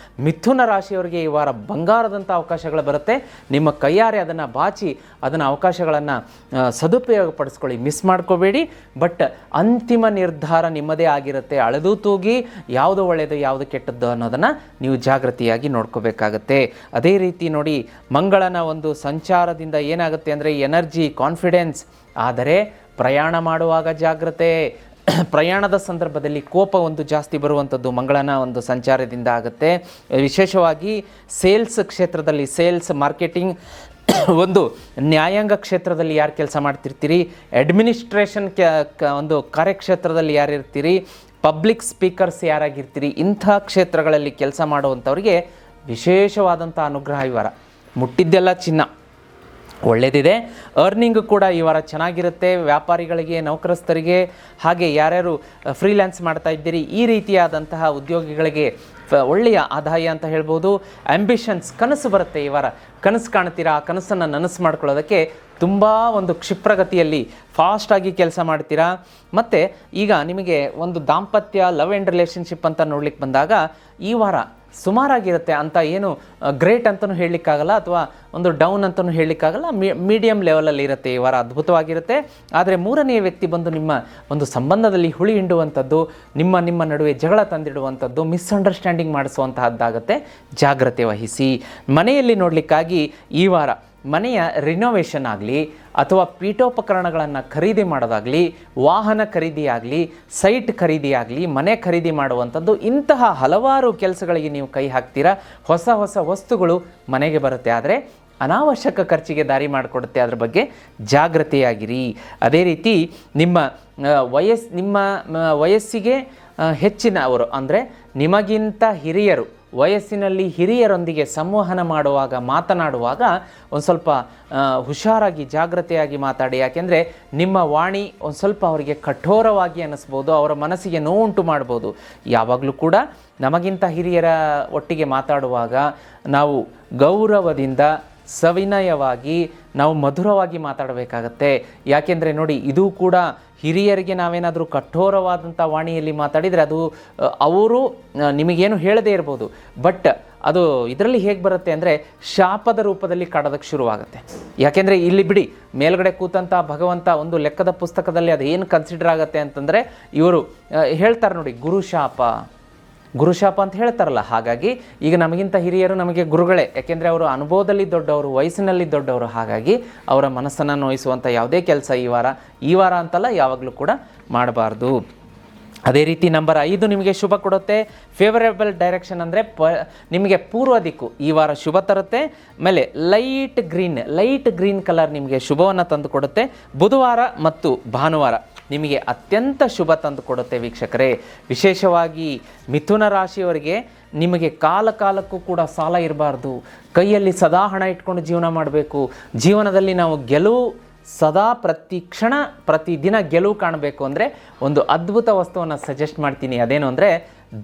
ಮಿಥುನ ರಾಶಿಯವರಿಗೆ ಈ ವಾರ ಬಂಗಾರದಂಥ ಅವಕಾಶಗಳು ಬರುತ್ತೆ. ನಿಮ್ಮ ಕೈಯಾರೆ ಅದನ್ನು ಬಾಚಿ ಅವಕಾಶಗಳನ್ನು ಸದುಪಯೋಗ ಪಡಿಸ್ಕೊಳ್ಳಿ, ಮಿಸ್ ಮಾಡ್ಕೋಬೇಡಿ. ಬಟ್ ಅಂತಿಮ ನಿರ್ಧಾರ ನಿಮ್ಮದೇ ಆಗಿರುತ್ತೆ. ಅಳೆದು ತೂಗಿ ಯಾವುದು ಒಳ್ಳೆಯದು ಯಾವುದು ಕೆಟ್ಟದ್ದು ಅನ್ನೋದನ್ನು ನೀವು ಜಾಗೃತಿಯಾಗಿ ನೋಡ್ಕೋಬೇಕಾಗತ್ತೆ. ಅದೇ ರೀತಿ ನೋಡಿ, ಮಂಗಳನ ಒಂದು ಸಂಚಾರದಿಂದ ಏನಾಗುತ್ತೆ ಅಂದರೆ ಎನರ್ಜಿ, ಕಾನ್ಫಿಡೆನ್ಸ್. ಆದರೆ ಪ್ರಯಾಣ ಮಾಡುವಾಗ ಜಾಗ್ರತೆ. ಪ್ರಯಾಣದ ಸಂದರ್ಭದಲ್ಲಿ ಕೋಪ ಒಂದು ಜಾಸ್ತಿ ಬರುವಂಥದ್ದು ಮಂಗಳನ ಒಂದು ಸಂಚಾರದಿಂದ ಆಗುತ್ತೆ. ವಿಶೇಷವಾಗಿ ಸೇಲ್ಸ್ ಕ್ಷೇತ್ರದಲ್ಲಿ, ಸೇಲ್ಸ್ ಮಾರ್ಕೆಟಿಂಗ್, ಒಂದು ನ್ಯಾಯಾಂಗ ಕ್ಷೇತ್ರದಲ್ಲಿ ಯಾರು ಕೆಲಸ ಮಾಡ್ತಿರ್ತೀರಿ, ಅಡ್ಮಿನಿಸ್ಟ್ರೇಷನ್ ಒಂದು ಕಾರ್ಯಕ್ಷೇತ್ರದಲ್ಲಿ ಯಾರಿರ್ತೀರಿ, ಪಬ್ಲಿಕ್ ಸ್ಪೀಕರ್ಸ್ ಯಾರಾಗಿರ್ತೀರಿ, ಇಂಥ ಕ್ಷೇತ್ರಗಳಲ್ಲಿ ಕೆಲಸ ಮಾಡುವಂಥವ್ರಿಗೆ ವಿಶೇಷವಾದಂಥ ಅನುಗ್ರಹ ಈ ವಾರ. ಮುಟ್ಟಿದ್ದೆಲ್ಲ ಚಿನ್ನ ಒಳ್ಳೆಯದಿದೆ. ಅರ್ನಿಂಗ್ ಕೂಡ ಈ ವಾರ ಚೆನ್ನಾಗಿರುತ್ತೆ. ವ್ಯಾಪಾರಿಗಳಿಗೆ, ನೌಕರಸ್ಥರಿಗೆ, ಹಾಗೆ ಯಾರ್ಯಾರು ಫ್ರೀಲ್ಯಾನ್ಸ್ ಮಾಡ್ತಾ ಇದ್ದೀರಿ ಈ ರೀತಿಯಾದಂತಹ ಉದ್ಯೋಗಿಗಳಿಗೆ ಒಳ್ಳೆಯ ಆದಾಯ ಅಂತ ಹೇಳ್ಬೋದು. ಆಂಬಿಷನ್ಸ್, ಕನಸು ಬರುತ್ತೆ ಈ ವಾರ. ಕನಸು ಕಾಣ್ತೀರಾ, ಆ ಕನಸನ್ನು ನನಸು ಮಾಡ್ಕೊಳ್ಳೋದಕ್ಕೆ ತುಂಬ ಒಂದು ಕ್ಷಿಪ್ರಗತಿಯಲ್ಲಿ ಫಾಸ್ಟಾಗಿ ಕೆಲಸ ಮಾಡ್ತೀರಾ. ಮತ್ತು ಈಗ ನಿಮಗೆ ಒಂದು ದಾಂಪತ್ಯ, ಲವ್ ಆ್ಯಂಡ್ ರಿಲೇಷನ್ಶಿಪ್ ಅಂತ ನೋಡ್ಲಿಕ್ಕೆ ಬಂದಾಗ ಈ ವಾರ ಸುಮಾರಾಗಿರುತ್ತೆ. ಅಂತ ಏನು ಗ್ರೇಟ್ ಅಂತಲೂ ಹೇಳಲಿಕ್ಕಾಗಲ್ಲ, ಅಥವಾ ಒಂದು ಡೌನ್ ಅಂತಲೂ ಹೇಳಲಿಕ್ಕಾಗಲ್ಲ, ಮೀಡಿಯಮ್ ಲೆವೆಲಲ್ಲಿ ಇರುತ್ತೆ ಈ ವಾರ. ಅದ್ಭುತವಾಗಿರುತ್ತೆ. ಆದರೆ 3ನೇ ವ್ಯಕ್ತಿ ಬಂದು ನಿಮ್ಮ ಒಂದು ಸಂಬಂಧದಲ್ಲಿ ಹುಳಿ ಹಿಂಡುವಂಥದ್ದು, ನಿಮ್ಮ ನಡುವೆ ಜಗಳ ತಂದಿಡುವಂಥದ್ದು, ಮಿಸ್ಅಂಡರ್ಸ್ಟ್ಯಾಂಡಿಂಗ್ ಮಾಡಿಸುವಂತಹದ್ದಾಗುತ್ತೆ. ಜಾಗ್ರತೆ ವಹಿಸಿ. ಮನೆಯಲ್ಲಿ ನೋಡಲಿಕ್ಕಾಗಿ ಈ ವಾರ ಮನೆಯ ರಿನೋವೇಷನ್ ಆಗಲಿ, ಅಥವಾ ಪೀಠೋಪಕರಣಗಳನ್ನು ಖರೀದಿ ಮಾಡೋದಾಗಲಿ, ವಾಹನ ಖರೀದಿ ಆಗಲಿ, ಸೈಟ್ ಖರೀದಿ ಆಗಲಿ, ಮನೆ ಖರೀದಿ ಮಾಡುವಂಥದ್ದು, ಇಂತಹ ಹಲವಾರು ಕೆಲಸಗಳಿಗೆ ನೀವು ಕೈ ಹಾಕ್ತೀರಾ. ಹೊಸ ವಸ್ತುಗಳು ಮನೆಗೆ ಬರುತ್ತೆ. ಆದರೆ ಅನಾವಶ್ಯಕ ಖರ್ಚಿಗೆ ದಾರಿ ಮಾಡಿಕೊಡುತ್ತೆ. ಅದ್ರ ಬಗ್ಗೆ ಜಾಗೃತಿಯಾಗಿರಿ. ಅದೇ ರೀತಿ ನಿಮ್ಮ ವಯಸ್ಸಿಗೆ ಹೆಚ್ಚಿನವರು, ಅಂದರೆ ನಿಮಗಿಂತ ಹಿರಿಯರು, ವಯಸ್ಸಿನಲ್ಲಿ ಹಿರಿಯರೊಂದಿಗೆ ಸಂವಹನ ಮಾಡುವಾಗ, ಮಾತನಾಡುವಾಗ ಒಂದು ಸ್ವಲ್ಪ ಹುಷಾರಾಗಿ ಜಾಗ್ರತೆಯಾಗಿ ಮಾತಾಡಿ. ಯಾಕೆಂದರೆ ನಿಮ್ಮ ವಾಣಿ ಒಂದು ಸ್ವಲ್ಪ ಅವರಿಗೆ ಕಠೋರವಾಗಿ ಅನ್ನಿಸ್ಬೋದು, ಅವರ ಮನಸ್ಸಿಗೆ ನೋವುಂಟು ಮಾಡ್ಬೋದು. ಯಾವಾಗಲೂ ಕೂಡ ನಮಗಿಂತ ಹಿರಿಯರ ಒಟ್ಟಿಗೆ ಮಾತಾಡುವಾಗ ನಾವು ಗೌರವದಿಂದ, ಸವಿನಯವಾಗಿ, ನಾವು ಮಧುರವಾಗಿ ಮಾತಾಡಬೇಕಾಗತ್ತೆ. ಯಾಕೆಂದರೆ ನೋಡಿ, ಇದು ಕೂಡ ಹಿರಿಯರಿಗೆ ನಾವೇನಾದರೂ ಕಠೋರವಾದಂಥ ವಾಣಿಯಲ್ಲಿ ಮಾತಾಡಿದರೆ ಅದು ಅವರು ನಿಮಗೇನು ಹೇಳದೇ ಇರ್ಬೋದು, ಬಟ್ ಅದು ಇದರಲ್ಲಿ ಹೇಗೆ ಬರುತ್ತೆ ಅಂದರೆ ಶಾಪದ ರೂಪದಲ್ಲಿ ಕಾಡೋದಕ್ಕೆ ಶುರುವಾಗುತ್ತೆ. ಯಾಕೆಂದರೆ ಇಲ್ಲಿ ಬಿಡಿ, ಮೇಲ್ಗಡೆ ಕೂತಂಥ ಭಗವಂತ ಒಂದು ಲೆಕ್ಕದ ಪುಸ್ತಕದಲ್ಲಿ ಅದು ಏನು ಕನ್ಸಿಡರ್ ಆಗುತ್ತೆ ಅಂತಂದರೆ, ಇವರು ಹೇಳ್ತಾರೆ ನೋಡಿ, ಗುರುಶಾಪ ಅಂತ ಹೇಳ್ತಾರಲ್ಲ. ಹಾಗಾಗಿ ಈಗ ನಮಗಿಂತ ಹಿರಿಯರು ನಮಗೆ ಗುರುಗಳೇ. ಯಾಕೆಂದರೆ ಅವರು ಅನುಭವದಲ್ಲಿ ದೊಡ್ಡವರು, ವಯಸ್ಸಿನಲ್ಲಿ ದೊಡ್ಡವರು. ಹಾಗಾಗಿ ಅವರ ಮನಸ್ಸನ್ನು ನೋಯಿಸುವಂಥ ಯಾವುದೇ ಕೆಲಸ ಈ ವಾರ ಅಂತಲ್ಲ, ಯಾವಾಗಲೂ ಕೂಡ ಮಾಡಬಾರ್ದು. ಅದೇ ರೀತಿ ನಂಬರ್ 5 ನಿಮಗೆ ಶುಭ ಕೊಡುತ್ತೆ. ಫೇವರೇಬಲ್ ಡೈರೆಕ್ಷನ್ ಅಂದರೆ ನಿಮಗೆ ಪೂರ್ವ ದಿಕ್ಕು ಈ ವಾರ ಶುಭ ತರುತ್ತೆ. ಆಮೇಲೆ ಲೈಟ್ ಗ್ರೀನ್ ಕಲರ್ ನಿಮಗೆ ಶುಭವನ್ನು ತಂದು ಕೊಡುತ್ತೆ. ಬುಧವಾರ ಮತ್ತು ಭಾನುವಾರ ನಿಮಗೆ ಅತ್ಯಂತ ಶುಭ ತಂದು ಕೊಡುತ್ತೆ ವೀಕ್ಷಕರೇ. ವಿಶೇಷವಾಗಿ ಮಿಥುನ ರಾಶಿಯವರಿಗೆ ನಿಮಗೆ ಕಾಲಕ್ಕೂ ಕೂಡ ಸಾಲ ಇರಬಾರ್ದು. ಕೈಯಲ್ಲಿ ಸದಾ ಹಣ ಇಟ್ಕೊಂಡು ಜೀವನ ಮಾಡಬೇಕು. ಜೀವನದಲ್ಲಿ ನಾವು ಸದಾ ಪ್ರತಿ ಕ್ಷಣ ಪ್ರತಿದಿನ ಗೆಲುವು ಕಾಣಬೇಕು ಅಂದರೆ ಒಂದು ಅದ್ಭುತ ವಸ್ತುವನ್ನು ಸಜೆಸ್ಟ್ ಮಾಡ್ತೀನಿ. ಅದೇನು ಅಂದರೆ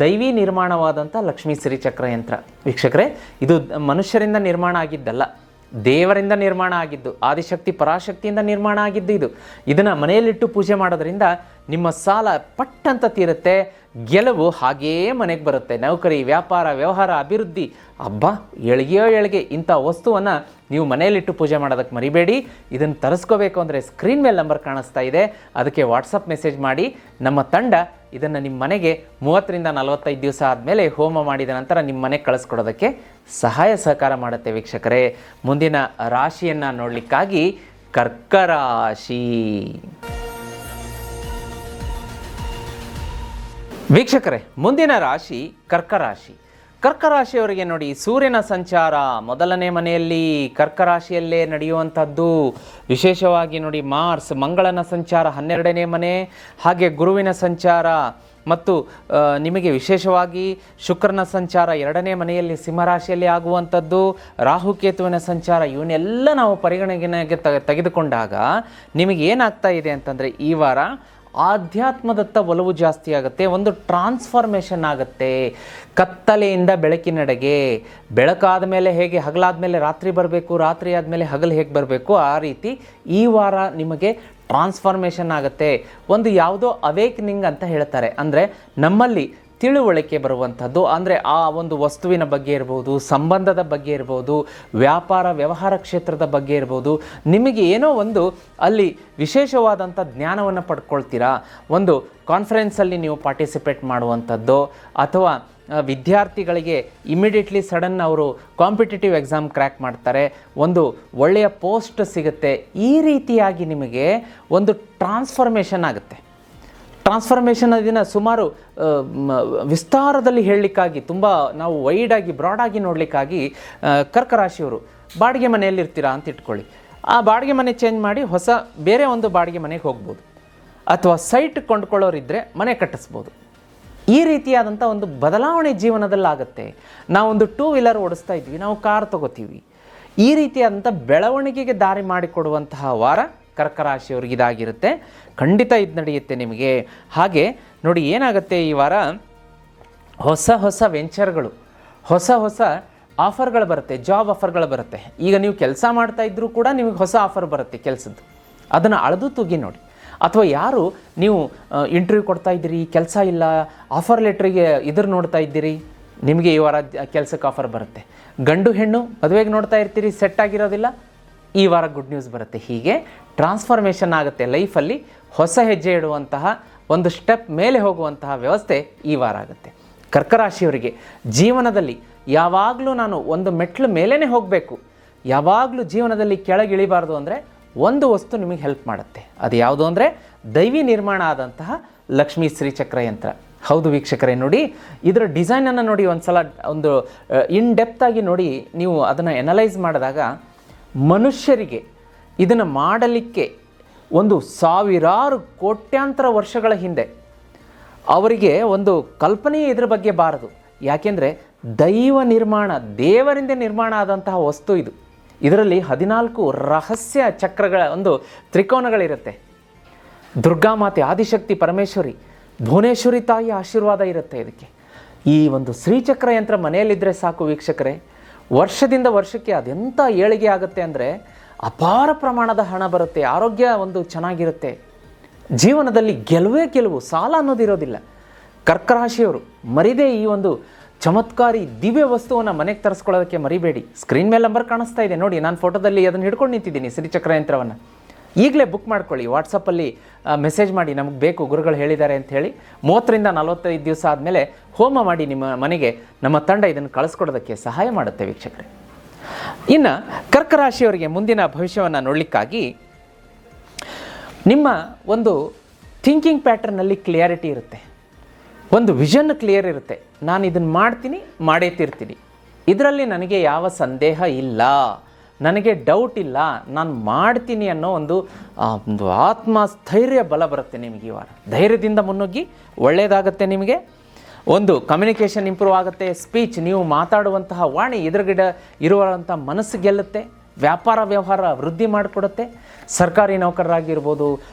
ದೈವಿ ನಿರ್ಮಾಣವಾದಂಥ ಲಕ್ಷ್ಮೀ ಶ್ರೀಚಕ್ರ ಯಂತ್ರ. ವೀಕ್ಷಕರೇ, ಇದು ಮನುಷ್ಯರಿಂದ ನಿರ್ಮಾಣ ಆಗಿದ್ದಲ್ಲ, ದೇವರಿಂದ ನಿರ್ಮಾಣ ಆಗಿದ್ದು, ಆದಿಶಕ್ತಿ ಪರಾಶಕ್ತಿಯಿಂದ ನಿರ್ಮಾಣ ಆಗಿದ್ದು. ಇದನ್ನು ಮನೆಯಲ್ಲಿಟ್ಟು ಪೂಜೆ ಮಾಡೋದ್ರಿಂದ ನಿಮ್ಮ ಸಾಲ ಪಟ್ಟಂತ ತೀರುತ್ತೆ, ಗೆಲುವು ಹಾಗೇ ಮನೆಗೆ ಬರುತ್ತೆ. ನೌಕರಿ, ವ್ಯಾಪಾರ, ವ್ಯವಹಾರ, ಅಭಿವೃದ್ಧಿ, ಹಬ್ಬ ಏಳಿಗೆ ಇಂಥ ವಸ್ತುವನ್ನು ನೀವು ಮನೆಯಲ್ಲಿಟ್ಟು ಪೂಜೆ ಮಾಡೋದಕ್ಕೆ ಮರಿಬೇಡಿ. ಇದನ್ನು ತರಿಸ್ಕೋಬೇಕು ಅಂದರೆ ಸ್ಕ್ರೀನ್ ಮೇಲೆ ನಂಬರ್ ಕಾಣಿಸ್ತಾ ಇದೆ, ಅದಕ್ಕೆ ವಾಟ್ಸಪ್ ಮೆಸೇಜ್ ಮಾಡಿ. ನಮ್ಮ ತಂಡ ಇದನ್ನು ನಿಮ್ಮ ಮನೆಗೆ 30ರಿಂದ 45 ದಿವಸ ಆದಮೇಲೆ ಹೋಮ ಮಾಡಿದ ನಂತರ ನಿಮ್ಮ ಮನೆಗೆ ಕಳಿಸ್ಕೊಡೋದಕ್ಕೆ ಸಹಾಯ ಸಹಕಾರ ಮಾಡುತ್ತೆ. ವೀಕ್ಷಕರೇ, ಮುಂದಿನ ರಾಶಿಯನ್ನು ನೋಡಲಿಕ್ಕಾಗಿ ಕರ್ಕ ರಾಶಿ. ವೀಕ್ಷಕರೇ, ಮುಂದಿನ ರಾಶಿ ಕರ್ಕ ರಾಶಿ. ಕರ್ಕ ರಾಶಿಯವರಿಗೆ ನೋಡಿ, ಸೂರ್ಯನ ಸಂಚಾರ ಮೊದಲನೇ ಮನೆಯಲ್ಲಿ ಕರ್ಕ ರಾಶಿಯಲ್ಲೇ ನಡೆಯುವಂಥದ್ದು. ವಿಶೇಷವಾಗಿ ನೋಡಿ, ಮಾರ್ಸ್ ಮಂಗಳನ ಸಂಚಾರ 12ನೇ ಮನೆ, ಹಾಗೆ ಗುರುವಿನ ಸಂಚಾರ ಮತ್ತು ನಿಮಗೆ ವಿಶೇಷವಾಗಿ ಶುಕ್ರನ ಸಂಚಾರ 2ನೇ ಮನೆಯಲ್ಲಿ ಸಿಂಹರಾಶಿಯಲ್ಲಿ ಆಗುವಂಥದ್ದು, ರಾಹುಕೇತುವಿನ ಸಂಚಾರ, ಇವನ್ನೆಲ್ಲ ನಾವು ಪರಿಗಣನೆಗೆ ತೆಗೆದುಕೊಂಡಾಗ ನಿಮಗೆ ಏನಾಗ್ತಾ ಇದೆ ಅಂತಂದರೆ, ಈ ವಾರ ಆಧ್ಯಾತ್ಮದತ್ತ ಒಲವು ಜಾಸ್ತಿ ಆಗುತ್ತೆ, ಒಂದು ಟ್ರಾನ್ಸ್ಫಾರ್ಮೇಷನ್ ಆಗುತ್ತೆ. ಕತ್ತಲೆಯಿಂದ ಬೆಳಕಿನೆಡೆಗೆ, ಬೆಳಕಾದ ಮೇಲೆ ಹೇಗೆ ಹಗಲಾದ ಮೇಲೆ ರಾತ್ರಿ ಬರಬೇಕು, ರಾತ್ರಿ ಆದಮೇಲೆ ಹಗಲು ಹೇಗೆ ಬರಬೇಕು, ಆ ರೀತಿ ಈ ವಾರ ನಿಮಗೆ ಟ್ರಾನ್ಸ್ಫಾರ್ಮೇಷನ್ ಆಗುತ್ತೆ. ಒಂದು ಯಾವುದೋ ಅವೇಕ್ನಿಂಗ್ ಅಂತ ಹೇಳ್ತಾರೆ, ಅಂದರೆ ನಮ್ಮಲ್ಲಿ ತಿಳುವಳಿಕೆ ಬರುವಂಥದ್ದು. ಅಂದರೆ ಆ ಒಂದು ವಸ್ತುವಿನ ಬಗ್ಗೆ ಇರ್ಬೋದು, ಸಂಬಂಧದ ಬಗ್ಗೆ ಇರ್ಬೋದು, ವ್ಯಾಪಾರ ವ್ಯವಹಾರ ಕ್ಷೇತ್ರದ ಬಗ್ಗೆ ಇರ್ಬೋದು, ನಿಮಗೆ ಏನೋ ಒಂದು ಅಲ್ಲಿ ವಿಶೇಷವಾದಂಥ ಜ್ಞಾನವನ್ನು ಪಡ್ಕೊಳ್ತೀರಾ. ಒಂದು ಕಾನ್ಫರೆನ್ಸಲ್ಲಿ ನೀವು ಪಾರ್ಟಿಸಿಪೇಟ್ ಮಾಡುವಂಥದ್ದು, ಅಥವಾ ವಿದ್ಯಾರ್ಥಿಗಳಿಗೆ ಇಮಿಡಿಯೇಟ್ಲಿ ಸಡನ್ ಅವರು ಕಾಂಪಿಟೇಟಿವ್ ಎಕ್ಸಾಮ್ ಕ್ರ್ಯಾಕ್ ಮಾಡ್ತಾರೆ, ಒಂದು ಒಳ್ಳೆಯ ಪೋಸ್ಟ್ ಸಿಗುತ್ತೆ. ಈ ರೀತಿಯಾಗಿ ನಿಮಗೆ ಒಂದು ಟ್ರಾನ್ಸ್ಫಾರ್ಮೇಷನ್ ಆಗುತ್ತೆ. ಟ್ರಾನ್ಸ್ಫಾರ್ಮೇಷನ್ ಅದನ್ನು ಸುಮಾರು ವಿಸ್ತಾರದಲ್ಲಿ ಹೇಳಲಿಕ್ಕಾಗಿ, ತುಂಬ ನಾವು ವೈಡಾಗಿ ಬ್ರಾಡಾಗಿ ನೋಡಲಿಕ್ಕಾಗಿ, ಕರ್ಕ ರಾಶಿಯವರು ಬಾಡಿಗೆ ಮನೆಯಲ್ಲಿರ್ತೀರಾ ಅಂತ ಇಟ್ಕೊಳ್ಳಿ. ಆ ಬಾಡಿಗೆ ಮನೆ ಚೇಂಜ್ ಮಾಡಿ ಬೇರೆ ಒಂದು ಬಾಡಿಗೆ ಮನೆಗೆ ಹೋಗ್ಬೋದು, ಅಥವಾ ಸೈಟ್ ಕೊಂಡ್ಕೊಳ್ಳೋರಿದ್ದರೆ ಮನೆ ಕಟ್ಟಿಸ್ಬೋದು. ಈ ರೀತಿಯಾದಂಥ ಒಂದು ಬದಲಾವಣೆ ಜೀವನದಲ್ಲಾಗುತ್ತೆ. ನಾವೊಂದು 2 ವೀಲರ್ ಓಡಿಸ್ತಾ ಇದ್ವಿ, ನಾವು ಕಾರ್ ತೊಗೋತೀವಿ. ಈ ರೀತಿಯಾದಂಥ ಬೆಳವಣಿಗೆಗೆ ದಾರಿ ಮಾಡಿಕೊಡುವಂತಹ ವಾರ ಕರ್ಕ ರಾಶಿಯವ್ರಿಗೆ ಇದಾಗಿರುತ್ತೆ. ಖಂಡಿತ ಇದು ನಡೆಯುತ್ತೆ ನಿಮಗೆ. ಹಾಗೆ ನೋಡಿ, ಏನಾಗುತ್ತೆ ಈ ವಾರ, ಹೊಸ ವೆಂಚರ್ಗಳು, ಹೊಸ ಆಫರ್ಗಳು ಬರುತ್ತೆ, ಜಾಬ್ ಆಫರ್ಗಳು ಬರುತ್ತೆ. ಈಗ ನೀವು ಕೆಲಸ ಮಾಡ್ತಾ ಇದ್ದರೂ ಕೂಡ ನಿಮಗೆ ಹೊಸ ಆಫರ್ ಬರುತ್ತೆ ಕೆಲಸದ್ದು, ಅದನ್ನು ಅಳೆದು ತೂಗಿ ನೋಡಿ. ಅಥವಾ ಯಾರು ನೀವು ಇಂಟರ್ವ್ಯೂ ಕೊಡ್ತಾ ಇದ್ದೀರಿ, ಕೆಲಸ ಇಲ್ಲ, ಆಫರ್ ಲೆಟ್ರಿಗೆ ನೋಡ್ತಾ ಇದ್ದೀರಿ, ನಿಮಗೆ ಈ ವಾರ ಕೆಲಸಕ್ಕೆ ಆಫರ್ ಬರುತ್ತೆ. ಗಂಡು ಹೆಣ್ಣು ಮದುವೆಗೆ ನೋಡ್ತಾ ಇರ್ತೀರಿ, ಸೆಟ್ ಆಗಿರೋದಿಲ್ಲ, ಈ ವಾರ ಗುಡ್ ನ್ಯೂಸ್ ಬರುತ್ತೆ. ಹೀಗೆ ಟ್ರಾನ್ಸ್ಫಾರ್ಮೇಷನ್ ಆಗುತ್ತೆ ಲೈಫಲ್ಲಿ. ಹೊಸ ಹೆಜ್ಜೆ ಇಡುವಂತಹ, ಒಂದು ಸ್ಟೆಪ್ ಮೇಲೆ ಹೋಗುವಂತಹ ವ್ಯವಸ್ಥೆ ಈ ವಾರ ಆಗುತ್ತೆ. ಕರ್ಕ ರಾಶಿಯವರಿಗೆ ಜೀವನದಲ್ಲಿ ಯಾವಾಗಲೂ ನಾನು ಒಂದು ಮೆಟ್ಲು ಮೇಲೇ ಹೋಗಬೇಕು, ಯಾವಾಗಲೂ ಜೀವನದಲ್ಲಿ ಕೆಳಗಿಳಿಬಾರ್ದು ಅಂದರೆ ಒಂದು ವಸ್ತು ನಿಮಗೆ ಹೆಲ್ಪ್ ಮಾಡುತ್ತೆ. ಅದು ಯಾವುದು ಅಂದರೆ ದೈವಿ ನಿರ್ಮಾಣ ಆದಂತಹ ಲಕ್ಷ್ಮೀ ಶ್ರೀಚಕ್ರ ಯಂತ್ರ. ಹೌದು ವೀಕ್ಷಕರೇ, ನೋಡಿ ಇದರ ಡಿಸೈನನ್ನು ನೋಡಿ, ಒಂದು ಇನ್ ಡೆಪ್ತ್ ಆಗಿ ನೋಡಿ, ನೀವು ಅದನ್ನು ಎನಲೈಸ್ ಮಾಡಿದಾಗ ಮನುಷ್ಯರಿಗೆ ಇದನ್ನು ಮಾಡಲಿಕ್ಕೆ ಒಂದು ಸಾವಿರಾರು ಕೋಟ್ಯಾಂತರ ವರ್ಷಗಳ ಹಿಂದೆ ಅವರಿಗೆ ಒಂದು ಕಲ್ಪನೆಯೇ ಇದರ ಬಗ್ಗೆ ಬಾರದು. ಯಾಕೆಂದರೆ ದೈವ ನಿರ್ಮಾಣ, ದೇವರಿಂದ ನಿರ್ಮಾಣ ಆದಂತಹ ವಸ್ತು ಇದು. ಇದರಲ್ಲಿ 14 ರಹಸ್ಯ ಚಕ್ರಗಳ ಒಂದು ತ್ರಿಕೋನಗಳಿರುತ್ತೆ. ದುರ್ಗಾಮಾತೆ, ಆದಿಶಕ್ತಿ ಪರಮೇಶ್ವರಿ, ಭುವನೇಶ್ವರಿ ತಾಯಿಯ ಆಶೀರ್ವಾದ ಇರುತ್ತೆ ಇದಕ್ಕೆ. ಈ ಒಂದು ಶ್ರೀಚಕ್ರ ಯಂತ್ರ ಮನೆಯಲ್ಲಿದ್ದರೆ ಸಾಕು ವೀಕ್ಷಕರೇ, ವರ್ಷದಿಂದ ವರ್ಷಕ್ಕೆ ಅದೆಂಥ ಏಳಿಗೆ ಆಗುತ್ತೆ ಅಂದರೆ ಅಪಾರ ಪ್ರಮಾಣದ ಹಣ ಬರುತ್ತೆ, ಆರೋಗ್ಯ ಒಂದು ಚೆನ್ನಾಗಿರುತ್ತೆ, ಜೀವನದಲ್ಲಿ ಗೆಲುವು, ಸಾಲ ಅನ್ನೋದಿರೋದಿಲ್ಲ. ಕರ್ಕ ರಾಶಿಯವರು ಮರಿದೇ ಈ ಒಂದು ಚಮತ್ಕಾರಿ ದಿವ್ಯ ವಸ್ತುವನ್ನು ಮನೆಗೆ ತರಿಸ್ಕೊಳ್ಳೋದಕ್ಕೆ ಮರಿಬೇಡಿ. ಸ್ಕ್ರೀನ್ ಮೇಲೆ ನಂಬರ್ ಕಾಣಿಸ್ತಾ ಇದೆ ನೋಡಿ, ನಾನು ಫೋಟೋದಲ್ಲಿ ಅದನ್ನು ಹಿಡ್ಕೊಂಡು ನಿಂತಿದ್ದೀನಿ, ಶ್ರೀಚಕ್ರ ಯಂತ್ರವನ್ನು. ಈಗಲೇ ಬುಕ್ ಮಾಡ್ಕೊಳ್ಳಿ, ವಾಟ್ಸಪ್ಪಲ್ಲಿ ಮೆಸೇಜ್ ಮಾಡಿ, ನಮಗೆ ಬೇಕು, ಗುರುಗಳು ಹೇಳಿದ್ದಾರೆ ಅಂತ ಹೇಳಿ. 30ರಿಂದ 45 ದಿವಸ ಆದಮೇಲೆ ಹೋಮ ಮಾಡಿ ನಿಮ್ಮ ಮನೆಗೆ ನಮ್ಮ ತಂಡ ಇದನ್ನು ಕಳಿಸ್ಕೊಡೋದಕ್ಕೆ ಸಹಾಯ ಮಾಡುತ್ತೆ ವೀಕ್ಷಕರೇ. ಇನ್ನು ಕರ್ಕ ರಾಶಿಯವರಿಗೆ ಮುಂದಿನ ಭವಿಷ್ಯವನ್ನು ನೋಡಲಿಕ್ಕಾಗಿ ನಿಮ್ಮ ಒಂದು ಥಿಂಕಿಂಗ್ ಪ್ಯಾಟರ್ನಲ್ಲಿ ಕ್ಲಿಯಾರಿಟಿ ಇರುತ್ತೆ, ಒಂದು ವಿಷನ್ ಕ್ಲಿಯರ್ ಇರುತ್ತೆ. ನಾನು ಇದನ್ನು ಮಾಡ್ತೀನಿ, ಮಾಡೇ ತೀರ್ತೀನಿ, ಇದರಲ್ಲಿ ನನಗೆ ಯಾವ ಸಂದೇಹ ಇಲ್ಲ, ನನಗೆ ಡೌಟ್ ಇಲ್ಲ, ನಾನು ಮಾಡ್ತೀನಿ ಅನ್ನೋ ಒಂದು ಆತ್ಮಸ್ಥೈರ್ಯ ಬಲ ಬರುತ್ತೆ ನಿಮಗೆ ಈ ವಾರ. ಧೈರ್ಯದಿಂದ ಮುನ್ನುಗ್ಗಿ, ಒಳ್ಳೆಯದಾಗುತ್ತೆ ನಿಮಗೆ. ಒಂದು ಕಮ್ಯುನಿಕೇಷನ್ ಇಂಪ್ರೂವ್ ಆಗುತ್ತೆ, ಸ್ಪೀಚ್, ನೀವು ಮಾತಾಡುವಂತಹ ವಾಣಿ ಎದುರುಗಡೆ ಇರುವಂಥ ಮನಸ್ಸು ಗೆಲ್ಲುತ್ತೆ. ವ್ಯಾಪಾರ ವ್ಯವಹಾರ ವೃದ್ಧಿ ಮಾಡಿಕೊಡುತ್ತೆ. ಸರ್ಕಾರಿ ನೌಕರರಾಗಿರ್ಬೋದು,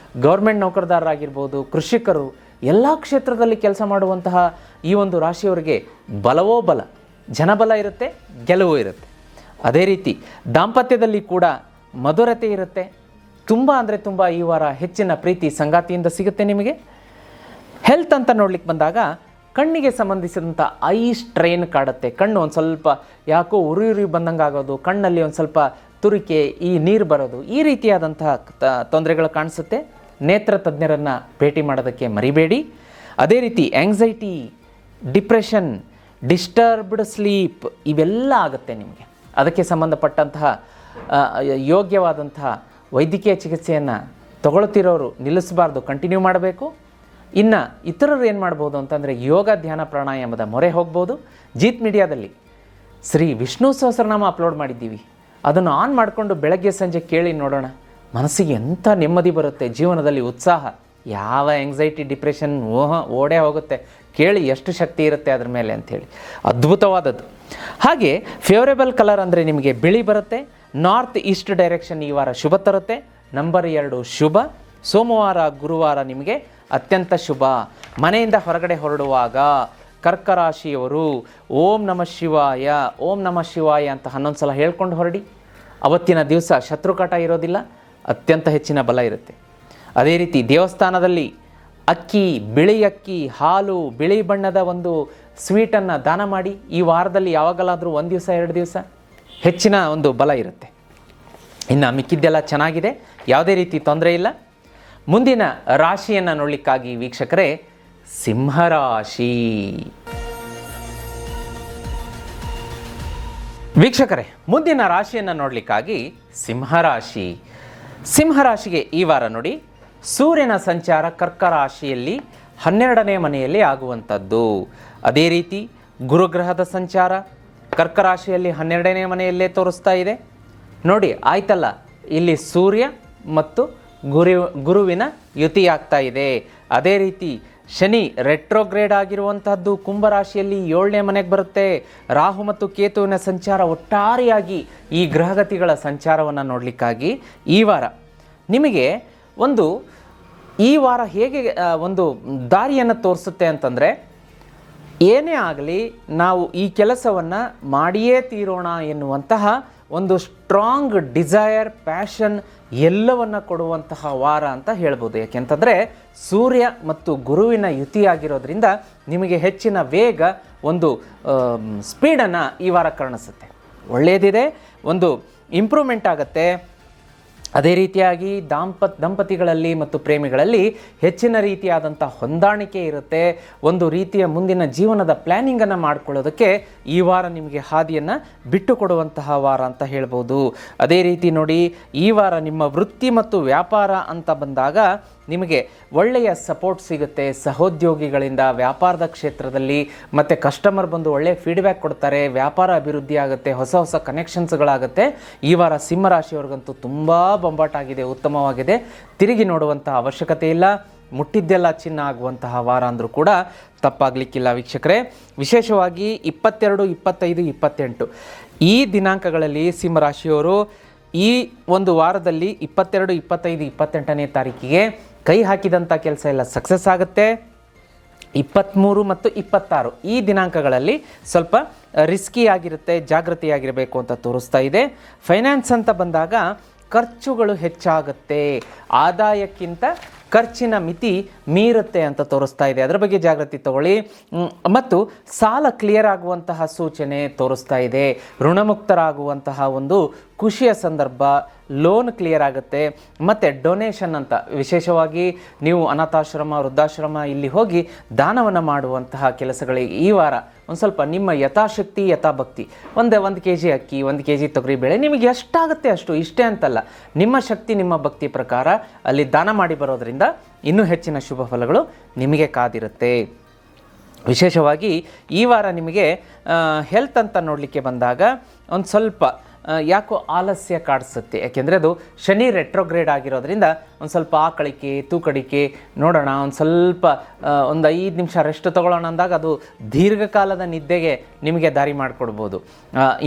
ಗೌರ್ಮೆಂಟ್ ನೌಕರದಾರರಾಗಿರ್ಬೋದು, ಕೃಷಿಕರು, ಎಲ್ಲ ಕ್ಷೇತ್ರದಲ್ಲಿ ಕೆಲಸ ಮಾಡುವಂತಹ ಈ ಒಂದು ರಾಶಿಯವರಿಗೆ ಬಲವೋ ಬಲ, ಜನಬಲ ಇರುತ್ತೆ, ಗೆಲುವು ಇರುತ್ತೆ. ಅದೇ ರೀತಿ ದಾಂಪತ್ಯದಲ್ಲಿ ಕೂಡ ಮಧುರತೆ ಇರುತ್ತೆ. ತುಂಬ ಅಂದರೆ ತುಂಬ ಈ ವಾರ ಹೆಚ್ಚಿನ ಪ್ರೀತಿ ಸಂಗಾತಿಯಿಂದ ಸಿಗುತ್ತೆ ನಿಮಗೆ. ಹೆಲ್ತ್ ಅಂತ ನೋಡ್ಲಿಕ್ಕೆ ಬಂದಾಗ ಕಣ್ಣಿಗೆ ಸಂಬಂಧಿಸಿದಂಥ ಐ ಸ್ಟ್ರೈನ್ ಕಾಡುತ್ತೆ. ಕಣ್ಣು ಒಂದು ಸ್ವಲ್ಪ ಯಾಕೋ ಉರಿ ಬಂದಂಗೆ ಆಗೋದು, ಕಣ್ಣಲ್ಲಿ ಒಂದು ಸ್ವಲ್ಪ ತುರಿಕೆ, ಈ ನೀರು ಬರೋದು, ಈ ರೀತಿಯಾದಂತಹ ತೊಂದರೆಗಳು ಕಾಣಿಸುತ್ತೆ. ನೇತ್ರ ತಜ್ಞರನ್ನು ಭೇಟಿ ಮಾಡೋದಕ್ಕೆ ಮರಿಬೇಡಿ. ಅದೇ ರೀತಿ ಆ್ಯಂಗ್ಸೈಟಿ, ಡಿಪ್ರೆಷನ್, ಡಿಸ್ಟರ್ಬ್ಡ್ ಸ್ಲೀಪ್ ಇವೆಲ್ಲ ಆಗುತ್ತೆ ನಿಮಗೆ. ಅದಕ್ಕೆ ಸಂಬಂಧಪಟ್ಟಂತಹ ಯೋಗ್ಯವಾದಂತಹ ವೈದ್ಯಕೀಯ ಚಿಕಿತ್ಸೆಯನ್ನು ತಗೊಳ್ತಿರೋರು ನಿಲ್ಲಿಸಬಾರ್ದು, ಕಂಟಿನ್ಯೂ ಮಾಡಬೇಕು. ಇನ್ನು ಇತರರು ಏನು ಮಾಡ್ಬೋದು ಅಂತಂದರೆ ಯೋಗ, ಧ್ಯಾನ, ಪ್ರಾಣಾಯಾಮದ ಮೊರೆ ಹೋಗ್ಬೋದು. ಜೀತ್ ಮೀಡಿಯಾದಲ್ಲಿ ಶ್ರೀ ವಿಷ್ಣು ಸಹಸ್ರನಾಮ ಅಪ್ಲೋಡ್ ಮಾಡಿದ್ದೀವಿ. ಅದನ್ನು ಆನ್ ಮಾಡಿಕೊಂಡು ಬೆಳಗ್ಗೆ ಸಂಜೆ ಕೇಳಿ ನೋಡೋಣ. ಮನಸ್ಸಿಗೆ ಎಂಥ ನೆಮ್ಮದಿ ಬರುತ್ತೆ, ಜೀವನದಲ್ಲಿ ಉತ್ಸಾಹ, ಯಾವ ಆ್ಯಂಗ್ಸೈಟಿ ಡಿಪ್ರೆಷನ್ ಓಡೇ ಹೋಗುತ್ತೆ. ಕೇಳಿ ಎಷ್ಟು ಶಕ್ತಿ ಇರುತ್ತೆ ಅದ್ರ ಮೇಲೆ ಅಂಥೇಳಿ, ಅದ್ಭುತವಾದದ್ದು. ಹಾಗೆ ಫೇವರೇಬಲ್ ಕಲರ್ ಅಂದರೆ ನಿಮಗೆ ಬಿಳಿ ಬರುತ್ತೆ. ನಾರ್ತ್ ಈಸ್ಟ್ ಡೈರೆಕ್ಷನ್ ಈ ವಾರ ಶುಭ ತರುತ್ತೆ. ನಂಬರ್ 2 ಶುಭ. ಸೋಮವಾರ, ಗುರುವಾರ ನಿಮಗೆ ಅತ್ಯಂತ ಶುಭ. ಮನೆಯಿಂದ ಹೊರಗಡೆ ಹೊರಡುವಾಗ ಕರ್ಕರಾಶಿಯವರು ಓಂ ನಮಃ ಶಿವಾಯ, ಓಂ ನಮಃ ಶಿವಾಯ ಅಂತ 11 ಸಲ ಹೇಳ್ಕೊಂಡು ಹೊರಡಿ. ಅವತ್ತಿನ ದಿವಸ ಶತ್ರುಕಾಟ ಇರೋದಿಲ್ಲ, ಅತ್ಯಂತ ಹೆಚ್ಚಿನ ಬಲ ಇರುತ್ತೆ. ಅದೇ ರೀತಿ ದೇವಸ್ಥಾನದಲ್ಲಿ ಅಕ್ಕಿ, ಬಿಳಿ ಅಕ್ಕಿ, ಹಾಲು, ಬಿಳಿ ಬಣ್ಣದ ಒಂದು ಸ್ವೀಟನ್ನು ದಾನ ಮಾಡಿ. ಈ ವಾರದಲ್ಲಿ ಯಾವಾಗಲಾದರೂ 1 ದಿವಸ 2 ದಿವಸ ಹೆಚ್ಚಿನ ಒಂದು ಬಲ ಇರುತ್ತೆ. ಇನ್ನು ಮಿಕ್ಕಿದ್ದೆಲ್ಲ ಚೆನ್ನಾಗಿದೆ, ಯಾವುದೇ ರೀತಿ ತೊಂದರೆ ಇಲ್ಲ. ಮುಂದಿನ ರಾಶಿಯನ್ನು ನೋಡಲಿಕ್ಕಾಗಿ ವೀಕ್ಷಕರೇ, ಸಿಂಹರಾಶಿ. ವೀಕ್ಷಕರೇ, ಮುಂದಿನ ರಾಶಿಯನ್ನು ನೋಡಲಿಕ್ಕಾಗಿ ಸಿಂಹರಾಶಿ. ಸಿಂಹರಾಶಿಗೆ ಈ ವಾರ ನೋಡಿ, ಸೂರ್ಯನ ಸಂಚಾರ ಕರ್ಕ ರಾಶಿಯಲ್ಲಿ 12ನೇ ಮನೆಯಲ್ಲಿ ಆಗುವಂಥದ್ದು. ಅದೇ ರೀತಿ ಗುರುಗ್ರಹದ ಸಂಚಾರ ಕರ್ಕ ರಾಶಿಯಲ್ಲಿ 12ನೇ ಮನೆಯಲ್ಲೇ ತೋರಿಸ್ತಾ ಇದೆ ನೋಡಿ. ಆಯ್ತಲ್ಲ, ಇಲ್ಲಿ ಸೂರ್ಯ ಮತ್ತು ಗುರುವಿನ ಯುತಿಯಾಗ್ತಾ ಇದೆ. ಅದೇ ರೀತಿ ಶನಿ ರೆಟ್ರೋಗ್ರೇಡ್ ಆಗಿರುವಂತಹದ್ದು ಕುಂಭರಾಶಿಯಲ್ಲಿ 7ನೇ ಮನೆಗೆ ಬರುತ್ತೆ. ರಾಹು ಮತ್ತು ಕೇತುವಿನ ಸಂಚಾರ, ಒಟ್ಟಾರೆಯಾಗಿ ಈ ಗ್ರಹಗತಿಗಳ ಸಂಚಾರವನ್ನು ನೋಡಲಿಕ್ಕಾಗಿ ಈ ವಾರ ನಿಮಗೆ ಈ ವಾರ ಹೇಗೆ ಒಂದು ದಾರಿಯನ್ನು ತೋರಿಸುತ್ತೆ ಅಂತಂದರೆ, ಏನೇ ಆಗಲಿ ನಾವು ಈ ಕೆಲಸವನ್ನು ಮಾಡಿಯೇ ತೀರೋಣ ಎನ್ನುವಂತಹ ಒಂದು ಸ್ಟ್ರಾಂಗ್ ಡಿಸೈರ್, ಪ್ಯಾಷನ್ ಎಲ್ಲವನ್ನು ಕೊಡುವಂತಹ ವಾರ ಅಂತ ಹೇಳ್ಬೋದು. ಯಾಕೆಂತಂದರೆ ಸೂರ್ಯ ಮತ್ತು ಗುರುವಿನ ಯುತಿಯಾಗಿರೋದ್ರಿಂದ ನಿಮಗೆ ಹೆಚ್ಚಿನ ವೇಗ, ಒಂದು ಸ್ಪೀಡನ್ನು ಈ ವಾರ ಕಾಣಿಸುತ್ತೆ. ಒಳ್ಳೆಯದಿದೆ, ಒಂದು ಇಂಪ್ರೂವ್ಮೆಂಟ್ ಆಗುತ್ತೆ. ಅದೇ ರೀತಿಯಾಗಿ ದಂಪತಿಗಳಲ್ಲಿ ಮತ್ತು ಪ್ರೇಮಿಗಳಲ್ಲಿ ಹೆಚ್ಚಿನ ರೀತಿಯಾದಂಥ ಹೊಂದಾಣಿಕೆ ಇರುತ್ತೆ. ಒಂದು ರೀತಿಯ ಮುಂದಿನ ಜೀವನದ ಪ್ಲ್ಯಾನಿಂಗನ್ನು ಮಾಡಿಕೊಳ್ಳೋದಕ್ಕೆ ಈ ವಾರ ನಿಮಗೆ ಹಾದಿಯನ್ನು ಬಿಟ್ಟುಕೊಡುವಂತಹ ವಾರ ಅಂತ ಹೇಳ್ಬೋದು. ಅದೇ ರೀತಿ ನೋಡಿ, ಈ ವಾರ ನಿಮ್ಮ ವೃತ್ತಿ ಮತ್ತು ವ್ಯಾಪಾರ ಅಂತ ಬಂದಾಗ ನಿಮಗೆ ಒಳ್ಳೆಯ ಸಪೋರ್ಟ್ ಸಿಗುತ್ತೆ ಸಹೋದ್ಯೋಗಿಗಳಿಂದ ವ್ಯಾಪಾರದ ಕ್ಷೇತ್ರದಲ್ಲಿ. ಮತ್ತು ಕಸ್ಟಮರ್ ಬಂದು ಒಳ್ಳೆಯ ಫೀಡ್ಬ್ಯಾಕ್ ಕೊಡ್ತಾರೆ, ವ್ಯಾಪಾರ ಅಭಿವೃದ್ಧಿ ಆಗುತ್ತೆ, ಹೊಸ ಹೊಸ ಕನೆಕ್ಷನ್ಸ್ಗಳಾಗುತ್ತೆ. ಈ ವಾರ ಸಿಂಹರಾಶಿಯವ್ರಿಗಂತೂ ತುಂಬ ಬೊಂಬಾಟಾಗಿದೆ, ಉತ್ತಮವಾಗಿದೆ. ತಿರುಗಿ ನೋಡುವಂಥ ಅವಶ್ಯಕತೆ ಇಲ್ಲ. ಮುಟ್ಟಿದ್ದೆಲ್ಲ ಚಿನ್ನ ಆಗುವಂತಹ ವಾರ ಅಂದರೂ ಕೂಡ ತಪ್ಪಾಗಲಿಕ್ಕಿಲ್ಲ ವೀಕ್ಷಕರೇ. ವಿಶೇಷವಾಗಿ 22, 25, 28 ಈ ದಿನಾಂಕಗಳಲ್ಲಿ ಸಿಂಹರಾಶಿಯವರು ಈ ಒಂದು ವಾರದಲ್ಲಿ 22, 25, 28ನೇ ತಾರೀಕಿಗೆ ಕೈ ಹಾಕಿದಂಥ ಕೆಲಸ ಎಲ್ಲ ಸಕ್ಸಸ್ ಆಗುತ್ತೆ. 23 ಮತ್ತು 26 ಈ ದಿನಾಂಕಗಳಲ್ಲಿ ಸ್ವಲ್ಪ ರಿಸ್ಕಿ ಆಗಿರುತ್ತೆ, ಜಾಗೃತಿಯಾಗಿರಬೇಕು ಅಂತ ತೋರಿಸ್ತಾ ಇದೆ. ಫೈನಾನ್ಸ್ ಅಂತ ಬಂದಾಗ ಖರ್ಚುಗಳು ಹೆಚ್ಚಾಗುತ್ತೆ, ಆದಾಯಕ್ಕಿಂತ ಖರ್ಚಿನ ಮಿತಿ ಮೀರುತ್ತೆ ಅಂತ ತೋರಿಸ್ತಾ ಇದೆ. ಅದರ ಬಗ್ಗೆ ಜಾಗೃತಿ ತಗೊಳ್ಳಿ. ಮತ್ತು ಸಾಲ ಕ್ಲಿಯರ್ ಆಗುವಂತಹ ಸೂಚನೆ ತೋರಿಸ್ತಾ ಇದೆ. ಋಣಮುಕ್ತರಾಗುವಂತಹ ಒಂದು ಖುಷಿಯ ಸಂದರ್ಭ, ಲೋನ್ ಕ್ಲಿಯರ್ ಆಗುತ್ತೆ. ಮತ್ತು ಡೊನೇಷನ್ ಅಂತ ವಿಶೇಷವಾಗಿ ನೀವು ಅನಾಥಾಶ್ರಮ, ವೃದ್ಧಾಶ್ರಮ ಇಲ್ಲಿ ಹೋಗಿ ದಾನವನ್ನು ಮಾಡುವಂತಹ ಕೆಲಸಗಳಿಗೆ ಈ ವಾರ ಒಂದು ಸ್ವಲ್ಪ ನಿಮ್ಮ ಯಥಾಶಕ್ತಿ ಯಥಾಭಕ್ತಿ, ಒಂದು kg ಅಕ್ಕಿ, 1 kg ತೊಗರಿಬೇಳೆ, ನಿಮಗೆ ಎಷ್ಟಾಗುತ್ತೆ ಅಷ್ಟು, ಇಷ್ಟೇ ಅಂತಲ್ಲ, ನಿಮ್ಮ ಶಕ್ತಿ ನಿಮ್ಮ ಭಕ್ತಿ ಪ್ರಕಾರ ಅಲ್ಲಿ ದಾನ ಮಾಡಿ ಬರೋದರಿಂದ ಇನ್ನೂ ಹೆಚ್ಚಿನ ಶುಭ ಫಲಗಳು ನಿಮಗೆ ಕಾದಿರುತ್ತೆ. ವಿಶೇಷವಾಗಿ ಈ ವಾರ ನಿಮಗೆ ಹೆಲ್ತ್ ಅಂತ ನೋಡಲಿಕ್ಕೆ ಬಂದಾಗ ಒಂದು ಸ್ವಲ್ಪ ಯಾಕೋ ಆಲಸ್ಯ ಕಾಡಿಸುತ್ತೆ. ಯಾಕೆಂದರೆ ಅದು ಶನಿ ರೆಟ್ರೋಗ್ರೇಡ್ ಆಗಿರೋದ್ರಿಂದ ಒಂದು ಸ್ವಲ್ಪ ಆಕಳಿಕೆ ತೂಕಡಿಕೆ ನೋಡೋಣ, ಒಂದು ಸ್ವಲ್ಪ ಒಂದು 5 ನಿಮಿಷ ರೆಸ್ಟ್ ತೊಗೊಳ್ಳೋಣ ಅಂದಾಗ ಅದು ದೀರ್ಘಕಾಲದ ನಿದ್ದೆಗೆ ನಿಮಗೆ ದಾರಿ ಮಾಡಿಕೊಡ್ಬೋದು.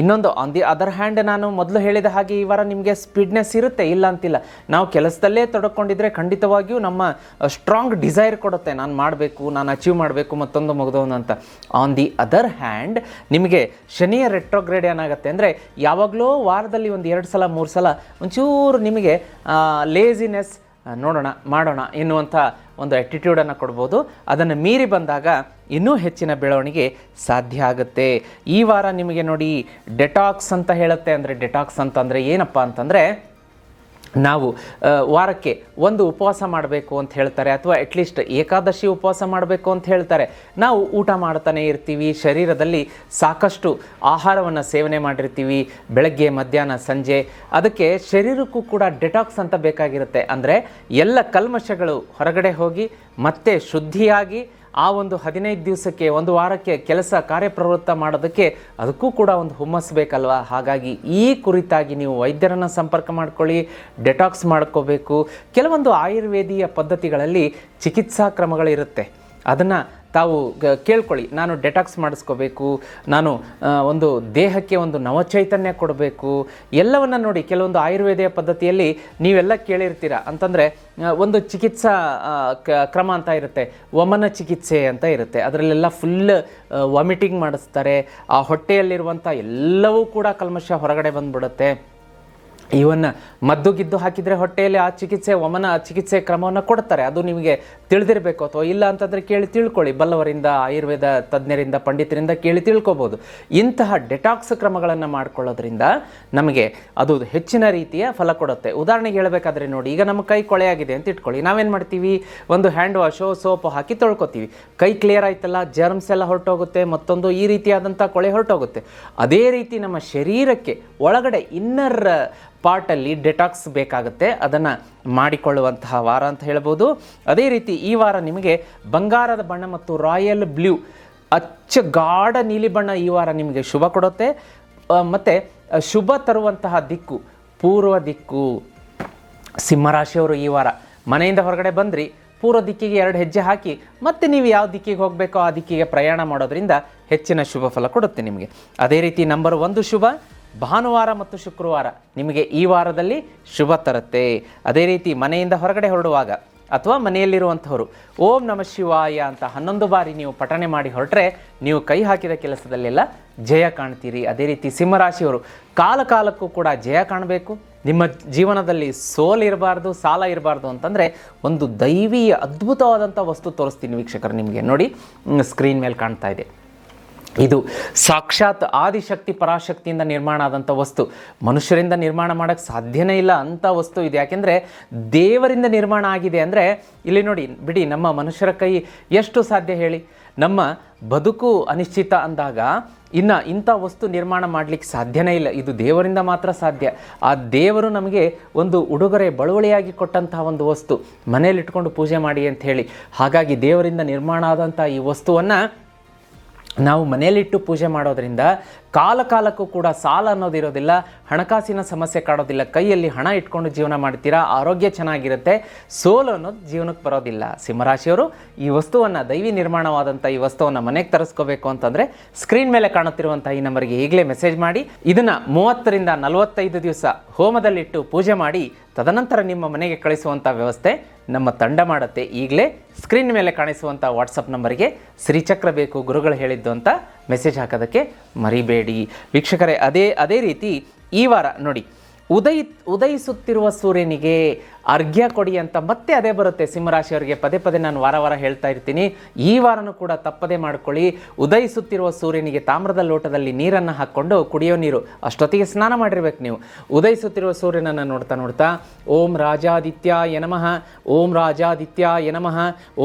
ಇನ್ನೊಂದು ಆನ್ ದಿ ಅದರ್ ಹ್ಯಾಂಡ್, ನಾನು ಮೊದಲು ಹೇಳಿದ ಹಾಗೆ ಈ ವಾರ ನಿಮಗೆ ಸ್ಪೀಡ್ನೆಸ್ ಇರುತ್ತೆ, ಇಲ್ಲ ಅಂತಿಲ್ಲ. ನಾವು ಕೆಲಸದಲ್ಲೇ ತೊಡಕೊಂಡಿದ್ರೆ ಖಂಡಿತವಾಗಿಯೂ ನಮ್ಮ ಸ್ಟ್ರಾಂಗ್ ಡಿಸೈರ್ ಕೊಡುತ್ತೆ, ನಾನು ಮಾಡಬೇಕು, ನಾನು ಅಚೀವ್ ಮಾಡಬೇಕು, ಮತ್ತೊಂದು ಮುಗ್ದವನು ಅಂತ. ಆನ್ ದಿ ಅದರ್ ಹ್ಯಾಂಡ್ ನಿಮಗೆ ಶನಿಯ ರೆಟ್ರೋಗ್ರೇಡ್ ಏನಾಗುತ್ತೆ ಅಂದರೆ ಯಾವಾಗಲೂ ವಾರದಲ್ಲಿ ಒಂದು 2 ಸಲ 3 ಸಲ ಒಂಚೂರು ನಿಮಗೆ ಲೇಜಿನೆಸ್, ನೋಡೋಣ ಮಾಡೋಣ ಎನ್ನುವಂಥ ಒಂದು ಆ್ಯಟಿಟ್ಯೂಡನ್ನು ಕೊಡ್ಬೋದು. ಅದನ್ನು ಮೀರಿ ಬಂದಾಗ ಇನ್ನೂ ಹೆಚ್ಚಿನ ಬೆಳವಣಿಗೆ ಸಾಧ್ಯ ಆಗುತ್ತೆ. ಈ ವಾರ ನಿಮಗೆ ನೋಡಿ ಡೆಟಾಕ್ಸ್ ಅಂತ ಹೇಳುತ್ತೆ. ಅಂದರೆ ಡೆಟಾಕ್ಸ್ ಅಂತಂದರೆ ಏನಪ್ಪ ಅಂತಂದರೆ, ನಾವು ವಾರಕ್ಕೆ ಒಂದು ಉಪವಾಸ ಮಾಡಬೇಕು ಅಂತ ಹೇಳ್ತಾರೆ, ಅಥವಾ ಅಟ್ಲೀಸ್ಟ್ ಏಕಾದಶಿ ಉಪವಾಸ ಮಾಡಬೇಕು ಅಂತ ಹೇಳ್ತಾರೆ. ನಾವು ಊಟ ಮಾಡ್ತಾನೆ ಇರ್ತೀವಿ, ಶರೀರದಲ್ಲಿ ಸಾಕಷ್ಟು ಆಹಾರವನ್ನು ಸೇವನೆ ಮಾಡಿರ್ತೀವಿ ಬೆಳಗ್ಗೆ ಮಧ್ಯಾಹ್ನ ಸಂಜೆ. ಅದಕ್ಕೆ ಶರೀರಕ್ಕೂ ಕೂಡ ಡೆಟಾಕ್ಸ್ ಅಂತ ಬೇಕಾಗಿರುತ್ತೆ. ಅಂದರೆ ಎಲ್ಲ ಕಲ್ಮಶಗಳು ಹೊರಗಡೆ ಹೋಗಿ ಮತ್ತೆ ಶುದ್ಧಿಯಾಗಿ ಆ ಒಂದು 15 ದಿವಸಕ್ಕೆ, ಒಂದು ವಾರಕ್ಕೆ ಕೆಲಸ ಕಾರ್ಯಪ್ರವೃತ್ತ ಮಾಡೋದಕ್ಕೆ ಅದಕ್ಕೂ ಕೂಡ ಒಂದು ಹುಮ್ಮಸ್ಸು ಬೇಕಲ್ವ. ಹಾಗಾಗಿ ಈ ಕುರಿತಾಗಿ ನೀವು ವೈದ್ಯರನ್ನು ಸಂಪರ್ಕ ಮಾಡ್ಕೊಳ್ಳಿ, ಡೆಟಾಕ್ಸ್ ಮಾಡ್ಕೋಬೇಕು. ಕೆಲವೊಂದು ಆಯುರ್ವೇದೀಯ ಪದ್ಧತಿಗಳಲ್ಲಿ ಚಿಕಿತ್ಸಾ ಕ್ರಮಗಳಿರುತ್ತೆ, ಅದನ್ನು ತಾವು ಕೇಳ್ಕೊಳ್ಳಿ. ನಾನು ಡೆಟಾಕ್ಸ್ ಮಾಡಿಸ್ಕೋಬೇಕು, ನಾನು ಒಂದು ದೇಹಕ್ಕೆ ಒಂದು ನವಚೈತನ್ಯ ಕೊಡಬೇಕು, ಎಲ್ಲವನ್ನು ನೋಡಿ. ಕೆಲವೊಂದು ಆಯುರ್ವೇದ ಪದ್ಧತಿಯಲ್ಲಿ ನೀವೆಲ್ಲ ಕೇಳಿರ್ತೀರ ಅಂತಂದರೆ, ಒಂದು ಚಿಕಿತ್ಸಾ ಕ್ರಮ ಅಂತ ಇರುತ್ತೆ, ವಮನ ಚಿಕಿತ್ಸೆ ಅಂತ ಇರುತ್ತೆ. ಅದರಲ್ಲೆಲ್ಲ ಫುಲ್ ವಾಮಿಟಿಂಗ್ ಮಾಡಿಸ್ತಾರೆ. ಆ ಹೊಟ್ಟೆಯಲ್ಲಿರುವಂಥ ಎಲ್ಲವೂ ಕೂಡ ಕಲ್ಮಶ ಹೊರಗಡೆ ಬಂದುಬಿಡುತ್ತೆ. ಇವನ್ನು ಮದ್ದುಗಿದ್ದು ಹಾಕಿದರೆ ಹೊಟ್ಟೆಯಲ್ಲಿ ಆ ಚಿಕಿತ್ಸೆ, ವಮನ ಚಿಕಿತ್ಸೆ ಕ್ರಮವನ್ನು ಕೊಡ್ತಾರೆ. ಅದು ನಿಮಗೆ ತಿಳಿದಿರಬೇಕು, ಅಥವಾ ಇಲ್ಲ ಅಂತಂದರೆ ಕೇಳಿ ತಿಳ್ಕೊಳ್ಳಿ, ಬಲ್ಲವರಿಂದ, ಆಯುರ್ವೇದ ತಜ್ಞರಿಂದ, ಪಂಡಿತರಿಂದ ಕೇಳಿ ತಿಳ್ಕೊಬೋದು. ಇಂತಹ ಡೆಟಾಕ್ಸ್ ಕ್ರಮಗಳನ್ನು ಮಾಡ್ಕೊಳ್ಳೋದ್ರಿಂದ ನಮಗೆ ಅದು ಹೆಚ್ಚಿನ ರೀತಿಯ ಫಲ ಕೊಡುತ್ತೆ. ಉದಾಹರಣೆಗೆ ಹೇಳಬೇಕಾದ್ರೆ ನೋಡಿ, ಈಗ ನಮ್ಮ ಕೈ ಕೊಳೆಯಾಗಿದೆ ಅಂತ ಇಟ್ಕೊಳ್ಳಿ, ನಾವೇನು ಮಾಡ್ತೀವಿ, ಒಂದು ಹ್ಯಾಂಡ್ ವಾಶು ಸೋಪು ಹಾಕಿ ತೊಳ್ಕೊತೀವಿ. ಕೈ ಕ್ಲಿಯರ್ ಆಯ್ತಲ್ಲ, ಜರ್ಮ್ಸ್ ಎಲ್ಲ ಹೊರಟೋಗುತ್ತೆ, ಮತ್ತೊಂದು ಈ ರೀತಿಯಾದಂಥ ಕೊಳೆ ಹೊರಟೋಗುತ್ತೆ. ಅದೇ ರೀತಿ ನಮ್ಮ ಶರೀರಕ್ಕೆ ಒಳಗಡೆ ಇನ್ನರ್ ಪಾರ್ಟಲ್ಲಿ ಡೆಟಾಕ್ಸ್ ಬೇಕಾಗುತ್ತೆ, ಅದನ್ನು ಮಾಡಿಕೊಳ್ಳುವಂತಹ ವಾರ ಅಂತ ಹೇಳ್ಬೋದು. ಅದೇ ರೀತಿ ಈ ವಾರ ನಿಮಗೆ ಬಂಗಾರದ ಬಣ್ಣ ಮತ್ತು ರಾಯಲ್ ಬ್ಲೂ, ಅಚ್ಚ ಗಾಢ ನೀಲಿ ಬಣ್ಣ ಈ ವಾರ ನಿಮಗೆ ಶುಭ ಕೊಡುತ್ತೆ. ಮತ್ತು ಶುಭ ತರುವಂತಹ ದಿಕ್ಕು ಪೂರ್ವ ದಿಕ್ಕು. ಸಿಂಹರಾಶಿಯವರು ಈ ವಾರ ಮನೆಯಿಂದ ಹೊರಗಡೆ ಬಂದ್ರಿ, ಪೂರ್ವ ದಿಕ್ಕಿಗೆ 2 ಹೆಜ್ಜೆ ಹಾಕಿ ಮತ್ತೆ ನೀವು ಯಾವ ದಿಕ್ಕಿಗೆ ಹೋಗಬೇಕೋ ಆ ದಿಕ್ಕಿಗೆ ಪ್ರಯಾಣ ಮಾಡೋದ್ರಿಂದ ಹೆಚ್ಚಿನ ಶುಭ ಫಲ ಕೊಡುತ್ತೆ ನಿಮಗೆ. ಅದೇ ರೀತಿ ನಂಬರ್ 1 ಶುಭ ಭಾನುವಾರ ಮತ್ತು ಶುಕ್ರವಾರ ನಿಮಗೆ ಈ ವಾರದಲ್ಲಿ ಶುಭ ತರುತ್ತೆ. ಅದೇ ರೀತಿ ಮನೆಯಿಂದ ಹೊರಗಡೆ ಹೊರಡುವಾಗ ಅಥವಾ ಮನೆಯಲ್ಲಿರುವಂಥವರು ಓಂ ನಮಃ ಶಿವಾಯ ಅಂತ 11 ಬಾರಿ ನೀವು ಪಠನೆ ಮಾಡಿ ಹೊರಟ್ರೆ ನೀವು ಕೈ ಹಾಕಿದ ಕೆಲಸದಲ್ಲೆಲ್ಲ ಜಯ ಕಾಣ್ತೀರಿ. ಅದೇ ರೀತಿ ಸಿಂಹರಾಶಿಯವರು ಕಾಲಕ್ಕೂ ಕೂಡ ಜಯ ಕಾಣಬೇಕು. ನಿಮ್ಮ ಜೀವನದಲ್ಲಿ ಸೋಲಿರಬಾರ್ದು, ಸಾಲ ಇರಬಾರ್ದು ಅಂತಂದರೆ ಒಂದು ದೈವೀಯ ಅದ್ಭುತವಾದಂಥ ವಸ್ತು ತೋರಿಸ್ತೀನಿ ವೀಕ್ಷಕರು ನಿಮಗೆ. ನೋಡಿ, ಸ್ಕ್ರೀನ್ ಮೇಲೆ ಕಾಣ್ತಾ ಇದೆ. ಇದು ಸಾಕ್ಷಾತ್ ಆದಿಶಕ್ತಿ ಪರಾಶಕ್ತಿಯಿಂದ ನಿರ್ಮಾಣ ಆದಂಥ ವಸ್ತು. ಮನುಷ್ಯರಿಂದ ನಿರ್ಮಾಣ ಮಾಡೋಕ್ಕೆ ಸಾಧ್ಯನೇ ಇಲ್ಲ ಅಂಥ ವಸ್ತು ಇದೆ. ಯಾಕೆಂದರೆ ದೇವರಿಂದ ನಿರ್ಮಾಣ ಆಗಿದೆ ಅಂದರೆ ಇಲ್ಲಿ ನೋಡಿ, ಬಿಡಿ ನಮ್ಮ ಮನುಷ್ಯರ ಕೈ ಎಷ್ಟು ಸಾಧ್ಯ ಹೇಳಿ. ನಮ್ಮ ಬದುಕು ಅನಿಶ್ಚಿತ ಅಂದಾಗ ಇನ್ನು ಇಂಥ ವಸ್ತು ನಿರ್ಮಾಣ ಮಾಡಲಿಕ್ಕೆ ಸಾಧ್ಯನೇ ಇಲ್ಲ. ಇದು ದೇವರಿಂದ ಮಾತ್ರ ಸಾಧ್ಯ. ಆ ದೇವರು ನಮಗೆ ಒಂದು ಉಡುಗೊರೆ ಬಳುವಳಿಯಾಗಿ ಕೊಟ್ಟಂತಹ ಒಂದು ವಸ್ತು, ಮನೇಲಿ ಇಟ್ಕೊಂಡು ಪೂಜೆ ಮಾಡಿ ಅಂತ ಹೇಳಿ. ಹಾಗಾಗಿ ದೇವರಿಂದ ನಿರ್ಮಾಣ ಆದಂಥ ಈ ವಸ್ತುವನ್ನು ನಾವು ಮನೆಯಲ್ಲಿಟ್ಟು ಪೂಜೆ ಮಾಡೋದ್ರಿಂದ ಕಾಲಕ್ಕೂ ಕೂಡ ಸಾಲ ಅನ್ನೋದಿರೋದಿಲ್ಲ, ಹಣಕಾಸಿನ ಸಮಸ್ಯೆ ಕಾಡೋದಿಲ್ಲ. ಕೈಯಲ್ಲಿ ಹಣ ಇಟ್ಕೊಂಡು ಜೀವನ ಮಾಡ್ತೀರಾ, ಆರೋಗ್ಯ ಚೆನ್ನಾಗಿರುತ್ತೆ, ಸೋಲು ಅನ್ನೋದು ಜೀವನಕ್ಕೆ ಬರೋದಿಲ್ಲ. ಸಿಂಹರಾಶಿಯವರು ಈ ವಸ್ತುವನ್ನು, ದೈವಿ ನಿರ್ಮಾಣವಾದಂಥ ಈ ವಸ್ತುವನ್ನು ಮನೆಗೆ ತರಿಸ್ಕೋಬೇಕು ಅಂತಂದರೆ ಸ್ಕ್ರೀನ್ ಮೇಲೆ ಕಾಣುತ್ತಿರುವಂಥ ಈ ನಂಬರ್ಗೆ ಈಗಲೇ ಮೆಸೇಜ್ ಮಾಡಿ. ಇದನ್ನು 30ರಿಂದ 45 ದಿವಸ ಹೋಮದಲ್ಲಿಟ್ಟು ಪೂಜೆ ಮಾಡಿ ತದನಂತರ ನಿಮ್ಮ ಮನೆಗೆ ಕಳಿಸುವಂಥ ವ್ಯವಸ್ಥೆ ನಮ್ಮ ತಂಡ ಮಾಡುತ್ತೆ. ಈಗಲೇ ಸ್ಕ್ರೀನ್ ಮೇಲೆ ಕಾಣಿಸುವಂಥ ವಾಟ್ಸಪ್ ನಂಬರ್ಗೆ ಶ್ರೀಚಕ್ರ ಬೇಕು ಗುರುಗಳು ಹೇಳಿದ್ದು ಅಂತ ಮೆಸೇಜ್ ಹಾಕೋದಕ್ಕೆ ಮರಿಬೇಡಿ ವೀಕ್ಷಕರೇ. ಅದೇ ರೀತಿ ಈ ವಾರ ನೋಡಿ, ಉದಯಿಸುತ್ತಿರುವ ಸೂರ್ಯನಿಗೆ ಅರ್ಘ್ಯ ಕೊಡಿ ಅಂತ ಮತ್ತೆ ಅದೇ ಬರುತ್ತೆ ಸಿಂಹರಾಶಿಯವರಿಗೆ. ಪದೇ ನಾನು ವಾರ ಹೇಳ್ತಾ ಇರ್ತೀನಿ. ಈ ವಾರನೂ ಕೂಡ ತಪ್ಪದೇ ಮಾಡ್ಕೊಳ್ಳಿ. ಉದಯಿಸುತ್ತಿರುವ ಸೂರ್ಯನಿಗೆ ತಾಮ್ರದ ಲೋಟದಲ್ಲಿ ನೀರನ್ನು ಹಾಕ್ಕೊಂಡು ಕುಡಿಯೋ ನೀರು, ಅಷ್ಟೊತ್ತಿಗೆ ಸ್ನಾನ ಮಾಡಿರ್ಬೇಕು ನೀವು. ಉದಯಿಸುತ್ತಿರುವ ಸೂರ್ಯನನ್ನು ನೋಡ್ತಾ ಓಂ ರಾಜಾದಿತ್ಯಾಯ ನಮಃ, ಓಂ ರಾಜಾದಿತ್ಯಾಯ ನಮಃ,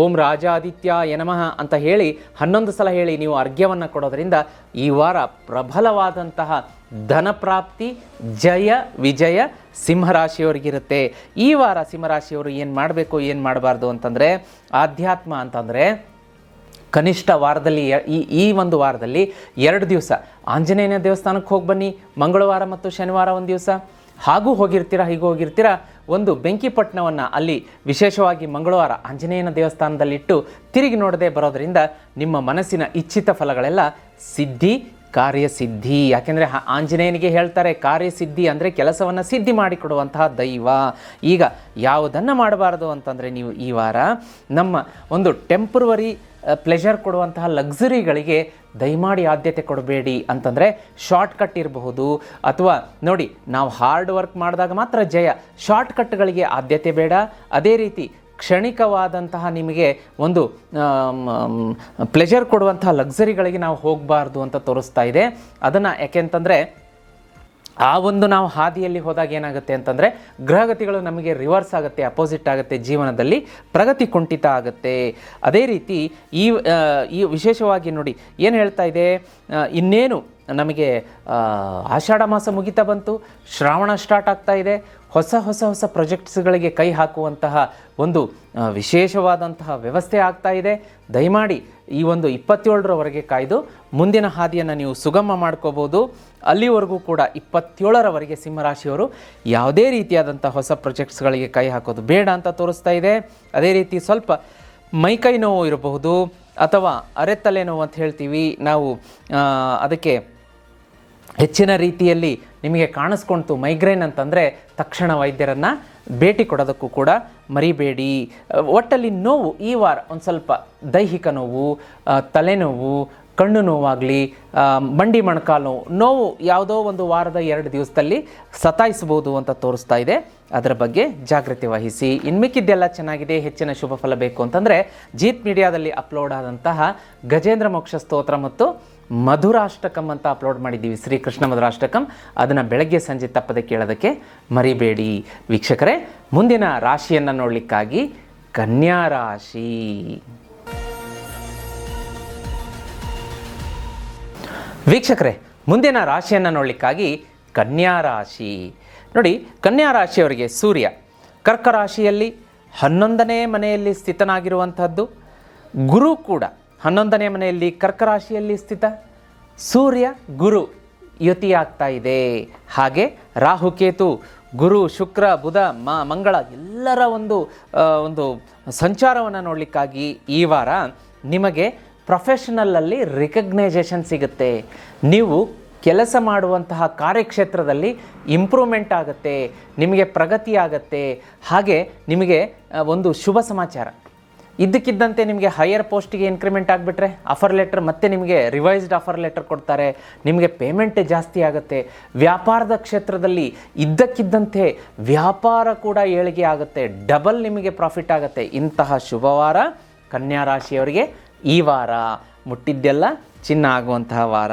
ಓಂ ರಾಜಾದಿತ್ಯಾಯ ನಮಃ ಅಂತ ಹೇಳಿ 11 ಸಲ ಹೇಳಿ ನೀವು ಅರ್ಘ್ಯವನ್ನು ಕೊಡೋದ್ರಿಂದ ಈ ವಾರ ಪ್ರಬಲವಾದಂತಹ ಧನಪ್ರಾಪ್ತಿ, ಜಯ ವಿಜಯ ಸಿಂಹರಾಶಿಯವರಿಗಿರುತ್ತೆ. ಈ ವಾರ ಸಿಂಹರಾಶಿಯವರು ಏನು ಮಾಡಬೇಕು ಏನು ಮಾಡಬಾರ್ದು ಅಂತಂದರೆ, ಆಧ್ಯಾತ್ಮ ಅಂತಂದರೆ ಕನಿಷ್ಠ ವಾರದಲ್ಲಿ ಈ ಒಂದು ವಾರದಲ್ಲಿ 2 ದಿವಸ ಆಂಜನೇಯನ ದೇವಸ್ಥಾನಕ್ಕೆ ಹೋಗಿ ಬನ್ನಿ. ಮಂಗಳವಾರ ಮತ್ತು ಶನಿವಾರ ಒಂದು ದಿವಸ ಹಾಗೂ ಹೋಗಿರ್ತೀರಾ, ಹೀಗೂ ಹೋಗಿರ್ತೀರಾ, ಒಂದು ಬೆಂಕಿಪಟ್ಟಣವನ್ನು ಅಲ್ಲಿ ವಿಶೇಷವಾಗಿ ಮಂಗಳವಾರ ಆಂಜನೇಯನ ದೇವಸ್ಥಾನದಲ್ಲಿಟ್ಟು ತಿರುಗಿ ನೋಡದೆ ಬರೋದರಿಂದ ನಿಮ್ಮ ಮನಸ್ಸಿನ ಇಚ್ಛಿತ ಫಲಗಳೆಲ್ಲ ಸಿದ್ಧಿ, ಕಾರ್ಯಸಿದ್ಧಿ. ಯಾಕೆಂದರೆ ಆಂಜನೇಯನಿಗೆ ಹೇಳ್ತಾರೆ ಕಾರ್ಯಸಿದ್ಧಿ ಅಂದರೆ ಕೆಲಸವನ್ನು ಸಿದ್ಧಿ ಮಾಡಿಕೊಡುವಂತಹ ದೈವ. ಈಗ ಯಾವುದನ್ನು ಮಾಡಬಾರ್ದು ಅಂತಂದರೆ ನೀವು ಈ ವಾರ ನಮ್ಮ ಒಂದು ಟೆಂಪ್ರವರಿ ಪ್ಲೆಷರ್ ಕೊಡುವಂತಹ ಲಕ್ಸುರಿಗಳಿಗೆ ದಯಮಾಡಿ ಆದ್ಯತೆ ಕೊಡಬೇಡಿ. ಅಂತಂದರೆ ಶಾರ್ಟ್ಕಟ್ ಇರಬಹುದು, ಅಥವಾ ನೋಡಿ ನಾವು ಹಾರ್ಡ್ ವರ್ಕ್ ಮಾಡಿದಾಗ ಮಾತ್ರ ಜಯ, ಶಾರ್ಟ್ಕಟ್ಗಳಿಗೆ ಆದ್ಯತೆ ಬೇಡ. ಅದೇ ರೀತಿ ಕ್ಷಣಿಕವಾದಂತಹ ನಿಮಗೆ ಒಂದು ಪ್ಲೆಷರ್ ಕೊಡುವಂತಹ ಲಕ್ಸರಿಗಳಿಗೆ ನಾವು ಹೋಗಬಾರ್ದು ಅಂತ ತೋರಿಸ್ತಾ ಇದೆ. ಅದನ್ನು ಯಾಕೆಂತಂದರೆ ಆ ಒಂದು ನಾವು ಹಾದಿಯಲ್ಲಿ ಹೋದಾಗ ಏನಾಗುತ್ತೆ ಅಂತಂದರೆ ಗ್ರಹಗತಿಗಳು ನಮಗೆ ರಿವರ್ಸ್ ಆಗುತ್ತೆ, ಅಪೋಸಿಟ್ ಆಗುತ್ತೆ, ಜೀವನದಲ್ಲಿ ಪ್ರಗತಿ ಕುಂಠಿತ ಆಗುತ್ತೆ. ಅದೇ ರೀತಿ ಈ ವಿಶೇಷವಾಗಿ ನೋಡಿ ಏನು ಹೇಳ್ತಾ ಇದೆ, ಇನ್ನೇನು ನಮಗೆ ಆಷಾಢ ಮಾಸ ಮುಗಿತಾ ಬಂತು, ಶ್ರಾವಣ ಸ್ಟಾರ್ಟ್ ಆಗ್ತಾ ಇದೆ. ಹೊಸ ಹೊಸ ಹೊಸ ಪ್ರಾಜೆಕ್ಟ್ಸ್ಗಳಿಗೆ ಕೈ ಹಾಕುವಂತಹ ಒಂದು ವಿಶೇಷವಾದಂತಹ ವ್ಯವಸ್ಥೆ ಆಗ್ತಾ ಇದೆ. ದಯಮಾಡಿ ಈ ಒಂದು 27ರವರೆಗೆ ಕಾಯ್ದು ಮುಂದಿನ ಹಾದಿಯನ್ನು ನೀವು ಸುಗಮ ಮಾಡ್ಕೋಬೋದು. ಅಲ್ಲಿವರೆಗೂ ಕೂಡ 27ರವರೆಗೆ ಸಿಂಹರಾಶಿಯವರು ಯಾವುದೇ ರೀತಿಯಾದಂಥ ಹೊಸ ಪ್ರಾಜೆಕ್ಟ್ಸ್ಗಳಿಗೆ ಕೈ ಹಾಕೋದು ಬೇಡ ಅಂತ ತೋರಿಸ್ತಾ ಇದೆ. ಅದೇ ರೀತಿ ಸ್ವಲ್ಪ ಮೈಕೈ ನೋವು ಇರಬಹುದು, ಅಥವಾ ಅರೆತಲೆ ನೋವು ಅಂತ ಹೇಳ್ತೀವಿ ನಾವು, ಅದಕ್ಕೆ ಹೆಚ್ಚಿನ ರೀತಿಯಲ್ಲಿ ನಿಮಗೆ ಕಾಣಿಸ್ಕೊಳ್ತು ಮೈಗ್ರೇನ್ ಅಂತಂದರೆ ತಕ್ಷಣ ವೈದ್ಯರನ್ನು ಭೇಟಿ ಕೊಡೋದಕ್ಕೂ ಕೂಡ ಮರಿಬೇಡಿ. ಒಟ್ಟಲ್ಲಿ ನೋವು ಈ ವಾರ ಒಂದು ಸ್ವಲ್ಪ ದೈಹಿಕ ನೋವು, ತಲೆನೋವು, ಕಣ್ಣು ನೋವಾಗಲಿ, ಮಂಡಿ ಮೊಣಕಾಲು ನೋವು ಯಾವುದೋ ಒಂದು ವಾರದ 2 ದಿವಸದಲ್ಲಿ ಸತಾಯಿಸ್ಬೋದು ಅಂತ ತೋರಿಸ್ತಾ ಇದೆ. ಅದರ ಬಗ್ಗೆ ಜಾಗೃತಿ ವಹಿಸಿ. ಇನ್ಮಿಕ್ಕಿದ್ದೆಲ್ಲ ಚೆನ್ನಾಗಿದೆ. ಹೆಚ್ಚಿನ ಶುಭ ಫಲ ಬೇಕು ಅಂತಂದರೆ ಜೀತ್ ಮೀಡಿಯಾದಲ್ಲಿ ಅಪ್ಲೋಡ್ ಆದಂತಹ ಗಜೇಂದ್ರ ಮೋಕ್ಷ ಸ್ತೋತ್ರ ಮತ್ತು ಮಧುರಾಷ್ಟಕಂ ಅಂತ ಅಪ್ಲೋಡ್ ಮಾಡಿದ್ದೀವಿ, ಶ್ರೀಕೃಷ್ಣ ಮಧುರಾಷ್ಟಕಂ. ಅದನ್ನು ಬೆಳಗ್ಗೆ ಸಂಜೆ ತಪ್ಪದೆ ಕೇಳೋದಕ್ಕೆ ಮರಿಬೇಡಿ. ವೀಕ್ಷಕರೇ, ಮುಂದಿನ ರಾಶಿಯನ್ನು ನೋಡಲಿಕ್ಕಾಗಿ ಕನ್ಯಾ ರಾಶಿ. ವೀಕ್ಷಕರೇ, ಮುಂದಿನ ರಾಶಿಯನ್ನು ನೋಡಲಿಕ್ಕಾಗಿ ಕನ್ಯಾ ರಾಶಿ. ನೋಡಿ, ಕನ್ಯಾ ರಾಶಿಯವರಿಗೆ ಸೂರ್ಯ ಕರ್ಕ ರಾಶಿಯಲ್ಲಿ 11ನೇ ಮನೆಯಲ್ಲಿ ಸ್ಥಿತನಾಗಿರುವಂಥದ್ದು. ಗುರು ಕೂಡ 11ನೇ ಮನೆಯಲ್ಲಿ ಕರ್ಕ ರಾಶಿಯಲ್ಲಿ ಸ್ಥಿತ. ಸೂರ್ಯ ಗುರು ಯುತಿಯಾಗ್ತಾ ಇದೆ. ಹಾಗೆ ರಾಹುಕೇತು, ಗುರು, ಶುಕ್ರ, ಬುಧ, ಮಂಗಳ ಎಲ್ಲರ ಒಂದು ಸಂಚಾರವನ್ನು ನೋಡಲಿಕ್ಕಾಗಿ ಈ ವಾರ ನಿಮಗೆ ಪ್ರೊಫೆಷನಲಲ್ಲಿ ರಿಕಗ್ನೈಸೇಷನ್ ಸಿಗುತ್ತೆ. ನೀವು ಕೆಲಸ ಮಾಡುವಂತಹ ಕಾರ್ಯಕ್ಷೇತ್ರದಲ್ಲಿ ಇಂಪ್ರೂವ್ಮೆಂಟ್ ಆಗುತ್ತೆ, ನಿಮಗೆ ಪ್ರಗತಿ ಆಗುತ್ತೆ. ಹಾಗೆ ನಿಮಗೆ ಒಂದು ಶುಭ ಸಮಾಚಾರ, ಇದ್ದಕ್ಕಿದ್ದಂತೆ ನಿಮಗೆ ಹೈಯರ್ ಪೋಸ್ಟಿಗೆ ಇನ್ಕ್ರಿಮೆಂಟ್ ಆಗಿಬಿಟ್ರೆ ಆಫರ್ ಲೆಟರ್ ಮತ್ತೆ ನಿಮಗೆ ರಿವೈಸ್ಡ್ ಆಫರ್ ಲೆಟರ್ ಕೊಡ್ತಾರೆ, ನಿಮಗೆ ಪೇಮೆಂಟ್ ಜಾಸ್ತಿ ಆಗುತ್ತೆ. ವ್ಯಾಪಾರದ ಕ್ಷೇತ್ರದಲ್ಲಿ ಇದ್ದಕ್ಕಿದ್ದಂತೆ ವ್ಯಾಪಾರ ಕೂಡ ಏಳಿಗೆ ಆಗುತ್ತೆ, ಡಬಲ್ ನಿಮಗೆ ಪ್ರಾಫಿಟ್ ಆಗುತ್ತೆ. ಇಂತಹ ಶುಭವಾರ ಕನ್ಯಾ ರಾಶಿಯವರಿಗೆ ಈ ವಾರ. ಮುಟ್ಟಿದ್ದೆಲ್ಲ ಚಿನ್ನ ಆಗುವಂತಹ ವಾರ.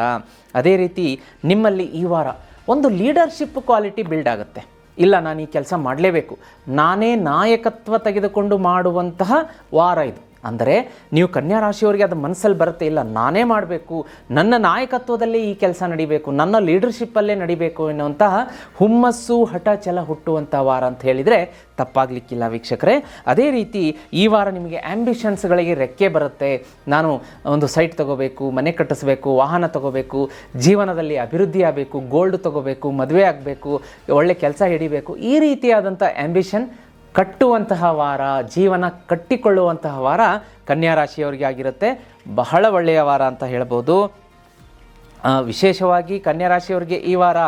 ಅದೇ ರೀತಿ ನಿಮ್ಮಲ್ಲಿ ಈ ವಾರ ಒಂದು ಲೀಡರ್ಶಿಪ್ ಕ್ವಾಲಿಟಿ ಬಿಲ್ಡ್ ಆಗುತ್ತೆ. ಇಲ್ಲ, ನಾನು ಈ ಕೆಲಸ ಮಾಡಲೇಬೇಕು, ನಾನೇ ನಾಯಕತ್ವ ತೆಗೆದುಕೊಂಡು ಮಾಡುವಂತಹ ವಾರ ಇದು. ಅಂದರೆ ನೀವು ಕನ್ಯಾ ರಾಶಿಯವರಿಗೆ ಅದು ಮನಸ್ಸಲ್ಲಿ ಬರುತ್ತೆ, ಇಲ್ಲ ನಾನೇ ಮಾಡಬೇಕು, ನನ್ನ ನಾಯಕತ್ವದಲ್ಲೇ ಈ ಕೆಲಸ ನಡಿಬೇಕು, ನನ್ನ ಲೀಡರ್ಶಿಪ್ಪಲ್ಲೇ ನಡಿಬೇಕು ಎನ್ನುವಂತಹ ಹುಮ್ಮಸ್ಸು, ಹಠ, ಛಲ ಹುಟ್ಟುವಂಥ ವಾರ ಅಂತ ಹೇಳಿದರೆ ತಪ್ಪಾಗಲಿಕ್ಕಿಲ್ಲ ವೀಕ್ಷಕರೇ. ಅದೇ ರೀತಿ ಈ ವಾರ ನಿಮಗೆ ಆ್ಯಂಬಿಷನ್ಸ್ಗಳಿಗೆ ರೆಕ್ಕೆ ಬರುತ್ತೆ. ನಾನು ಒಂದು ಸೈಟ್ ತಗೋಬೇಕು, ಮನೆ ಕಟ್ಟಿಸ್ಬೇಕು, ವಾಹನ ತಗೋಬೇಕು, ಜೀವನದಲ್ಲಿ ಅಭಿವೃದ್ಧಿ ಆಗಬೇಕು, ಗೋಲ್ಡ್ ತಗೋಬೇಕು, ಮದುವೆ ಆಗಬೇಕು, ಒಳ್ಳೆ ಕೆಲಸ ಹಿಡಿಬೇಕು, ಈ ರೀತಿಯಾದಂಥ ಆ್ಯಂಬಿಷನ್ ಕಟ್ಟುವಂತಹ ವಾರ, ಜೀವನ ಕಟ್ಟಿಕೊಳ್ಳುವಂತಹ ವಾರ ಕನ್ಯಾ ರಾಶಿಯವರಿಗೆ ಆಗಿರುತ್ತೆ. ಬಹಳ ಒಳ್ಳೆಯ ವಾರ ಅಂತ ಹೇಳ್ಬೋದು. ವಿಶೇಷವಾಗಿ ಕನ್ಯಾ ರಾಶಿಯವರಿಗೆ ಈ ವಾರ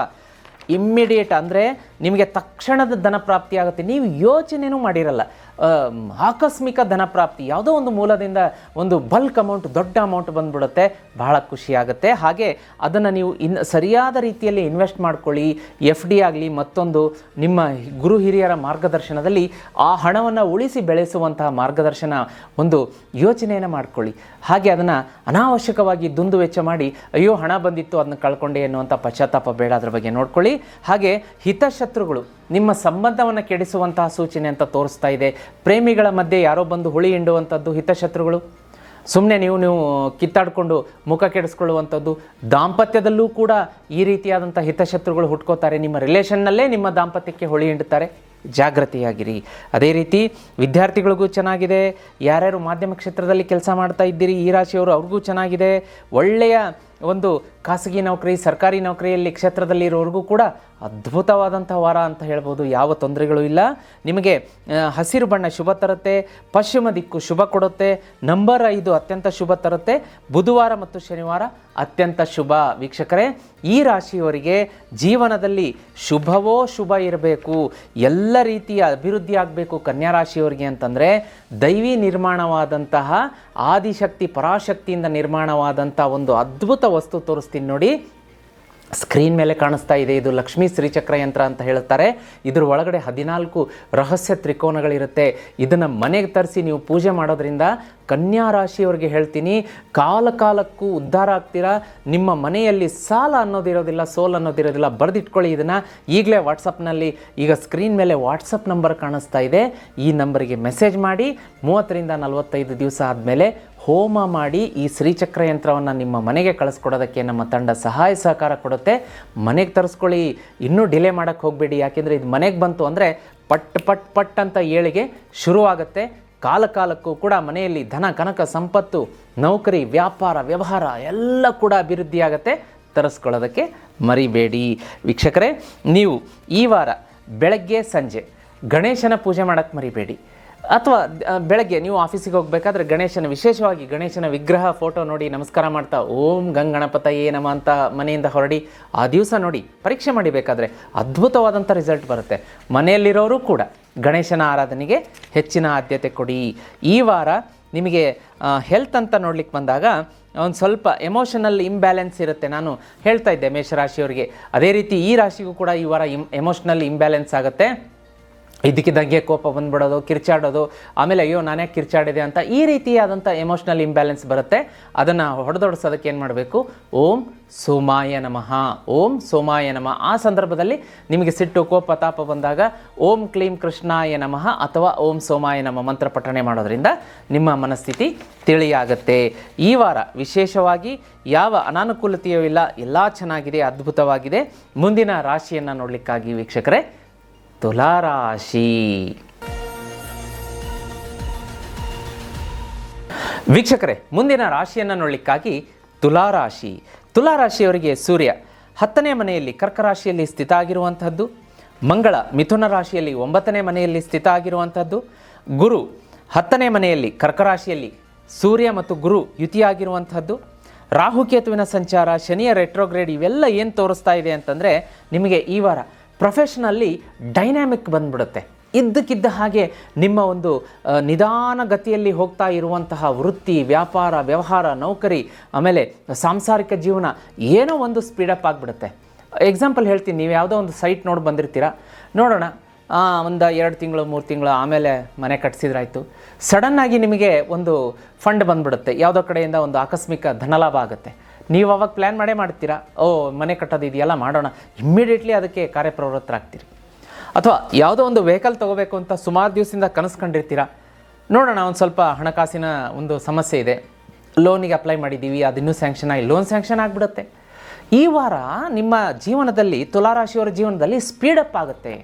ಇಮ್ಮಿಡಿಯೇಟ್ ಅಂದರೆ ನಿಮಗೆ ತಕ್ಷಣದ ಧನ ಪ್ರಾಪ್ತಿ ಆಗುತ್ತೆ. ನೀವು ಯೋಚನೆಯೂ ಮಾಡಿರಲ್ಲ, ಆಕಸ್ಮಿಕ ಧನ ಪ್ರಾಪ್ತಿ, ಯಾವುದೋ ಒಂದು ಮೂಲದಿಂದ ಒಂದು ಬಲ್ಕ್ ಅಮೌಂಟ್, ದೊಡ್ಡ ಅಮೌಂಟ್ ಬಂದುಬಿಡುತ್ತೆ, ಬಹಳ ಖುಷಿಯಾಗುತ್ತೆ. ಹಾಗೆ ಅದನ್ನು ನೀವು ಸರಿಯಾದ ರೀತಿಯಲ್ಲಿ ಇನ್ವೆಸ್ಟ್ ಮಾಡ್ಕೊಳ್ಳಿ. FD ಆಗಲಿ ಮತ್ತೊಂದು ನಿಮ್ಮ ಗುರು ಹಿರಿಯರ ಮಾರ್ಗದರ್ಶನದಲ್ಲಿ ಆ ಹಣವನ್ನು ಉಳಿಸಿ ಬೆಳೆಸುವಂತಹ ಮಾರ್ಗದರ್ಶನ ಒಂದು ಯೋಚನೆಯನ್ನು ಮಾಡ್ಕೊಳ್ಳಿ. ಹಾಗೆ ಅದನ್ನು ಅನಾವಶ್ಯಕವಾಗಿ ದುಂದು ವೆಚ್ಚ ಮಾಡಿ ಅಯ್ಯೋ ಹಣ ಬಂದಿತ್ತು ಅದನ್ನ ಕಳ್ಕೊಂಡೆ ಎನ್ನುವಂಥ ಪಶ್ಚಾತ್ತಾಪ ಬೇಡ, ಅದರ ಬಗ್ಗೆ ನೋಡ್ಕೊಳ್ಳಿ. ಹಾಗೆ ಹಿತಶತ್ರುಗಳು ನಿಮ್ಮ ಸಂಬಂಧವನ್ನು ಕೆಡಿಸುವಂತಹ ಸೂಚನೆ ಅಂತ ತೋರಿಸ್ತಾ ಇದೆ. ಪ್ರೇಮಿಗಳ ಮಧ್ಯೆ ಯಾರೋ ಬಂದು ಹುಳಿ ಹಿಂಡುವಂಥದ್ದು ಹಿತಶತ್ರುಗಳು, ಸುಮ್ಮನೆ ನೀವು ಕಿತ್ತಾಡಿಕೊಂಡು ಮುಖ ಕೆಡಿಸ್ಕೊಳ್ಳುವಂಥದ್ದು. ದಾಂಪತ್ಯದಲ್ಲೂ ಕೂಡ ಈ ರೀತಿಯಾದಂಥ ಹಿತಶತ್ರುಗಳು ಹುಟ್ಕೋತಾರೆ. ನಿಮ್ಮ ರಿಲೇಷನ್ನಲ್ಲೇ ನಿಮ್ಮ ದಾಂಪತ್ಯಕ್ಕೆ ಹುಳಿ ಹಿಂಡುತ್ತಾರೆ. ಜಾಗೃತಿಯಾಗಿರಿ. ಅದೇ ರೀತಿ ವಿದ್ಯಾರ್ಥಿಗಳಿಗೂ ಚೆನ್ನಾಗಿದೆ. ಯಾರ್ಯಾರು ಮಾಧ್ಯಮ ಕ್ಷೇತ್ರದಲ್ಲಿ ಕೆಲಸ ಮಾಡ್ತಾ ಇದ್ದೀರಿ ಈ ರಾಶಿಯವರು, ಅವ್ರಿಗೂ ಚೆನ್ನಾಗಿದೆ. ಒಳ್ಳೆಯ ಒಂದು ಖಾಸಗಿ ನೌಕರಿ, ಸರ್ಕಾರಿ ನೌಕರಿಯಲ್ಲಿ ಕ್ಷೇತ್ರದಲ್ಲಿ ಇರೋರಿಗೂ ಕೂಡ ಅದ್ಭುತವಾದಂಥ ವಾರ ಅಂತ ಹೇಳ್ಬೋದು. ಯಾವ ತೊಂದರೆಗಳು ಇಲ್ಲ. ನಿಮಗೆ ಹಸಿರು ಬಣ್ಣ ಶುಭ ತರುತ್ತೆ, ಪಶ್ಚಿಮ ದಿಕ್ಕು ಶುಭ ಕೊಡುತ್ತೆ, ನಂಬರ್ 5 ಅತ್ಯಂತ ಶುಭ ತರುತ್ತೆ, ಬುಧವಾರ ಮತ್ತು ಶನಿವಾರ ಅತ್ಯಂತ ಶುಭ. ವೀಕ್ಷಕರೇ, ಈ ರಾಶಿಯವರಿಗೆ ಜೀವನದಲ್ಲಿ ಶುಭವೋ ಶುಭ ಇರಬೇಕು, ಎಲ್ಲ ರೀತಿಯ ಅಭಿವೃದ್ಧಿ ಆಗಬೇಕು ಕನ್ಯಾ ರಾಶಿಯವರಿಗೆ ಅಂತಂದರೆ ದೈವಿ ನಿರ್ಮಾಣವಾದಂತಹ ಆದಿಶಕ್ತಿ ಪರಾಶಕ್ತಿಯಿಂದ ನಿರ್ಮಾಣವಾದಂಥ ಒಂದು ಅದ್ಭುತ ವಸ್ತು ತೋರಿಸ್ತೀನಿ ನೋಡಿ. ಸ್ಕ್ರೀನ್ ಮೇಲೆ ಕಾಣಿಸ್ತಾ ಇದೆ. ಇದು ಲಕ್ಷ್ಮೀ ಶ್ರೀಚಕ್ರ ಯಂತ್ರ ಅಂತ ಹೇಳ್ತಾರೆ. ಇದ್ರ ಒಳಗಡೆ 14 ರಹಸ್ಯ ತ್ರಿಕೋನಗಳಿರುತ್ತೆ. ಇದನ್ನು ಮನೆಗೆ ತರಿಸಿ ನೀವು ಪೂಜೆ ಮಾಡೋದ್ರಿಂದ ಕನ್ಯಾ ರಾಶಿಯವರಿಗೆ ಹೇಳ್ತೀನಿ, ಕಾಲಕ್ಕೂ ಉದ್ಧಾರ ಆಗ್ತೀರಾ. ನಿಮ್ಮ ಮನೆಯಲ್ಲಿ ಸಾಲ ಅನ್ನೋದಿರೋದಿಲ್ಲ, ಸೋಲ್ ಅನ್ನೋದಿರೋದಿಲ್ಲ. ಬರೆದಿಟ್ಕೊಳ್ಳಿ ಇದನ್ನು. ಈಗಲೇ ವಾಟ್ಸಪ್ನಲ್ಲಿ ಈಗ ಸ್ಕ್ರೀನ್ ಮೇಲೆ ವಾಟ್ಸಪ್ ನಂಬರ್ ಕಾಣಿಸ್ತಾ ಇದೆ. ಈ ನಂಬರಿಗೆ ಮೆಸೇಜ್ ಮಾಡಿ 30ರಿಂದ 45 ದಿವಸ ಆದಮೇಲೆ ಹೋಮ ಮಾಡಿ ಈ ಶ್ರೀಚಕ್ರ ಯಂತ್ರವನ್ನು ನಿಮ್ಮ ಮನೆಗೆ ಕಳಿಸ್ಕೊಡೋದಕ್ಕೆ ನಮ್ಮ ತಂಡ ಸಹಾಯ ಸಹಕಾರ ಕೊಡುತ್ತೆ. ಮನೆಗೆ ತರಿಸ್ಕೊಳ್ಳಿ, ಇನ್ನೂ ಡಿಲೇ ಮಾಡೋಕ್ಕೆ ಹೋಗಬೇಡಿ. ಯಾಕೆಂದರೆ ಇದು ಮನೆಗೆ ಬಂತು ಅಂದರೆ ಪಟ್ ಪಟ್ ಪಟ್ ಅಂತ ಏಳಿಗೆ ಶುರುವಾಗುತ್ತೆ. ಕಾಲಕ್ಕೂ ಕೂಡ ಮನೆಯಲ್ಲಿ ಧನ ಕನಕ ಸಂಪತ್ತು, ನೌಕರಿ, ವ್ಯಾಪಾರ, ವ್ಯವಹಾರ ಎಲ್ಲ ಕೂಡ ಅಭಿವೃದ್ಧಿ ಆಗುತ್ತೆ. ತರಿಸ್ಕೊಳ್ಳೋದಕ್ಕೆ ಮರಿಬೇಡಿ. ವೀಕ್ಷಕರೇ, ನೀವು ಈ ವಾರ ಬೆಳಗ್ಗೆ ಸಂಜೆ ಗಣೇಶನ ಪೂಜೆ ಮಾಡೋಕ್ಕೆ ಮರಿಬೇಡಿ. ಅಥವಾ ಬೆಳಗ್ಗೆ ನೀವು ಆಫೀಸಿಗೆ ಹೋಗಬೇಕಾದ್ರೆ ವಿಶೇಷವಾಗಿ ಗಣೇಶನ ವಿಗ್ರಹ ಫೋಟೋ ನೋಡಿ ನಮಸ್ಕಾರ ಮಾಡ್ತಾ ಓಂ ಗಣಪತಯೇ ನಮ ಅಂತ ಮನೆಯಿಂದ ಹೊರಡಿ. ಆ ದಿವಸ ನೋಡಿ ಪರೀಕ್ಷೆ ಮಾಡಿಬೇಕಾದ್ರೆ ಅದ್ಭುತವಾದಂಥ ರಿಸಲ್ಟ್ ಬರುತ್ತೆ. ಮನೆಯಲ್ಲಿರೋರು ಕೂಡ ಗಣೇಶನ ಆರಾಧನೆಗೆ ಹೆಚ್ಚಿನ ಆದ್ಯತೆ ಕೊಡಿ. ಈ ವಾರ ನಿಮಗೆ ಹೆಲ್ತ್ ಅಂತ ನೋಡ್ಲಿಕ್ಕೆ ಬಂದಾಗ ಒಂದು ಸ್ವಲ್ಪ ಎಮೋಷನಲ್ ಇಂಬ್ಯಾಲೆನ್ಸ್ ಇರುತ್ತೆ. ನಾನು ಹೇಳ್ತಾ ಇದ್ದೆ ಮೇಷರಾಶಿಯವರಿಗೆ. ಅದೇ ರೀತಿ ಈ ರಾಶಿಗೂ ಕೂಡ ಈ ವಾರ ಎಮೋಷನಲ್ ಇಂಬ್ಯಾಲೆನ್ಸ್ ಆಗುತ್ತೆ. ಇದಕ್ಕಿದ್ದಂಗೆ ಕೋಪ ಬಂದ್ಬಿಡೋದು, ಕಿರ್ಚಾಡೋದು, ಆಮೇಲೆ ಅಯ್ಯೋ ನಾನೇ ಕಿರ್ಚಾಡಿದೆ ಅಂತ ಈ ರೀತಿಯಾದಂಥ ಎಮೋಷ್ನಲ್ ಇಂಬ್ಯಾಲೆನ್ಸ್ ಬರುತ್ತೆ. ಅದನ್ನು ಹೊಡೆದೊಡಿಸೋದಕ್ಕೆ ಏನು ಮಾಡಬೇಕು? ಓಂ ಸೋಮಾಯ ನಮಃ, ಓಂ ಸೋಮಾಯ ನಮಃ. ಆ ಸಂದರ್ಭದಲ್ಲಿ ನಿಮಗೆ ಸಿಟ್ಟು, ಕೋಪ, ತಾಪ ಬಂದಾಗ ಓಂ ಕ್ಲೀಂ ಕೃಷ್ಣಾಯ ನಮಃ ಅಥವಾ ಓಂ ಸೋಮಾಯ ನಮಃ ಮಂತ್ರ ಪಠಣೆ ಮಾಡೋದ್ರಿಂದ ನಿಮ್ಮ ಮನಸ್ಥಿತಿ ತಿಳಿಯಾಗುತ್ತೆ. ಈ ವಾರ ವಿಶೇಷವಾಗಿ ಯಾವ ಅನಾನುಕೂಲತೆಯೂ ಇಲ್ಲ, ಎಲ್ಲ ಚೆನ್ನಾಗಿದೆ, ಅದ್ಭುತವಾಗಿದೆ. ಮುಂದಿನ ರಾಶಿಯನ್ನು ನೋಡಲಿಕ್ಕಾಗಿ ವೀಕ್ಷಕರೇ, ತುಲಾರಾಶಿ. ವೀಕ್ಷಕರೇ, ಮುಂದಿನ ರಾಶಿಯನ್ನು ನೋಡಲಿಕ್ಕಾಗಿ ತುಲಾರಾಶಿ. ತುಲಾರಾಶಿಯವರಿಗೆ ಸೂರ್ಯ 10ನೇ ಮನೆಯಲ್ಲಿ ಕರ್ಕ ರಾಶಿಯಲ್ಲಿ ಸ್ಥಿತ ಆಗಿರುವಂಥದ್ದು, ಮಂಗಳ ಮಿಥುನ ರಾಶಿಯಲ್ಲಿ 9ನೇ ಮನೆಯಲ್ಲಿ ಸ್ಥಿತ ಆಗಿರುವಂಥದ್ದು, ಗುರು 10ನೇ ಮನೆಯಲ್ಲಿ ಕರ್ಕ ರಾಶಿಯಲ್ಲಿ ಸೂರ್ಯ ಮತ್ತು ಗುರು ಯುತಿಯಾಗಿರುವಂಥದ್ದು, ರಾಹುಕೇತುವಿನ ಸಂಚಾರ, ಶನಿಯ ರೆಟ್ರೋಗ್ರೇಡ್ ಇವೆಲ್ಲ ಏನು ತೋರಿಸ್ತಾ ಇದೆ ಅಂತಂದರೆ ನಿಮಗೆ ಈ ವಾರ ಪ್ರೊಫೆಷನಲ್ಲಿ ಡೈನಾಮಿಕ್ ಬಂದ್ಬಿಡುತ್ತೆ. ಇದ್ದಕ್ಕಿದ್ದ ಹಾಗೆ ನಿಮ್ಮ ಒಂದು ನಿಧಾನ ಗತಿಯಲ್ಲಿ ಹೋಗ್ತಾ ಇರುವಂತಹ ವೃತ್ತಿ, ವ್ಯಾಪಾರ, ವ್ಯವಹಾರ, ನೌಕರಿ, ಆಮೇಲೆ ಸಾಂಸಾರಿಕ ಜೀವನ ಏನೋ ಒಂದು ಸ್ಪೀಡಪ್ ಆಗಿಬಿಡುತ್ತೆ. ಎಕ್ಸಾಂಪಲ್ ಹೇಳ್ತೀನಿ, ನೀವು ಯಾವುದೋ ಒಂದು ಸೈಟ್ ನೋಡಿ ಬಂದಿರ್ತೀರ, ನೋಡೋಣ ಒಂದು 2 ತಿಂಗಳು 3 ತಿಂಗಳು ಆಮೇಲೆ ಮನೆ ಕಟ್ಸಿದ್ರಾಯ್ತು. ಸಡನ್ನಾಗಿ ನಿಮಗೆ ಒಂದು ಫಂಡ್ ಬಂದ್ಬಿಡುತ್ತೆ, ಯಾವುದೋ ಕಡೆಯಿಂದ ಒಂದು ಆಕಸ್ಮಿಕ ಧನಲಾಭ ಆಗುತ್ತೆ. ನೀವು ಅವಾಗ ಪ್ಲ್ಯಾನ್ ಮಾಡೇ ಮಾಡ್ತೀರಾ, ಓ ಮನೆ ಕಟ್ಟೋದಿದೆಯಲ್ಲ ಮಾಡೋಣ, ಇಮ್ಮಿಡಿಯೇಟ್ಲಿ ಅದಕ್ಕೆ ಕಾರ್ಯಪ್ರವೃತ್ತರಾಗ್ತೀರಿ. ಅಥವಾ ಯಾವುದೋ ಒಂದು ವೆಹಿಕಲ್ ತೊಗೋಬೇಕು ಅಂತ ಸುಮಾರು ದಿವಸದಿಂದ ಕನಸ್ಕೊಂಡಿರ್ತೀರ, ನೋಡೋಣ ಒಂದು ಸ್ವಲ್ಪ ಹಣಕಾಸಿನ ಒಂದು ಸಮಸ್ಯೆ ಇದೆ, ಲೋನಿಗೆ ಅಪ್ಲೈ ಮಾಡಿದ್ದೀವಿ, ಅದಿನ್ನೂ ಸ್ಯಾಂಕ್ಷನ್ ಆಗಿ ಲೋನ್ ಸ್ಯಾಂಕ್ಷನ್ ಆಗಿಬಿಡುತ್ತೆ. ಈ ವಾರ ನಿಮ್ಮ ಜೀವನದಲ್ಲಿ, ತುಲಾರಾಶಿಯವರ ಜೀವನದಲ್ಲಿ ಸ್ಪೀಡಪ್ ಆಗುತ್ತೆ.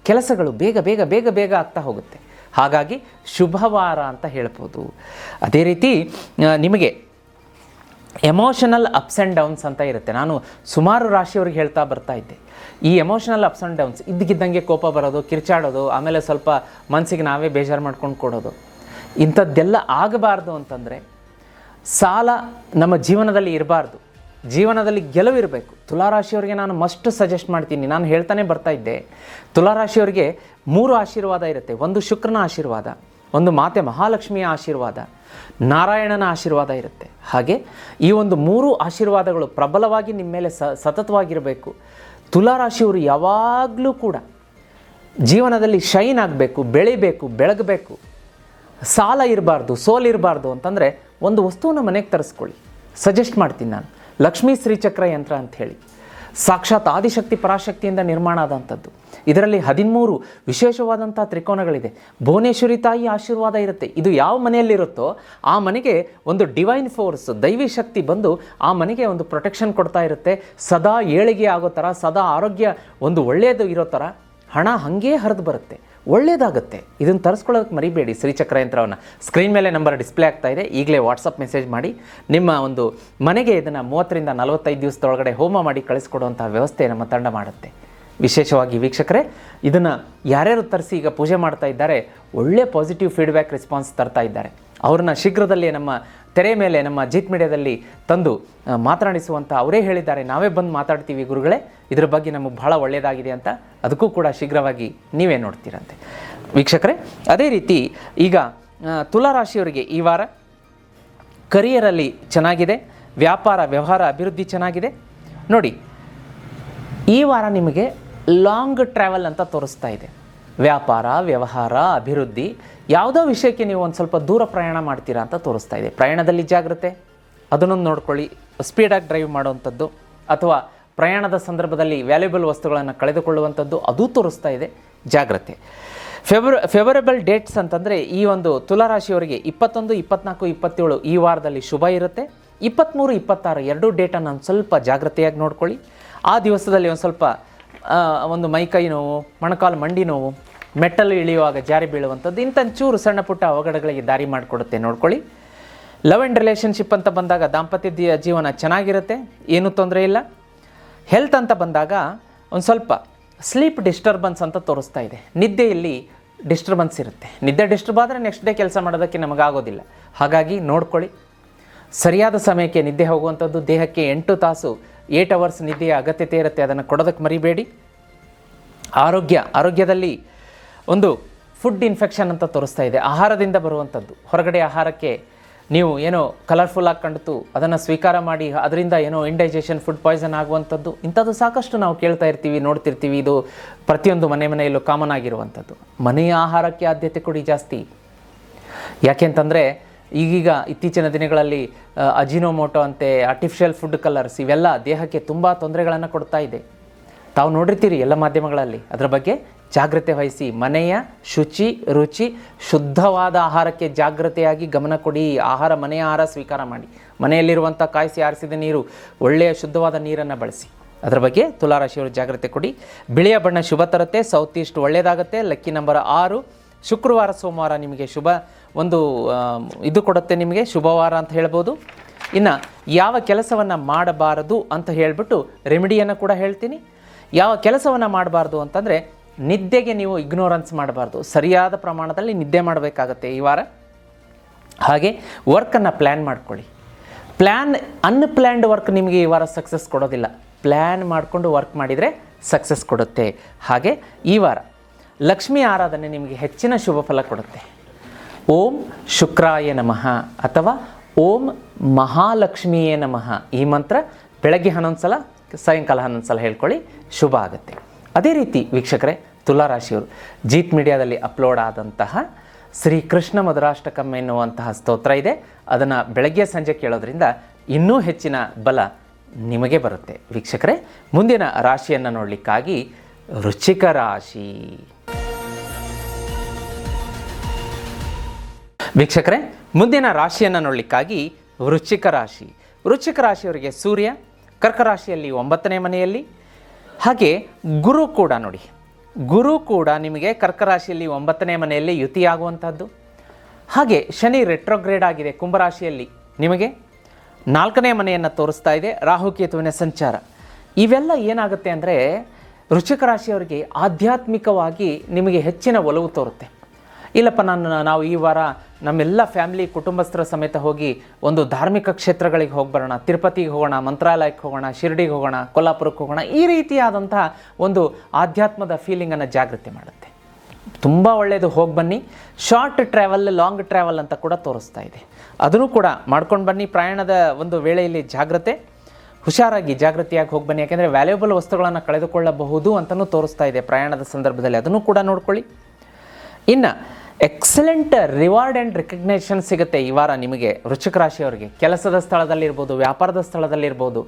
ಕೆಲಸಗಳು ಬೇಗ ಬೇಗ ಬೇಗ ಬೇಗ ಆಗ್ತಾ ಹೋಗುತ್ತೆ. ಹಾಗಾಗಿ ಶುಭವಾರ ಅಂತ ಹೇಳ್ಬೋದು. ಅದೇ ರೀತಿ ನಿಮಗೆ ಎಮೋಷನಲ್ ಅಪ್ಸ್ ಆ್ಯಂಡ್ ಡೌನ್ಸ್ ಅಂತ ಇರುತ್ತೆ. ನಾನು ಸುಮಾರು ರಾಶಿಯವ್ರಿಗೆ ಹೇಳ್ತಾ ಬರ್ತಾ ಇದ್ದೆ, ಈ ಎಮೋಷನಲ್ ಅಪ್ಸ್ ಆ್ಯಂಡ್ ಡೌನ್ಸ್ ಇದ್ದಕ್ಕಿದ್ದಂಗೆ ಕೋಪ ಬರೋದು, ಕಿರ್ಚಾಡೋದು, ಆಮೇಲೆ ಸ್ವಲ್ಪ ಮನಸ್ಸಿಗೆ ನಾವೇ ಬೇಜಾರು ಮಾಡ್ಕೊಂಡು ಕೊಡೋದು, ಇಂಥದ್ದೆಲ್ಲ ಆಗಬಾರ್ದು ಅಂತಂದರೆ ಸಾಲ ನಮ್ಮ ಜೀವನದಲ್ಲಿ ಇರಬಾರ್ದು. ಜೀವನದಲ್ಲಿ ಗೆಲುವಿರಬೇಕು. ತುಲಾರಾಶಿಯವರಿಗೆ ನಾನು ಮಸ್ಟ್ ಸಜೆಸ್ಟ್ ಮಾಡ್ತೀನಿ. ನಾನು ಹೇಳ್ತಾನೆ ಬರ್ತಾ ಇದ್ದೆ, ತುಲಾರಾಶಿಯವರಿಗೆ 3 ಆಶೀರ್ವಾದ ಇರುತ್ತೆ. ಒಂದು ಶುಕ್ರನ ಆಶೀರ್ವಾದ, ಒಂದು ಮಾತೆ ಮಹಾಲಕ್ಷ್ಮಿಯ ಆಶೀರ್ವಾದ, ನಾರಾಯಣನ ಆಶೀರ್ವಾದ ಇರುತ್ತೆ. ಹಾಗೆ ಈ ಒಂದು 3 ಆಶೀರ್ವಾದಗಳು ಪ್ರಬಲವಾಗಿ ನಿಮ್ಮ ಮೇಲೆ ಸತತವಾಗಿರಬೇಕು. ತುಲಾರಾಶಿಯವರು ಯಾವಾಗಲೂ ಕೂಡ ಜೀವನದಲ್ಲಿ ಶೈನ್ ಆಗಬೇಕು, ಬೆಳಿಬೇಕು, ಬೆಳಗಬೇಕು. ಸಾಲ ಇರಬಾರ್ದು, ಸೋಲಿರಬಾರ್ದು ಅಂತಂದರೆ ಒಂದು ವಸ್ತುವನ್ನು ಮನೆಗೆ ತರಿಸ್ಕೊಳ್ಳಿ. ಸಜೆಸ್ಟ್ ಮಾಡ್ತೀನಿ ನಾನು, ಲಕ್ಷ್ಮೀ ಶ್ರೀಚಕ್ರ ಯಂತ್ರ ಅಂತ ಹೇಳಿ. ಸಾಕ್ಷಾತ್ ಆದಿಶಕ್ತಿ ಪರಾಶಕ್ತಿಯಿಂದ ನಿರ್ಮಾಣ ಆದಂಥದ್ದು. ಇದರಲ್ಲಿ 13 ವಿಶೇಷವಾದಂಥ ತ್ರಿಕೋನಗಳಿದೆ. ಭುವನೇಶ್ವರಿ ತಾಯಿ ಆಶೀರ್ವಾದ ಇರುತ್ತೆ. ಇದು ಯಾವ ಮನೆಯಲ್ಲಿರುತ್ತೋ ಆ ಮನೆಗೆ ಒಂದು ಡಿವೈನ್ ಫೋರ್ಸ್, ದೈವಿ ಶಕ್ತಿ ಬಂದು ಆ ಮನೆಗೆ ಒಂದು ಪ್ರೊಟೆಕ್ಷನ್ ಕೊಡ್ತಾ ಇರುತ್ತೆ. ಸದಾ ಏಳಿಗೆ ಆಗೋ ಥರ, ಸದಾ ಆರೋಗ್ಯ ಒಂದು ಒಳ್ಳೆಯದು ಇರೋ ಥರ ಹಣ ಹಾಗೇ ಹರಿದು ಬರುತ್ತೆ, ಒಳ್ಳೆಯದಾಗುತ್ತೆ. ಇದನ್ನು ತರಿಸ್ಕೊಳ್ಳೋದಕ್ಕೆ ಮರಿಬೇಡಿ. ಶ್ರೀಚಕ್ರ ಯಂತ್ರವನ್ನು ಸ್ಕ್ರೀನ್ ಮೇಲೆ ನಂಬರ್ ಡಿಸ್ಪ್ಲೇ ಆಗ್ತಾ ಇದೆ, ಈಗಲೇ ವಾಟ್ಸಪ್ ಮೆಸೇಜ್ ಮಾಡಿ ನಿಮ್ಮ ಒಂದು ಮನೆಗೆ ಇದನ್ನು 30ರಿಂದ 45 ದಿವಸದೊಳಗಡೆ ಹೋಮ ಮಾಡಿ ಕಳಿಸ್ಕೊಡುವಂಥ ವ್ಯವಸ್ಥೆ ನಮ್ಮ ತಂಡ ಮಾಡುತ್ತೆ. ವಿಶೇಷವಾಗಿ ವೀಕ್ಷಕರೇ, ಇದನ್ನು ಯಾರ್ಯಾರು ತರಿಸಿ ಈಗ ಪೂಜೆ ಮಾಡ್ತಾ ಇದ್ದಾರೆ, ಒಳ್ಳೆ ಪಾಸಿಟಿವ್ ಫೀಡ್ಬ್ಯಾಕ್ ರೆಸ್ಪಾನ್ಸ್ ತರ್ತಾ ಇದ್ದಾರೆ. ಅವ್ರನ್ನ ಶೀಘ್ರದಲ್ಲೇ ನಮ್ಮ ತೆರೆ ಮೇಲೆ ನಮ್ಮ ಜಿತ್ ಮೀಡಿಯಾದಲ್ಲಿ ತಂದು ಮಾತನಾಡಿಸುವಂಥ ಅವರೇ ಹೇಳಿದ್ದಾರೆ, ನಾವೇ ಬಂದು ಮಾತಾಡ್ತೀವಿ ಗುರುಗಳೇ, ಇದರ ಬಗ್ಗೆ ನಮಗೆ ಬಹಳ ಒಳ್ಳೆಯದಾಗಿದೆ ಅಂತ. ಅದಕ್ಕೂ ಕೂಡ ಶೀಘ್ರವಾಗಿ ನೀವೇ ನೋಡ್ತೀರಂತೆ ವೀಕ್ಷಕರೇ. ಅದೇ ರೀತಿ ಈಗ ತುಲಾರಾಶಿಯವರಿಗೆ ಈ ವಾರ ಕರಿಯರಲ್ಲಿ ಚೆನ್ನಾಗಿದೆ, ವ್ಯಾಪಾರ ವ್ಯವಹಾರ ಅಭಿವೃದ್ಧಿ ಚೆನ್ನಾಗಿದೆ. ನೋಡಿ, ಈ ವಾರ ನಿಮಗೆ ಲಾಂಗ್ ಟ್ರಾವೆಲ್ ಅಂತ ತೋರಿಸ್ತಾ ಇದೆ. ವ್ಯಾಪಾರ ವ್ಯವಹಾರ ಅಭಿವೃದ್ಧಿ, ಯಾವುದೋ ವಿಷಯಕ್ಕೆ ನೀವು ಒಂದು ಸ್ವಲ್ಪ ದೂರ ಪ್ರಯಾಣ ಮಾಡ್ತೀರಾ ಅಂತ ತೋರಿಸ್ತಾ ಇದೆ. ಪ್ರಯಾಣದಲ್ಲಿ ಜಾಗ್ರತೆ, ಅದನ್ನೊಂದು ನೋಡ್ಕೊಳ್ಳಿ. ಸ್ಪೀಡಾಗಿ ಡ್ರೈವ್ ಮಾಡುವಂಥದ್ದು ಅಥವಾ ಪ್ರಯಾಣದ ಸಂದರ್ಭದಲ್ಲಿ ವ್ಯಾಲ್ಯೂಬಲ್ ವಸ್ತುಗಳನ್ನು ಕಳೆದುಕೊಳ್ಳುವಂಥದ್ದು ಅದು ತೋರಿಸ್ತಾ ಇದೆ, ಜಾಗ್ರತೆ. ಫೇವರಬಲ್ ಡೇಟ್ಸ್ ಅಂತಂದರೆ ಈ ಒಂದು ತುಲಾರಾಶಿಯವರಿಗೆ 21, 24, 27 ಈ ವಾರದಲ್ಲಿ ಶುಭ ಇರುತ್ತೆ. 23, 26 ಎರಡೂ ಡೇಟನ್ನು ಒಂದು ಸ್ವಲ್ಪ ಜಾಗ್ರತೆಯಾಗಿ ನೋಡ್ಕೊಳ್ಳಿ. ಆ ದಿವಸದಲ್ಲಿ ಒಂದು ಸ್ವಲ್ಪ ಒಂದು ಮೈಕೈ ನೋವು, ಮೊಣಕಾಲು ಮಂಡಿ ನೋವು, ಮೆಟ್ಟಲು ಇಳಿಯುವಾಗ ಜಾರಿ ಬೀಳುವಂಥದ್ದು, ಇಂಥಂಚೂರು ಸಣ್ಣ ಪುಟ್ಟ ಅವಘಡಗಳಿಗೆ ದಾರಿ ಮಾಡಿಕೊಡುತ್ತೆ, ನೋಡ್ಕೊಳ್ಳಿ. ಲವ್ ಆ್ಯಂಡ್ ರಿಲೇಷನ್ಶಿಪ್ ಅಂತ ಬಂದಾಗ ದಾಂಪತ್ಯ ಜೀವನ ಚೆನ್ನಾಗಿರುತ್ತೆ, ಏನೂ ತೊಂದರೆ ಇಲ್ಲ. ಹೆಲ್ತ್ ಅಂತ ಬಂದಾಗ ಒಂದು ಸ್ವಲ್ಪ ಸ್ಲೀಪ್ ಡಿಸ್ಟರ್ಬೆನ್ಸ್ ಅಂತ ತೋರಿಸ್ತಾ ಇದೆ. ನಿದ್ದೆಯಲ್ಲಿ ಡಿಸ್ಟರ್ಬೆನ್ಸ್ ಇರುತ್ತೆ. ನಿದ್ದೆ ಡಿಸ್ಟರ್ಬ್ ಆದರೆ ನೆಕ್ಸ್ಟ್ ಡೇ ಕೆಲಸ ಮಾಡೋದಕ್ಕೆ ನಮಗಾಗೋದಿಲ್ಲ. ಹಾಗಾಗಿ ನೋಡ್ಕೊಳ್ಳಿ, ಸರಿಯಾದ ಸಮಯಕ್ಕೆ ನಿದ್ದೆ ಹೋಗುವಂಥದ್ದು. ದೇಹಕ್ಕೆ 8 ತಾಸು 8 ಅವರ್ಸ್ ನಿದ್ದೆಯ ಅಗತ್ಯತೆ ಇರುತ್ತೆ, ಅದನ್ನು ಕೊಡೋದಕ್ಕೆ ಮರಿಬೇಡಿ. ಆರೋಗ್ಯದಲ್ಲಿ ಒಂದು ಫುಡ್ ಇನ್ಫೆಕ್ಷನ್ ಅಂತ ತೋರಿಸ್ತಾ ಇದೆ, ಆಹಾರದಿಂದ ಬರುವಂಥದ್ದು. ಹೊರಗಡೆ ಆಹಾರಕ್ಕೆ ನೀವು ಏನೋ ಕಲರ್ಫುಲ್ಲಾಗಿ ಕಂಡು ಅದನ್ನು ಸ್ವೀಕಾರ ಮಾಡಿ ಅದರಿಂದ ಏನೋ ಇಂಡೈಜೆಷನ್, ಫುಡ್ ಪಾಯ್ಸನ್ ಆಗುವಂಥದ್ದು, ಇಂಥದ್ದು ಸಾಕಷ್ಟು ನಾವು ಕೇಳ್ತಾ ಇರ್ತೀವಿ, ನೋಡ್ತಿರ್ತೀವಿ. ಇದು ಪ್ರತಿಯೊಂದು ಮನೆಯಲ್ಲೂ ಕಾಮನ್ ಆಗಿರುವಂಥದ್ದು. ಮನೆಯ ಆಹಾರಕ್ಕೆ ಆದ್ಯತೆ ಕೊಡಿ ಜಾಸ್ತಿ. ಯಾಕೆಂತಂದರೆ ಈಗೀಗ ಇತ್ತೀಚಿನ ದಿನಗಳಲ್ಲಿ ಅಜಿನೋಮೋಟೋ ಅಂತೆ, ಆರ್ಟಿಫಿಷಿಯಲ್ ಫುಡ್ ಕಲರ್ಸ್, ಇವೆಲ್ಲ ದೇಹಕ್ಕೆ ತುಂಬ ತೊಂದರೆಗಳನ್ನು ಕೊಡ್ತಾ ಇದೆ. ತಾವು ನೋಡಿರ್ತೀರಿ ಎಲ್ಲ ಮಾಧ್ಯಮಗಳಲ್ಲಿ. ಅದರ ಬಗ್ಗೆ ಜಾಗ್ರತೆ ವಹಿಸಿ. ಮನೆಯ ಶುಚಿ ರುಚಿ ಶುದ್ಧವಾದ ಆಹಾರಕ್ಕೆ ಜಾಗ್ರತೆಯಾಗಿ ಗಮನ ಕೊಡಿ. ಮನೆಯ ಆಹಾರ ಸ್ವೀಕಾರ ಮಾಡಿ. ಮನೆಯಲ್ಲಿರುವಂಥ ಕಾಯಿಸಿ ಆರಿಸಿದ ನೀರು, ಒಳ್ಳೆಯ ಶುದ್ಧವಾದ ನೀರನ್ನು ಬಳಸಿ. ಅದರ ಬಗ್ಗೆ ತುಲಾರಾಶಿಯವರು ಜಾಗ್ರತೆ ಕೊಡಿ. ಬಿಳಿಯ ಬಣ್ಣ ಶುಭ ತರುತ್ತೆ, ಸೌತ್ ಈಸ್ಟ್ ಒಳ್ಳೆಯದಾಗುತ್ತೆ. Lucky number 6. ಶುಕ್ರವಾರ ಸೋಮವಾರ ನಿಮಗೆ ಶುಭ ಒಂದು ಇದು ಕೊಡುತ್ತೆ, ನಿಮಗೆ ಶುಭವಾರ ಅಂತ ಹೇಳ್ಬೋದು. ಇನ್ನು ಯಾವ ಕೆಲಸವನ್ನು ಮಾಡಬಾರದು ಅಂತ ಹೇಳಿಬಿಟ್ಟು ರೆಮಿಡಿಯನ್ನು ಕೂಡ ಹೇಳ್ತೀನಿ. ಯಾವ ಕೆಲಸವನ್ನು ಮಾಡಬಾರ್ದು ಅಂತಂದರೆ ನಿದ್ದೆಗೆ ನೀವು ಇಗ್ನೋರೆನ್ಸ್ ಮಾಡಬಾರ್ದು. ಸರಿಯಾದ ಪ್ರಮಾಣದಲ್ಲಿ ನಿದ್ದೆ ಮಾಡಬೇಕಾಗತ್ತೆ ಈ ವಾರ. ಹಾಗೆ ವರ್ಕನ್ನು ಪ್ಲ್ಯಾನ್ ಮಾಡ್ಕೊಳ್ಳಿ. ಅನ್ಪ್ಲ್ಯಾನ್ಡ್ ವರ್ಕ್ ನಿಮಗೆ ಈ ವಾರ ಸಕ್ಸಸ್ ಕೊಡೋದಿಲ್ಲ. ಪ್ಲ್ಯಾನ್ ಮಾಡಿಕೊಂಡು ವರ್ಕ್ ಮಾಡಿದರೆ ಸಕ್ಸಸ್ ಕೊಡುತ್ತೆ. ಹಾಗೆ ಈ ವಾರ ಲಕ್ಷ್ಮೀ ಆರಾಧನೆ ನಿಮಗೆ ಹೆಚ್ಚಿನ ಶುಭ ಫಲ ಕೊಡುತ್ತೆ. ಓಂ ಶುಕ್ರಾಯ ನಮಃ ಅಥವಾ ಓಂ ಮಹಾಲಕ್ಷ್ಮಿಯೇ ನಮಃ ಈ ಮಂತ್ರ ಬೆಳಗ್ಗೆ 11 ಸಲ, ಸಾಯಂಕಾಲ 11 ಸಲ ಹೇಳ್ಕೊಳ್ಳಿ, ಶುಭ ಆಗುತ್ತೆ. ಅದೇ ರೀತಿ ವೀಕ್ಷಕರೇ, ತುಲಾರಾಶಿಯವರು ಜೀತ್ ಮೀಡಿಯಾದಲ್ಲಿ ಅಪ್ಲೋಡ್ ಆದಂತಹ ಶ್ರೀ ಕೃಷ್ಣ ಮಧುರಾಷ್ಟಕಂ ಎನ್ನುವಂತಹ ಸ್ತೋತ್ರ ಇದೆ. ಅದನ್ನು ಬೆಳಗ್ಗೆ ಸಂಜೆ ಕೇಳೋದ್ರಿಂದ ಇನ್ನೂ ಹೆಚ್ಚಿನ ಬಲ ನಿಮಗೆ ಬರುತ್ತೆ. ವೀಕ್ಷಕರೇ, ಮುಂದಿನ ರಾಶಿಯನ್ನು ನೋಡಲಿಕ್ಕಾಗಿ ವೃಶ್ಚಿಕ ರಾಶಿ. ವೀಕ್ಷಕರೇ, ಮುಂದಿನ ರಾಶಿಯನ್ನು ನೋಡಲಿಕ್ಕಾಗಿ ವೃಶ್ಚಿಕ ರಾಶಿ. ವೃಶ್ಚಿಕ ರಾಶಿಯವರಿಗೆ ಸೂರ್ಯ ಕರ್ಕ ರಾಶಿಯಲ್ಲಿ 9ನೇ ಮನೆಯಲ್ಲಿ, ಹಾಗೆ ಗುರು ಕೂಡ ನೋಡಿ, ಗುರು ಕೂಡ ನಿಮಗೆ ಕರ್ಕ ರಾಶಿಯಲ್ಲಿ 9ನೇ ಮನೆಯಲ್ಲಿ ಯುತಿಯಾಗುವಂಥದ್ದು. ಹಾಗೆ ಶನಿ ರೆಟ್ರೋಗ್ರೇಡ್ ಆಗಿದೆ ಕುಂಭರಾಶಿಯಲ್ಲಿ, ನಿಮಗೆ 4ನೇ ಮನೆಯನ್ನು ತೋರಿಸ್ತಾ ಇದೆ. ರಾಹುಕೇತುವಿನ ಸಂಚಾರ ಇವೆಲ್ಲ ಏನಾಗುತ್ತೆ ಅಂದರೆ ವೃಶ್ಚಿಕ ರಾಶಿಯವರಿಗೆ ಆಧ್ಯಾತ್ಮಿಕವಾಗಿ ನಿಮಗೆ ಹೆಚ್ಚಿನ ಒಲವು ತೋರುತ್ತೆ. ಇಲ್ಲಪ್ಪ ನಾವು ಈ ವಾರ ನಮ್ಮೆಲ್ಲ ಫ್ಯಾಮಿಲಿ ಕುಟುಂಬಸ್ಥರ ಸಮೇತ ಹೋಗಿ ಒಂದು ಧಾರ್ಮಿಕ ಕ್ಷೇತ್ರಗಳಿಗೆ ಹೋಗಿ ಬರೋಣ, ತಿರುಪತಿಗೆ ಹೋಗೋಣ, ಮಂತ್ರಾಲಯಕ್ಕೆ ಹೋಗೋಣ, ಶಿರ್ಡಿಗೆ ಹೋಗೋಣ, ಕೊಲ್ಲಾಪುರಕ್ಕೆ ಹೋಗೋಣ, ಈ ರೀತಿಯಾದಂತಹ ಒಂದು ಆಧ್ಯಾತ್ಮದ ಫೀಲಿಂಗನ್ನು ಜಾಗೃತಿ ಮಾಡುತ್ತೆ. ತುಂಬ ಒಳ್ಳೆಯದು, ಹೋಗಿ ಬನ್ನಿ. ಶಾರ್ಟ್ ಟ್ರಾವೆಲ್, ಲಾಂಗ್ ಟ್ರಾವೆಲ್ ಅಂತ ಕೂಡ ತೋರಿಸ್ತಾ ಇದೆ. ಅದನ್ನು ಕೂಡ ಮಾಡ್ಕೊಂಡು ಬನ್ನಿ. ಪ್ರಯಾಣದ ಒಂದು ವೇಳೆಯಲ್ಲಿ ಹುಷಾರಾಗಿ ಜಾಗೃತಿಯಾಗಿ ಹೋಗಿ ಬನ್ನಿ. ಯಾಕೆಂದರೆ ವ್ಯಾಲ್ಯೂಬಲ್ ವಸ್ತುಗಳನ್ನು ಕಳೆದುಕೊಳ್ಳಬಹುದು ಅಂತಲೂ ತೋರಿಸ್ತಾ ಇದೆ ಪ್ರಯಾಣದ ಸಂದರ್ಭದಲ್ಲಿ, ಅದನ್ನು ಕೂಡ ನೋಡ್ಕೊಳ್ಳಿ. ಇನ್ನು ಎಕ್ಸಲೆಂಟ್ ರಿವಾರ್ಡ್ ಆ್ಯಂಡ್ ರೆಕಗ್ನೇಷನ್ ಸಿಗುತ್ತೆ ಈ ವಾರ ನಿಮಗೆ ವೃಶ್ಚಿಕ ರಾಶಿಯವರಿಗೆ. ಕೆಲಸದ ಸ್ಥಳದಲ್ಲಿರ್ಬೋದು, ವ್ಯಾಪಾರದ ಸ್ಥಳದಲ್ಲಿರ್ಬೋದು,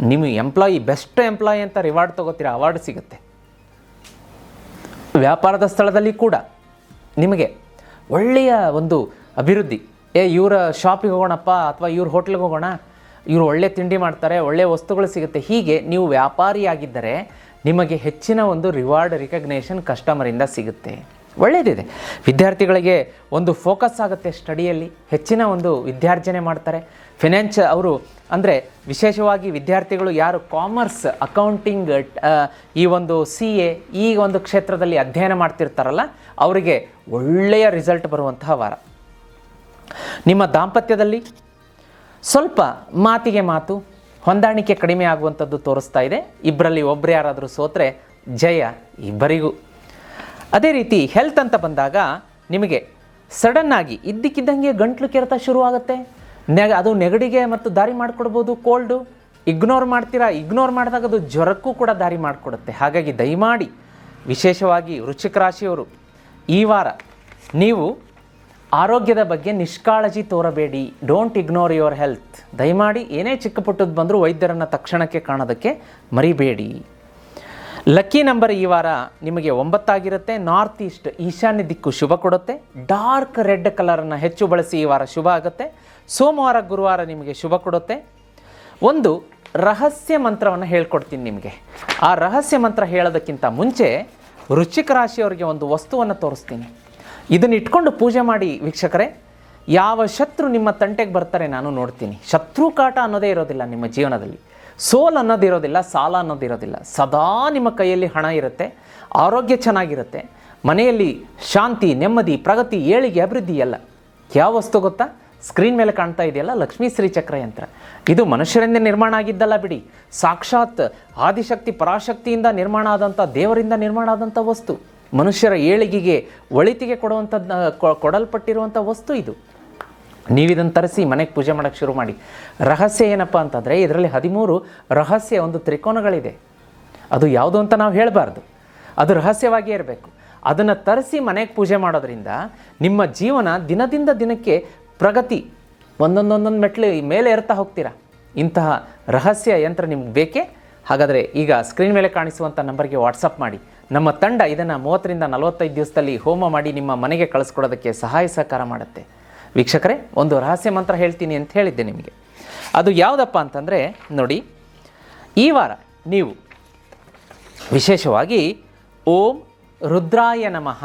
ನಿಮ್ಮ ಎಂಪ್ಲಾಯಿ ಬೆಸ್ಟ್ ಎಂಪ್ಲಾಯಿ ಅಂತ ರಿವಾರ್ಡ್ ತೊಗೋತೀರ, ಅವಾರ್ಡ್ ಸಿಗುತ್ತೆ. ವ್ಯಾಪಾರದ ಸ್ಥಳದಲ್ಲಿ ಕೂಡ ನಿಮಗೆ ಒಳ್ಳೆಯ ಒಂದು ಅಭಿವೃದ್ಧಿ. ಇವರ ಶಾಪಿಗೆ ಹೋಗೋಣಪ್ಪ ಅಥವಾ ಇವ್ರ ಹೋಟ್ಲಿಗೆ ಹೋಗೋಣ, ಇವರು ಒಳ್ಳೆ ತಿಂಡಿ ಮಾಡ್ತಾರೆ, ಒಳ್ಳೆ ವಸ್ತುಗಳು ಸಿಗುತ್ತೆ. ಹೀಗೆ ನೀವು ವ್ಯಾಪಾರಿಯಾಗಿದ್ದರೆ ನಿಮಗೆ ಹೆಚ್ಚಿನ ಒಂದು ರಿವಾರ್ಡ್ ರಿಕಗ್ನೇಷನ್ ಕಸ್ಟಮರಿಂದ ಸಿಗುತ್ತೆ. ಒಳ್ಳೆಯದಿದೆ. ವಿದ್ಯಾರ್ಥಿಗಳಿಗೆ ಒಂದು ಫೋಕಸ್ ಆಗುತ್ತೆ, ಸ್ಟಡಿಯಲ್ಲಿ ಹೆಚ್ಚಿನ ಒಂದು ವಿದ್ಯಾರ್ಜನೆ ಮಾಡ್ತಾರೆ. ಅವರು ಅಂದರೆ ವಿಶೇಷವಾಗಿ ವಿದ್ಯಾರ್ಥಿಗಳು ಯಾರು ಕಾಮರ್ಸ್, ಅಕೌಂಟಿಂಗ್, ಈ ಒಂದು CA ಈ ಒಂದು ಕ್ಷೇತ್ರದಲ್ಲಿ ಅಧ್ಯಯನ ಮಾಡ್ತಿರ್ತಾರಲ್ಲ, ಅವರಿಗೆ ಒಳ್ಳೆಯ ರಿಸಲ್ಟ್ ಬರುವಂತಹ ವಾರ. ನಿಮ್ಮ ದಾಂಪತ್ಯದಲ್ಲಿ ಸ್ವಲ್ಪ ಮಾತಿಗೆ ಮಾತು, ಹೊಂದಾಣಿಕೆ ಕಡಿಮೆ ಆಗುವಂಥದ್ದು ತೋರಿಸ್ತಾ ಇದೆ. ಇಬ್ಬರಲ್ಲಿ ಒಬ್ಬರು ಯಾರಾದರೂ ಸೋತ್ರೆ ಜಯ ಇಬ್ಬರಿಗೂ. ಅದೇ ರೀತಿ ಹೆಲ್ತ್ ಅಂತ ಬಂದಾಗ ನಿಮಗೆ ಸಡನ್ನಾಗಿ ಇದ್ದಕ್ಕಿದ್ದಂಗೆ ಗಂಟ್ಲು ಕೆರೆತ ಶುರುವಾಗುತ್ತೆ. ಅದು ನೆಗಡಿಗೆ ಮತ್ತು ದಾರಿ ಮಾಡಿಕೊಡ್ಬೋದು. ಕೋಲ್ಡು ಇಗ್ನೋರ್ ಮಾಡಿದಾಗ ಅದು ಜ್ವರಕ್ಕೂ ಕೂಡ ದಾರಿ ಮಾಡಿಕೊಡುತ್ತೆ. ಹಾಗಾಗಿ ದಯಮಾಡಿ ವಿಶೇಷವಾಗಿ ವೃಶ್ಚಿಕ ರಾಶಿಯವರು ಈ ವಾರ ನೀವು ಆರೋಗ್ಯದ ಬಗ್ಗೆ ನಿಷ್ಕಾಳಜಿ ತೋರಬೇಡಿ. Don't ignore your health. ದಯಮಾಡಿ ಏನೇ ಚಿಕ್ಕ ಪುಟ್ಟದ್ದು ಬಂದರೂ ವೈದ್ಯರನ್ನು ತಕ್ಷಣಕ್ಕೆ ಕಾಣೋದಕ್ಕೆ ಮರಿಬೇಡಿ. ಲಕ್ಕಿ ನಂಬರ್ ಈ ವಾರ ನಿಮಗೆ 9 ಆಗಿರುತ್ತೆ. ನಾರ್ತ್ ಈಸ್ಟ್, ಈಶಾನ್ಯ ದಿಕ್ಕು ಶುಭ ಕೊಡುತ್ತೆ. ಡಾರ್ಕ್ ರೆಡ್ ಕಲರನ್ನು ಹೆಚ್ಚು ಬಳಸಿ ಈ ವಾರ ಶುಭ ಆಗುತ್ತೆ. ಸೋಮವಾರ ಗುರುವಾರ ನಿಮಗೆ ಶುಭ ಕೊಡುತ್ತೆ. ಒಂದು ರಹಸ್ಯ ಮಂತ್ರವನ್ನು ಹೇಳ್ಕೊಡ್ತೀನಿ ನಿಮಗೆ. ಆ ರಹಸ್ಯ ಮಂತ್ರ ಹೇಳೋದಕ್ಕಿಂತ ಮುಂಚೆ ವೃಶ್ಚಿಕ ರಾಶಿಯವರಿಗೆ ಒಂದು ವಸ್ತುವನ್ನು ತೋರಿಸ್ತೀನಿ. ಇದನ್ನು ಇಟ್ಕೊಂಡು ಪೂಜೆ ಮಾಡಿ ವೀಕ್ಷಕರೇ. ಯಾವ ಶತ್ರು ನಿಮ್ಮ ತಂಟೆಗೆ ಬರ್ತಾರೆ ನಾನು ನೋಡ್ತೀನಿ. ಶತ್ರು ಕಾಟ ಅನ್ನೋದೇ ಇರೋದಿಲ್ಲ ನಿಮ್ಮ ಜೀವನದಲ್ಲಿ. ಸೋಲ್ ಅನ್ನೋದಿರೋದಿಲ್ಲ, ಸಾಲ ಅನ್ನೋದಿರೋದಿಲ್ಲ. ಸದಾ ನಿಮ್ಮ ಕೈಯಲ್ಲಿ ಹಣ ಇರುತ್ತೆ, ಆರೋಗ್ಯ ಚೆನ್ನಾಗಿರುತ್ತೆ, ಮನೆಯಲ್ಲಿ ಶಾಂತಿ, ನೆಮ್ಮದಿ, ಪ್ರಗತಿ, ಏಳಿಗೆ, ಅಭಿವೃದ್ಧಿ ಎಲ್ಲ. ಯಾವ ವಸ್ತು ಗೊತ್ತಾ? ಸ್ಕ್ರೀನ್ ಮೇಲೆ ಕಾಣ್ತಾ ಇದೆಯಲ್ಲ, ಲಕ್ಷ್ಮೀ ಶ್ರೀಚಕ್ರ ಯಂತ್ರ. ಇದು ಮನುಷ್ಯರಿಂದ ನಿರ್ಮಾಣ ಆಗಿದ್ದಲ್ಲ ಬಿಡಿ, ಸಾಕ್ಷಾತ್ ಆದಿಶಕ್ತಿ ಪರಾಶಕ್ತಿಯಿಂದ ನಿರ್ಮಾಣ ಆದಂಥ, ದೇವರಿಂದ ನಿರ್ಮಾಣ ಆದಂಥ ವಸ್ತು. ಮನುಷ್ಯರ ಏಳಿಗೆಗೆ, ಒಳಿತಿಗೆ ಕೊಡಲ್ಪಟ್ಟಿರುವಂಥ ವಸ್ತು ಇದು. ನೀವಿದನ್ನು ತರಿಸಿ ಮನೆಗೆ ಪೂಜೆ ಮಾಡೋಕ್ಕೆ ಶುರು ಮಾಡಿ. ರಹಸ್ಯ ಏನಪ್ಪ ಅಂತಂದರೆ, ಇದರಲ್ಲಿ 13 ರಹಸ್ಯ ಒಂದು ತ್ರಿಕೋನಗಳಿದೆ. ಅದು ಯಾವುದು ಅಂತ ನಾವು ಹೇಳಬಾರ್ದು, ಅದು ರಹಸ್ಯವಾಗಿಯೇ ಇರಬೇಕು. ಅದನ್ನು ತರಿಸಿ ಮನೆಗೆ ಪೂಜೆ ಮಾಡೋದ್ರಿಂದ ನಿಮ್ಮ ಜೀವನ ದಿನದಿಂದ ದಿನಕ್ಕೆ ಪ್ರಗತಿ, ಒಂದೊಂದೊಂದೊಂದು ಮೆಟ್ಲು ಮೇಲೆ ಏರ್ತಾ ಹೋಗ್ತೀರಾ. ಇಂತಹ ರಹಸ್ಯ ಯಂತ್ರ ನಿಮ್ಗೆ ಬೇಕೇ? ಹಾಗಾದರೆ ಈಗ ಸ್ಕ್ರೀನ್ ಮೇಲೆ ಕಾಣಿಸುವಂಥ ನಂಬರ್ಗೆ ವಾಟ್ಸಪ್ ಮಾಡಿ. ನಮ್ಮ ತಂಡ ಇದನ್ನು 30ರಿಂದ 45 ದಿವಸದಲ್ಲಿ ಹೋಮ ಮಾಡಿ ನಿಮ್ಮ ಮನೆಗೆ ಕಳಿಸ್ಕೊಡೋದಕ್ಕೆ ಸಹಕಾರ ಮಾಡುತ್ತೆ. ವೀಕ್ಷಕರೇ, ಒಂದು ರಹಸ್ಯ ಮಂತ್ರ ಹೇಳ್ತೀನಿ ಅಂತ ಹೇಳಿದ್ದೆ ನಿಮಗೆ. ಅದು ಯಾವುದಪ್ಪ ಅಂತಂದರೆ ನೋಡಿ, ಈ ವಾರ ನೀವು ವಿಶೇಷವಾಗಿ ಓಂ ರುದ್ರಾಯ ನಮಃ,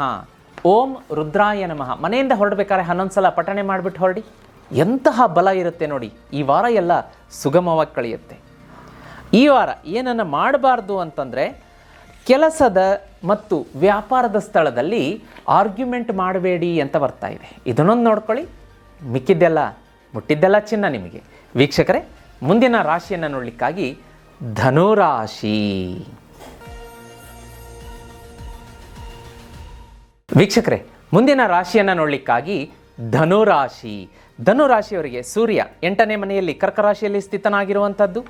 ಓಂ ರುದ್ರಾಯ ನಮಃ ಮನೆಯಿಂದ ಹೊರಡಬೇಕಾದ್ರೆ 11 ಸಲ ಪಠಣೆ ಮಾಡಿಬಿಟ್ಟು ಹೊರಡಿ. ಎಂತಹ ಬಲ ಇರುತ್ತೆ ನೋಡಿ. ಈ ವಾರ ಎಲ್ಲ ಸುಗಮವಾಗಿ ಕಳೆಯುತ್ತೆ. ಈ ವಾರ ಏನನ್ನು ಮಾಡಬಾರ್ದು ಅಂತಂದರೆ, ಕೆಲಸದ ಮತ್ತು ವ್ಯಾಪಾರದ ಸ್ಥಳದಲ್ಲಿ ಆರ್ಗ್ಯುಮೆಂಟ್ ಮಾಡಬೇಡಿ ಅಂತ ಬರ್ತಾ ಇದೆ. ಇದನ್ನೊಂದು ನೋಡ್ಕೊಳ್ಳಿ. ಮಿಕ್ಕಿದ್ದೆಲ್ಲ ಮುಟ್ಟಿದ್ದೆಲ್ಲ ಚಿನ್ನ ನಿಮಗೆ. ವೀಕ್ಷಕರೇ, ಮುಂದಿನ ರಾಶಿಯನ್ನು ನೋಡಲಿಕ್ಕಾಗಿ ಧನುರಾಶಿ. ವೀಕ್ಷಕರೇ, ಮುಂದಿನ ರಾಶಿಯನ್ನು ನೋಡಲಿಕ್ಕಾಗಿ ಧನುರಾಶಿ. ಧನುರಾಶಿಯವರಿಗೆ ಸೂರ್ಯ 8ನೇ ಮನೆಯಲ್ಲಿ ಕರ್ಕ ರಾಶಿಯಲ್ಲಿ ಸ್ಥಿತನಾಗಿರುವಂಥದ್ದು.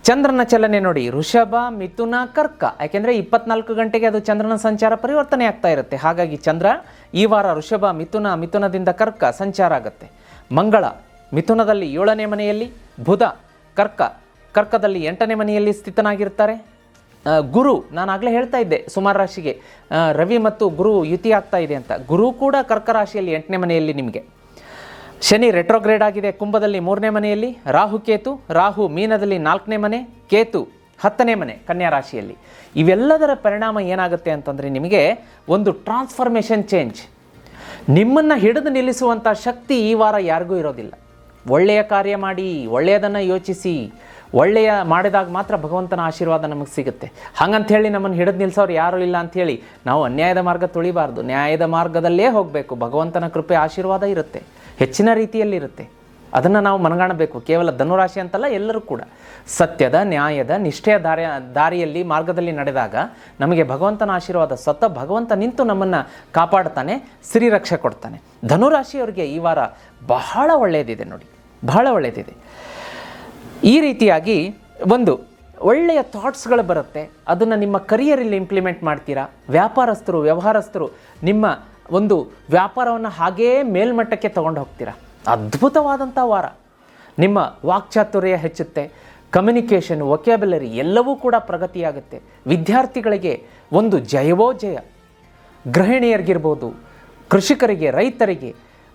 ಚಂದ್ರನ ಚಲನೆ ನೋಡಿ, ವೃಷಭ, ಮಿಥುನ, ಕರ್ಕ. ಯಾಕೆಂದರೆ 24 ಗಂಟೆಗೆ ಅದು ಚಂದ್ರನ ಸಂಚಾರ ಪರಿವರ್ತನೆ ಆಗ್ತಾ ಇರುತ್ತೆ. ಹಾಗಾಗಿ ಚಂದ್ರ ಈ ವಾರ ವೃಷಭ, ಮಿಥುನದಿಂದ ಕರ್ಕ ಸಂಚಾರ ಆಗುತ್ತೆ. ಮಂಗಳ ಮಿಥುನದಲ್ಲಿ 7ನೇ ಮನೆಯಲ್ಲಿ, ಬುಧ ಕರ್ಕದಲ್ಲಿ 8ನೇ ಮನೆಯಲ್ಲಿ ಸ್ಥಿತನಾಗಿರ್ತಾರೆ. ಗುರು, ನಾನು ಆಗಲೇ ಹೇಳ್ತಾ ಇದ್ದೆ ಸುಮಾರು ರಾಶಿಗೆ ರವಿ ಮತ್ತು ಗುರು ಯುತಿ ಆಗ್ತಾ ಇದೆ ಅಂತ. ಗುರು ಕೂಡ ಕರ್ಕ ರಾಶಿಯಲ್ಲಿ 8ನೇ ಮನೆಯಲ್ಲಿ ನಿಮಗೆ. ಶನಿ ರೆಟ್ರೋಗ್ರೇಡ್ ಆಗಿದೆ ಕುಂಭದಲ್ಲಿ 3ನೇ ಮನೆಯಲ್ಲಿ. ರಾಹು ಮೀನದಲ್ಲಿ 4ನೇ ಮನೆ, ಕೇತು 10ನೇ ಮನೆ ಕನ್ಯಾ ರಾಶಿಯಲ್ಲಿ. ಇವೆಲ್ಲದರ ಪರಿಣಾಮ ಏನಾಗುತ್ತೆ ಅಂತಂದರೆ, ನಿಮಗೆ ಒಂದು ಟ್ರಾನ್ಸ್ಫಾರ್ಮೇಷನ್ ಚೇಂಜ್. ನಿಮ್ಮನ್ನು ಹಿಡಿದು ನಿಲ್ಲಿಸುವಂಥ ಶಕ್ತಿ ಈ ವಾರ ಯಾರಿಗೂ ಇರೋದಿಲ್ಲ. ಒಳ್ಳೆಯ ಕಾರ್ಯ ಮಾಡಿ, ಒಳ್ಳೆಯದನ್ನು ಯೋಚಿಸಿ, ಒಳ್ಳೆಯ ಮಾಡಿದಾಗ ಮಾತ್ರ ಭಗವಂತನ ಆಶೀರ್ವಾದ ನಮಗೆ ಸಿಗುತ್ತೆ. ಹಾಗಂಥೇಳಿ ನಮ್ಮನ್ನು ಹಿಡಿದು ನಿಲ್ಲಿಸೋರು ಯಾರೂ ಇಲ್ಲ ಅಂಥೇಳಿ ನಾವು ಅನ್ಯಾಯದ ಮಾರ್ಗ ತುಳಿಬಾರ್ದು. ನ್ಯಾಯದ ಮಾರ್ಗದಲ್ಲೇ ಹೋಗಬೇಕು. ಭಗವಂತನ ಕೃಪೆ ಆಶೀರ್ವಾದ ಇರುತ್ತೆ, ಹೆಚ್ಚಿನ ರೀತಿಯಲ್ಲಿರುತ್ತೆ. ಅದನ್ನು ನಾವು ಮನಗಾಣಬೇಕು. ಕೇವಲ ಧನುರಾಶಿ ಅಂತಲ್ಲ, ಎಲ್ಲರೂ ಕೂಡ ಸತ್ಯದ, ನ್ಯಾಯದ, ನಿಷ್ಠೆಯ ದಾರಿಯಲ್ಲಿ ಮಾರ್ಗದಲ್ಲಿ ನಡೆದಾಗ ನಮಗೆ ಭಗವಂತನ ಆಶೀರ್ವಾದ, ಭಗವಂತ ನಿಂತು ನಮ್ಮನ್ನು ಕಾಪಾಡ್ತಾನೆ, ಶ್ರೀರಕ್ಷೆ ಕೊಡ್ತಾನೆ. ಧನುರಾಶಿಯವರಿಗೆ ಈ ವಾರ ಬಹಳ ಒಳ್ಳೆಯದಿದೆ ನೋಡಿ, ಬಹಳ ಒಳ್ಳೆಯದಿದೆ. ಈ ರೀತಿಯಾಗಿ ಒಂದು ಒಳ್ಳೆಯ ಥಾಟ್ಸ್ಗಳು ಬರುತ್ತೆ. ಅದನ್ನು ನಿಮ್ಮ ಕರಿಯರಲ್ಲಿ ಇಂಪ್ಲಿಮೆಂಟ್ ಮಾಡ್ತೀರಾ. ವ್ಯವಹಾರಸ್ಥರು ನಿಮ್ಮ ಒಂದು ವ್ಯಾಪಾರವನ್ನು ಹಾಗೇ ಮೇಲ್ಮಟ್ಟಕ್ಕೆ ತಗೊಂಡು ಹೋಗ್ತೀರಾ. ಅದ್ಭುತವಾದಂಥ ವಾರ. ನಿಮ್ಮ ವಾಕ್ಚಾತುರ್ಯ ಹೆಚ್ಚುತ್ತೆ. ಕಮ್ಯುನಿಕೇಷನ್, ವೊಕ್ಯಾಬ್ಯುಲರಿ ಎಲ್ಲವೂ ಕೂಡ ಪ್ರಗತಿಯಾಗುತ್ತೆ. ವಿದ್ಯಾರ್ಥಿಗಳಿಗೆ ಒಂದು ಜಯವೋ ಜಯ. ಗೃಹಿಣಿಯರಿಗಿರ್ಬೋದು, ಕೃಷಿಕರಿಗೆ, ರೈತರಿಗೆ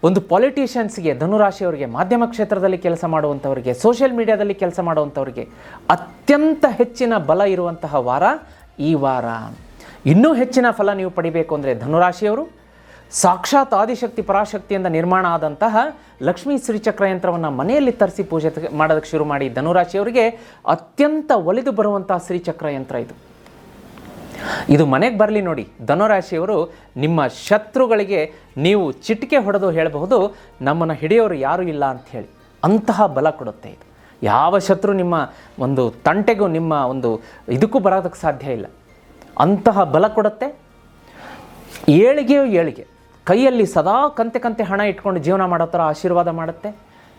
ಒಂದು ಪೊಲಿಟಿಷಿಯನ್ಸ್ಗೆ, ಧನುರಾಶಿಯವರಿಗೆ, ಮಾಧ್ಯಮ ಕ್ಷೇತ್ರದಲ್ಲಿ ಕೆಲಸ ಮಾಡುವಂಥವರಿಗೆ, ಸೋಷಿಯಲ್ ಮೀಡಿಯಾದಲ್ಲಿ ಕೆಲಸ ಮಾಡುವಂಥವರಿಗೆ ಅತ್ಯಂತ ಹೆಚ್ಚಿನ ಬಲ ಇರುವಂತಹ ವಾರ ಈ ವಾರ. ಇನ್ನೂ ಹೆಚ್ಚಿನ ಫಲ ನೀವು ಪಡಿಬೇಕು ಅಂದರೆ ಧನುರಾಶಿಯವರು ಸಾಕ್ಷಾತ್ ಆದಿಶಕ್ತಿ ಪರಾಶಕ್ತಿಯಿಂದ ನಿರ್ಮಾಣ ಆದಂತಹ ಲಕ್ಷ್ಮೀ ಶ್ರೀಚಕ್ರ ಯಂತ್ರವನ್ನು ಮನೆಯಲ್ಲಿ ತರಿಸಿ ಪೂಜೆ ಮಾಡೋದಕ್ಕೆ ಶುರು ಮಾಡಿ. ಧನುರಾಶಿಯವರಿಗೆ ಅತ್ಯಂತ ಒಲಿದು ಬರುವಂತಹ ಶ್ರೀಚಕ್ರ ಯಂತ್ರ ಇದು ಮನೆಗೆ ಬರಲಿ ನೋಡಿ. ಧನುರಾಶಿಯವರು ನಿಮ್ಮ ಶತ್ರುಗಳಿಗೆ ನೀವು ಚಿಟಿಕೆ ಹೊಡೆದು ಹೇಳಬಹುದು, ನಮ್ಮನ್ನು ಹಿಡಿಯೋರು ಯಾರೂ ಇಲ್ಲ ಅಂತ ಹೇಳಿ. ಅಂತಹ ಬಲ ಕೊಡುತ್ತೆ ಇದು. ಯಾವ ಶತ್ರು ನಿಮ್ಮ ಒಂದು ತಂಟೆಗೂ ನಿಮ್ಮ ಒಂದು ಇದಕ್ಕೂ ಬರೋದಕ್ಕೆ ಸಾಧ್ಯ ಇಲ್ಲ. ಅಂತಹ ಬಲ ಕೊಡುತ್ತೆ. ಏಳಿಗೆ ಕೈಯಲ್ಲಿ ಸದಾ ಕಂತೆ ಹಣ ಇಟ್ಕೊಂಡು ಜೀವನ ಮಾಡೋ ಥರ ಆಶೀರ್ವಾದ ಮಾಡುತ್ತೆ.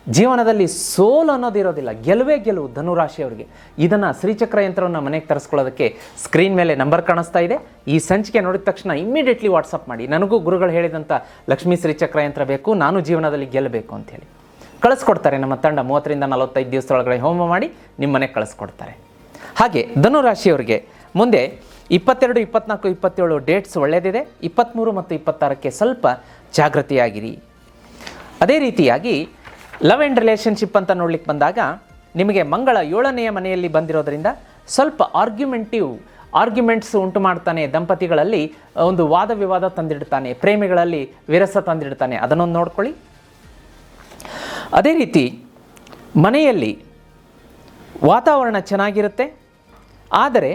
ಜೀವನದಲ್ಲಿ ಸೋಲು ಅನ್ನೋದಿರೋದಿಲ್ಲ, ಗೆಲುವೇ ಗೆಲುವು ಧನುರಾಶಿಯವರಿಗೆ. ಇದನ್ನು ಶ್ರೀಚಕ್ರ ಯಂತ್ರವನ್ನು ಮನೆಗೆ ತರಿಸ್ಕೊಳ್ಳೋದಕ್ಕೆ ಸ್ಕ್ರೀನ್ ಮೇಲೆ ನಂಬರ್ ಕಾಣಿಸ್ತಾ ಇದೆ. ಈ ಸಂಚಿಕೆ ನೋಡಿದ ತಕ್ಷಣ ಇಮ್ಮಿಡಿಯೇಟ್ಲಿ ವಾಟ್ಸಪ್ ಮಾಡಿ, ನನಗೂ ಗುರುಗಳು ಹೇಳಿದಂಥ ಲಕ್ಷ್ಮೀ ಶ್ರೀಚಕ್ರ ಯಂತ್ರ ಬೇಕು, ನಾನು ಜೀವನದಲ್ಲಿ ಗೆಲ್ಲಬೇಕು ಅಂಥೇಳಿ ಕಳಿಸ್ಕೊಡ್ತಾರೆ. ನಮ್ಮ ತಂಡ 30 ರಿಂದ 45 ದಿವಸದೊಳಗಡೆ ಹೋಮ ಮಾಡಿ ನಿಮ್ಮ ಮನೆಗೆ ಕಳಿಸ್ಕೊಡ್ತಾರೆ. ಹಾಗೆ ಧನುರಾಶಿಯವರಿಗೆ ಮುಂದೆ 22, 24, 27 ಡೇಟ್ಸ್ ಒಳ್ಳೆಯದಿದೆ. 23 ಮತ್ತು 26ಕ್ಕೆ ಸ್ವಲ್ಪ ಜಾಗೃತಿಯಾಗಿರಿ. ಅದೇ ರೀತಿಯಾಗಿ ಲವ್ ಆ್ಯಂಡ್ ರಿಲೇಷನ್ಶಿಪ್ ಅಂತ ನೋಡ್ಲಿಕ್ಕೆ ಬಂದಾಗ ನಿಮಗೆ ಮಂಗಳ 7ನೇ ಮನೆಯಲ್ಲಿ ಬಂದಿರೋದ್ರಿಂದ ಸ್ವಲ್ಪ ಆರ್ಗ್ಯುಮೆಂಟ್ಸ್ ಉಂಟು ಮಾಡ್ತಾನೆ. ದಂಪತಿಗಳಲ್ಲಿ ಒಂದು ವಾದ ವಿವಾದ ತಂದಿಡ್ತಾನೆ, ಪ್ರೇಮಿಗಳಲ್ಲಿ ವಿರಸ ತಂದಿಡ್ತಾನೆ. ಅದನ್ನೊಂದು ನೋಡ್ಕೊಳ್ಳಿ. ಅದೇ ರೀತಿ ಮನೆಯಲ್ಲಿ ವಾತಾವರಣ ಚೆನ್ನಾಗಿರುತ್ತೆ, ಆದರೆ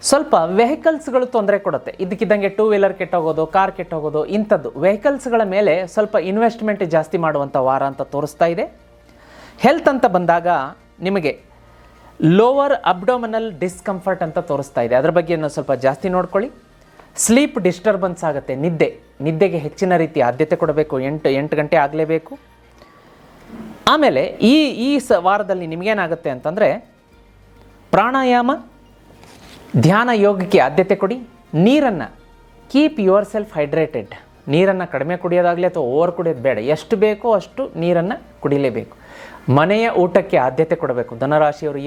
ಸ್ವಲ್ಪ ವೆಹಿಕಲ್ಸ್ಗಳು ತೊಂದರೆ ಕೊಡುತ್ತೆ. ಇದಕ್ಕಿದ್ದಂಗೆ 2 ವೀಲರ್ ಕೆಟ್ಟೋಗೋದು, ಕಾರ್ ಕೆಟ್ಟೋಗೋದು, ಇಂಥದ್ದು ವೆಹಿಕಲ್ಸ್ಗಳ ಮೇಲೆ ಸ್ವಲ್ಪ ಇನ್ವೆಸ್ಟ್ಮೆಂಟ್ ಜಾಸ್ತಿ ಮಾಡುವಂಥ ವಾರ ಅಂತ ತೋರಿಸ್ತಾ ಇದೆ. ಹೆಲ್ತ್ ಅಂತ ಬಂದಾಗ ನಿಮಗೆ ಲೋವರ್ ಅಬ್ಡೋಮಿನಲ್ ಡಿಸ್ಕಂಫರ್ಟ್ ಅಂತ ತೋರಿಸ್ತಾ ಇದೆ. ಅದರ ಬಗ್ಗೆ ಸ್ವಲ್ಪ ಜಾಸ್ತಿ ನೋಡ್ಕೊಳ್ಳಿ. ಸ್ಲೀಪ್ ಡಿಸ್ಟರ್ಬೆನ್ಸ್ ಆಗುತ್ತೆ. ನಿದ್ದೆಗೆ ಹೆಚ್ಚಿನ ರೀತಿ ಆದ್ಯತೆ ಕೊಡಬೇಕು. 8 ಗಂಟೆ ಆಗಲೇಬೇಕು. ಆಮೇಲೆ ಈ ವಾರದಲ್ಲಿ ನಿಮಗೇನಾಗುತ್ತೆ ಅಂತಂದರೆ ಪ್ರಾಣಾಯಾಮ, ಧ್ಯಾನ, ಯೋಗಕ್ಕೆ ಆದ್ಯತೆ ಕೊಡಿ. ನೀರನ್ನು ಕೀಪ್ ಯುವರ್ ಸೆಲ್ಫ್ ಹೈಡ್ರೇಟೆಡ್. ನೀರನ್ನು ಕಡಿಮೆ ಕುಡಿಯೋದಾಗಲಿ ಅಥವಾ ಓವರ್ ಕುಡಿಯೋದು ಬೇಡ. ಎಷ್ಟು ಬೇಕೋ ಅಷ್ಟು ನೀರನ್ನು ಕುಡಿಲೇಬೇಕು. ಮನೆಯ ಊಟಕ್ಕೆ ಆದ್ಯತೆ ಕೊಡಬೇಕು ಧನುರಾಶಿಯವರು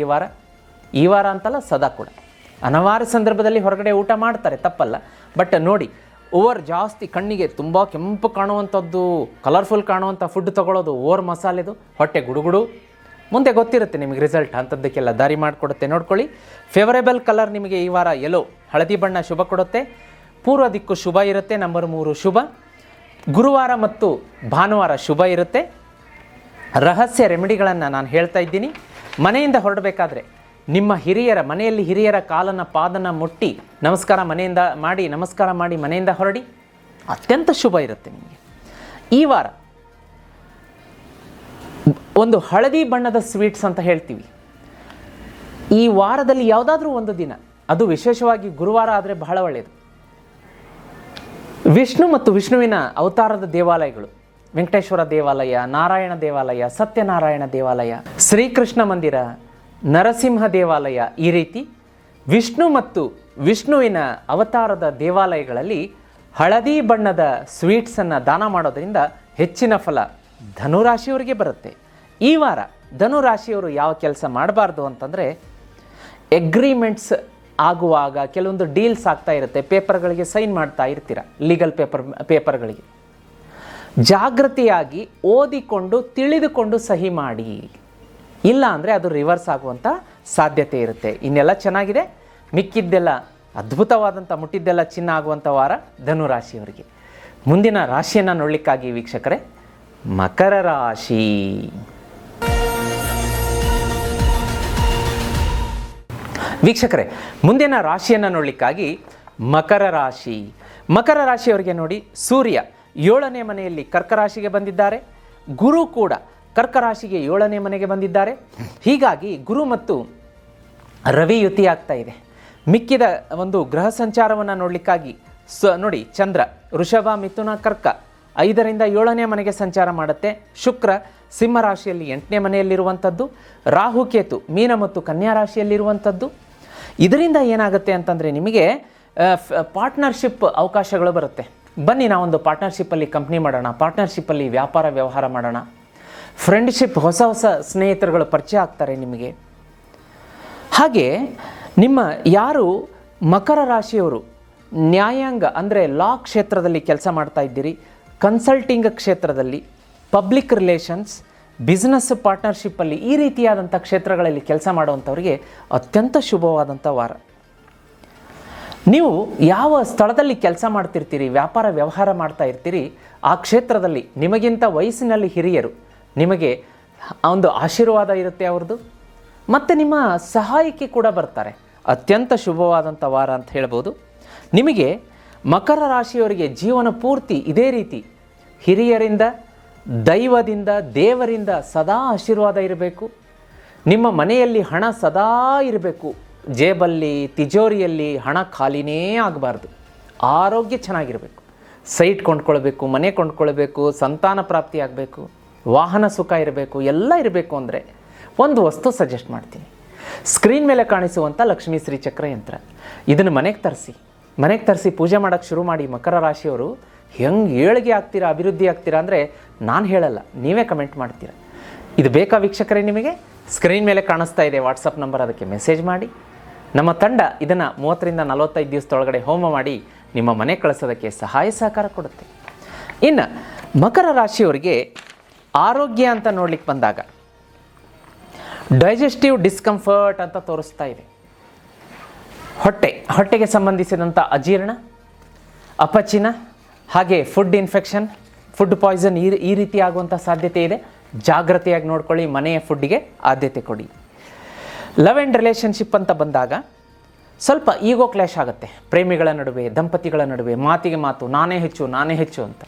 ಈ ವಾರ ಅಂತಲ್ಲ, ಸದಾ ಕೂಡ. ಅನಿವಾರ್ಯ ಸಂದರ್ಭದಲ್ಲಿ ಹೊರಗಡೆ ಊಟ ಮಾಡ್ತಾರೆ, ತಪ್ಪಲ್ಲ. ಬಟ್ ನೋಡಿ, ಓವರ್ ಜಾಸ್ತಿ ಕಣ್ಣಿಗೆ ತುಂಬ ಕೆಂಪು ಕಾಣುವಂಥದ್ದು, ಕಲರ್ಫುಲ್ ಕಾಣುವಂಥ ಫುಡ್ ತೊಗೊಳ್ಳೋದು, ಓವರ್ ಮಸಾಲೆದು, ಹೊಟ್ಟೆ ಗುಡುಗುಡು, ಮುಂದೆ ಗೊತ್ತಿರುತ್ತೆ ನಿಮಗೆ ರಿಸಲ್ಟ್. ಅಂಥದ್ದಕ್ಕೆಲ್ಲ ದಾರಿ ಮಾಡಿಕೊಡುತ್ತೆ. ನೋಡ್ಕೊಳ್ಳಿ. ಫೇವರೇಬಲ್ ಕಲರ್ ನಿಮಗೆ ಈ ವಾರ ಯೆಲ್ಲೋ, ಹಳದಿ ಬಣ್ಣ ಶುಭ ಕೊಡುತ್ತೆ. ಪೂರ್ವ ದಿಕ್ಕು ಶುಭ ಇರುತ್ತೆ. ನಂಬರ್ 3 ಶುಭ. ಗುರುವಾರ ಮತ್ತು ಭಾನುವಾರ ಶುಭ ಇರುತ್ತೆ. ರಹಸ್ಯ ರೆಮಿಡಿಗಳನ್ನು ನಾನು ಹೇಳ್ತಾ ಇದ್ದೀನಿ. ಮನೆಯಿಂದ ಹೊರಡಬೇಕಾದ್ರೆ ನಿಮ್ಮ ಮನೆಯಲ್ಲಿ ಹಿರಿಯರ ಕಾಲನ್ನು ಪಾದನ ಮುಟ್ಟಿ ನಮಸ್ಕಾರ ಮಾಡಿ ಮನೆಯಿಂದ ಹೊರಡಿ. ಅತ್ಯಂತ ಶುಭ ಇರುತ್ತೆ ನಿಮಗೆ. ಈ ವಾರ ಒಂದು ಹಳದಿ ಬಣ್ಣದ ಸ್ವೀಟ್ಸ್ ಅಂತ ಹೇಳ್ತೀವಿ. ಈ ವಾರದಲ್ಲಿ ಯಾವುದಾದ್ರೂ ಒಂದು ದಿನ, ಅದು ವಿಶೇಷವಾಗಿ ಗುರುವಾರ ಆದರೆ ಬಹಳ ಒಳ್ಳೆಯದು. ವಿಷ್ಣು ಮತ್ತು ವಿಷ್ಣುವಿನ ಅವತಾರದ ದೇವಾಲಯಗಳು, ವೆಂಕಟೇಶ್ವರ ದೇವಾಲಯ, ನಾರಾಯಣ ದೇವಾಲಯ, ಸತ್ಯನಾರಾಯಣ ದೇವಾಲಯ, ಶ್ರೀಕೃಷ್ಣ ಮಂದಿರ, ನರಸಿಂಹ ದೇವಾಲಯ, ಈ ರೀತಿ ವಿಷ್ಣು ಮತ್ತು ವಿಷ್ಣುವಿನ ಅವತಾರದ ದೇವಾಲಯಗಳಲ್ಲಿ ಹಳದಿ ಬಣ್ಣದ ಸ್ವೀಟ್ಸನ್ನು ದಾನ ಮಾಡೋದರಿಂದ ಹೆಚ್ಚಿನ ಫಲ ಧನುರಾಶಿಯವರಿಗೆ ಬರುತ್ತೆ. ಈ ವಾರ ಧನುರಾಶಿಯವರು ಯಾವ ಕೆಲಸ ಮಾಡಬಾರ್ದು ಅಂತಂದರೆ, ಎಗ್ರಿಮೆಂಟ್ಸ್ ಆಗುವಾಗ ಕೆಲವೊಂದು ಡೀಲ್ಸ್ ಆಗ್ತಾ ಇರುತ್ತೆ, ಪೇಪರ್ಗಳಿಗೆ ಸೈನ್ ಮಾಡ್ತಾ ಇರ್ತೀರ, ಲೀಗಲ್ ಪೇಪರ್ಗಳಿಗೆ ಜಾಗೃತಿಯಾಗಿ ಓದಿಕೊಂಡು ತಿಳಿದುಕೊಂಡು ಸಹಿ ಮಾಡಿ. ಇಲ್ಲ ಅಂದರೆ ಅದು ರಿವರ್ಸ್ ಆಗುವಂಥ ಸಾಧ್ಯತೆ ಇರುತ್ತೆ. ಇನ್ನೆಲ್ಲ ಚೆನ್ನಾಗಿದೆ. ಮಿಕ್ಕಿದ್ದೆಲ್ಲ ಅದ್ಭುತವಾದಂಥ, ಮುಟ್ಟಿದ್ದೆಲ್ಲ ಚಿನ್ನ ಆಗುವಂಥ ವಾರ ಧನುರಾಶಿಯವರಿಗೆ. ಮುಂದಿನ ರಾಶಿಯನ್ನು ನೋಡಲಿಕ್ಕಾಗಿ ವೀಕ್ಷಕರೇ, ಮಕರ ರಾಶಿ. ವೀಕ್ಷಕರೇ, ಮುಂದಿನ ರಾಶಿಯನ್ನು ನೋಡಲಿಕ್ಕಾಗಿ ಮಕರ ರಾಶಿಯವರಿಗೆ ನೋಡಿ, ಸೂರ್ಯ 7ನೇ ಮನೆಯಲ್ಲಿ ಕರ್ಕ ರಾಶಿಗೆ ಬಂದಿದ್ದಾರೆ. ಗುರು ಕೂಡ ಕರ್ಕ ರಾಶಿಗೆ 7ನೇ ಮನೆಗೆ ಬಂದಿದ್ದಾರೆ. ಹೀಗಾಗಿ ಗುರು ಮತ್ತು ರವಿ ಯುತಿ ಆಗ್ತಾ ಇದೆ. ಮಿಕ್ಕಿದ ಒಂದು ಗ್ರಹ ಸಂಚಾರವನ್ನು ನೋಡಲಿಕ್ಕಾಗಿ ನೋಡಿ, ಚಂದ್ರ ವೃಷಭ, ಮಿಥುನ, ಕರ್ಕ 5 ರಿಂದ 7ನೇ ಮನೆಗೆ ಸಂಚಾರ ಮಾಡುತ್ತೆ. ಶುಕ್ರ ಸಿಂಹ ರಾಶಿಯಲ್ಲಿ 8ನೇ ಮನೆಯಲ್ಲಿರುವಂಥದ್ದು. ರಾಹು ಕೇತು ಮೀನ ಮತ್ತು ಕನ್ಯಾ ರಾಶಿಯಲ್ಲಿರುವಂಥದ್ದು. ಇದರಿಂದ ಏನಾಗುತ್ತೆ ಅಂತಂದರೆ ನಿಮಗೆ ಪಾರ್ಟ್ನರ್ಶಿಪ್ ಅವಕಾಶಗಳು ಬರುತ್ತೆ. ಬನ್ನಿ ನಾವೊಂದು ಪಾರ್ಟ್ನರ್ಶಿಪ್ಪಲ್ಲಿ ಕಂಪ್ನಿ ಮಾಡೋಣ, ಪಾರ್ಟ್ನರ್ಶಿಪ್ಪಲ್ಲಿ ವ್ಯಾಪಾರ ವ್ಯವಹಾರ ಮಾಡೋಣ. ಫ್ರೆಂಡ್ಶಿಪ್, ಹೊಸ ಸ್ನೇಹಿತರುಗಳು ಪರಿಚಯ ಆಗ್ತಾರೆ ನಿಮಗೆ. ಹಾಗೆ ನಿಮ್ಮ ಯಾರು ಮಕರ ರಾಶಿಯವರು ನ್ಯಾಯಾಂಗ ಅಂದರೆ ಲಾ ಕ್ಷೇತ್ರದಲ್ಲಿ ಕೆಲಸ ಮಾಡ್ತಾ ಇದ್ದೀರಿ, ಕನ್ಸಲ್ಟಿಂಗ್ ಕ್ಷೇತ್ರದಲ್ಲಿ ಪಬ್ಲಿಕ್ ರಿಲೇಷನ್ಸ್, ಬಿಸ್ನೆಸ್ ಪಾರ್ಟ್ನರ್ಶಿಪ್ಪಲ್ಲಿ ಈ ರೀತಿಯಾದಂಥ ಕ್ಷೇತ್ರಗಳಲ್ಲಿ ಕೆಲಸ ಮಾಡುವಂಥವ್ರಿಗೆ ಅತ್ಯಂತ ಶುಭವಾದಂಥ ವಾರ. ನೀವು ಯಾವ ಸ್ಥಳದಲ್ಲಿ ಕೆಲಸ ಮಾಡ್ತಿರ್ತೀರಿ, ವ್ಯಾಪಾರ ವ್ಯವಹಾರ ಮಾಡ್ತಾ ಇರ್ತೀರಿ, ಆ ಕ್ಷೇತ್ರದಲ್ಲಿ ನಿಮಗಿಂತ ವಯಸ್ಸಿನಲ್ಲಿ ಹಿರಿಯರು ನಿಮಗೆ ಒಂದು ಆಶೀರ್ವಾದ ಇರುತ್ತೆ ಅವ್ರದ್ದು, ಮತ್ತು ನಿಮ್ಮ ಸಹಾಯಕ್ಕೆ ಕೂಡ ಬರ್ತಾರೆ. ಅತ್ಯಂತ ಶುಭವಾದಂಥ ವಾರ ಅಂತ ಹೇಳ್ಬೋದು. ನಿಮಗೆ ಮಕರ ರಾಶಿಯವರಿಗೆ ಜೀವನ ಪೂರ್ತಿ ಇದೇ ರೀತಿ ಹಿರಿಯರಿಂದ, ದೈವದಿಂದ, ದೇವರಿಂದ ಸದಾ ಆಶೀರ್ವಾದ ಇರಬೇಕು. ನಿಮ್ಮ ಮನೆಯಲ್ಲಿ ಹಣ ಸದಾ ಇರಬೇಕು. ಜೇಬಲ್ಲಿ, ತಿಜೋರಿಯಲ್ಲಿ ಹಣ ಖಾಲಿನೇ ಆಗಬಾರ್ದು. ಆರೋಗ್ಯ ಚೆನ್ನಾಗಿರಬೇಕು. ಸೈಟ್ ಕೊಂಡ್ಕೊಳ್ಬೇಕು, ಮನೆ ಕೊಂಡ್ಕೊಳ್ಬೇಕು, ಸಂತಾನ ಪ್ರಾಪ್ತಿ ಆಗಬೇಕು, ವಾಹನ ಸುಖ ಇರಬೇಕು, ಎಲ್ಲ ಇರಬೇಕು ಅಂದರೆ ಒಂದು ವಸ್ತು ಸಜೆಸ್ಟ್ ಮಾಡ್ತೀನಿ. ಸ್ಕ್ರೀನ್ ಮೇಲೆ ಕಾಣಿಸುವಂಥ ಲಕ್ಷ್ಮೀ ಶ್ರೀಚಕ್ರ ಯಂತ್ರ. ಇದನ್ನು ಮನೆಗೆ ತರಿಸಿ ಪೂಜೆ ಮಾಡೋಕ್ಕೆ ಶುರು ಮಾಡಿ. ಮಕರ ರಾಶಿಯವರು ಹೆಂಗೆ ಏಳಿಗೆ ಆಗ್ತೀರಾ, ಅಭಿವೃದ್ಧಿ ಆಗ್ತೀರಾ ಅಂದರೆ ನಾನು ಹೇಳಲ್ಲ, ನೀವೇ ಕಮೆಂಟ್ ಮಾಡ್ತೀರಾ. ಇದು ಬೇಕಾ ವೀಕ್ಷಕರೇ ನಿಮಗೆ? ಸ್ಕ್ರೀನ್ ಮೇಲೆ ಕಾಣಿಸ್ತಾ ಇದೆ ವಾಟ್ಸಪ್ ನಂಬರ್, ಅದಕ್ಕೆ ಮೆಸೇಜ್ ಮಾಡಿ. ನಮ್ಮ ತಂಡ ಇದನ್ನು 30ರಿಂದ 45 ದಿವಸದೊಳಗಡೆ ಹೋಮ ಮಾಡಿ ನಿಮ್ಮ ಮನೆ ಕಳಿಸೋದಕ್ಕೆ ಸಹಾಯ ಸಹಕಾರ ಕೊಡುತ್ತೆ. ಇನ್ನು ಮಕರ ರಾಶಿಯವರಿಗೆ ಆರೋಗ್ಯ ಅಂತ ನೋಡ್ಲಿಕ್ಕೆ ಬಂದಾಗ ಡೈಜೆಸ್ಟಿವ್ ಡಿಸ್ಕಂಫರ್ಟ್ ಅಂತ ತೋರಿಸ್ತಾ ಇದೆ. ಹೊಟ್ಟೆಗೆ ಸಂಬಂಧಿಸಿದಂಥ ಅಜೀರ್ಣ, ಅಪಚಿನ, ಹಾಗೆ ಫುಡ್ ಇನ್ಫೆಕ್ಷನ್, ಫುಡ್ ಪಾಯ್ಸನ್ ಈ ರೀತಿ ಆಗುವಂಥ ಸಾಧ್ಯತೆ ಇದೆ. ಜಾಗ್ರತೆಯಾಗಿ ನೋಡ್ಕೊಳ್ಳಿ. ಮನೆಯ ಫುಡ್ಡಿಗೆ ಆದ್ಯತೆ ಕೊಡಿ. ಲವ್ ಆ್ಯಂಡ್ ರಿಲೇಷನ್ಶಿಪ್ ಅಂತ ಬಂದಾಗ ಸ್ವಲ್ಪ ಈಗೋ ಕ್ಲಾಶ್ ಆಗುತ್ತೆ. ಪ್ರೇಮಿಗಳ ನಡುವೆ, ದಂಪತಿಗಳ ನಡುವೆ ಮಾತಿಗೆ ಮಾತು, ನಾನೇ ಹೆಚ್ಚು ಅಂತ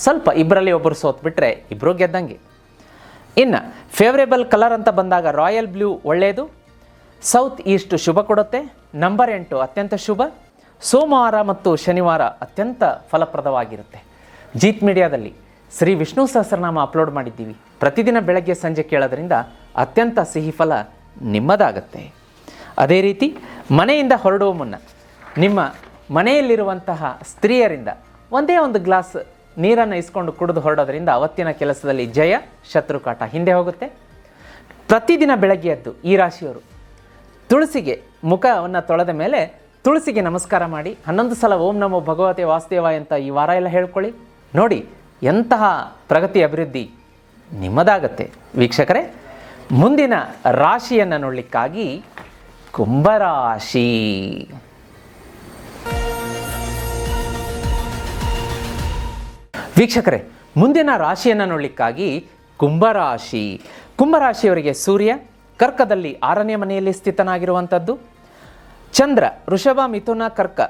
ಸ್ವಲ್ಪ ಇಬ್ಬರಲ್ಲಿ ಒಬ್ಬರು ಸೋತ್ಬಿಟ್ರೆ ಇಬ್ಬರು ಗೆದ್ದಂಗೆ. ಇನ್ನು ಫೇವ್ರೇಬಲ್ ಕಲರ್ ಅಂತ ಬಂದಾಗ ರಾಯಲ್ ಬ್ಲೂ ಒಳ್ಳೆಯದು. ಸೌತ್ ಈಸ್ಟ್ ಶುಭ ಕೊಡುತ್ತೆ. ನಂಬರ್ 8 ಅತ್ಯಂತ ಶುಭ. ಸೋಮವಾರ ಮತ್ತು ಶನಿವಾರ ಅತ್ಯಂತ ಫಲಪ್ರದವಾಗಿರುತ್ತೆ. ಜೀತ್ ಮೀಡಿಯಾದಲ್ಲಿ ಶ್ರೀ ವಿಷ್ಣು ಸಹಸ್ರನಾಮ ಅಪ್ಲೋಡ್ ಮಾಡಿದ್ದೀವಿ. ಪ್ರತಿದಿನ ಬೆಳಗ್ಗೆ ಸಂಜೆ ಕೇಳೋದ್ರಿಂದ ಅತ್ಯಂತ ಸಿಹಿ ಫಲ ನಿಮ್ಮದಾಗತ್ತೆ. ಅದೇ ರೀತಿ ಮನೆಯಿಂದ ಹೊರಡುವ ಮುನ್ನ ನಿಮ್ಮ ಮನೆಯಲ್ಲಿರುವಂತಹ ಸ್ತ್ರೀಯರಿಂದ ಒಂದೇ ಒಂದು ಗ್ಲಾಸ್ ನೀರನ್ನು ಇಸ್ಕೊಂಡು ಕುಡಿದು ಹೊರಡೋದ್ರಿಂದ ಅವತ್ತಿನ ಕೆಲಸದಲ್ಲಿ ಜಯ, ಶತ್ರುಕಾಟ ಹಿಂದೆ ಹೋಗುತ್ತೆ. ಪ್ರತಿದಿನ ಬೆಳಗ್ಗೆ ಎದ್ದು ಈ ರಾಶಿಯವರು ತುಳಸಿಗೆ ಮುಖವನ್ನು ತೊಳೆದ ಮೇಲೆ ತುಳಸಿಗೆ ನಮಸ್ಕಾರ ಮಾಡಿ 11 ಸಲ ಓಂ ನಮೋ ಭಗವತೆ ವಾಸುದೇವಾಯ ಅಂತ ಈ ವಾರ ಎಲ್ಲ ಹೇಳ್ಕೊಳ್ಳಿ. ನೋಡಿ ಎಂತಹ ಪ್ರಗತಿ, ಅಭಿವೃದ್ಧಿ ನಿಮ್ಮದಾಗತ್ತೆ. ವೀಕ್ಷಕರೇ, ಮುಂದಿನ ರಾಶಿಯನ್ನು ನೋಡಲಿಕ್ಕಾಗಿ ಕುಂಭರಾಶಿ. ವೀಕ್ಷಕರೇ, ಮುಂದಿನ ರಾಶಿಯನ್ನು ನೋಡಲಿಕ್ಕಾಗಿ ಕುಂಭರಾಶಿಯವರಿಗೆ ಸೂರ್ಯ ಕರ್ಕದಲ್ಲಿ 6ನೇ ಮನೆಯಲ್ಲಿ ಸ್ಥಿತನಾಗಿರುವಂಥದ್ದು. ಚಂದ್ರ ವೃಷಭ, ಮಿಥುನ, ಕರ್ಕ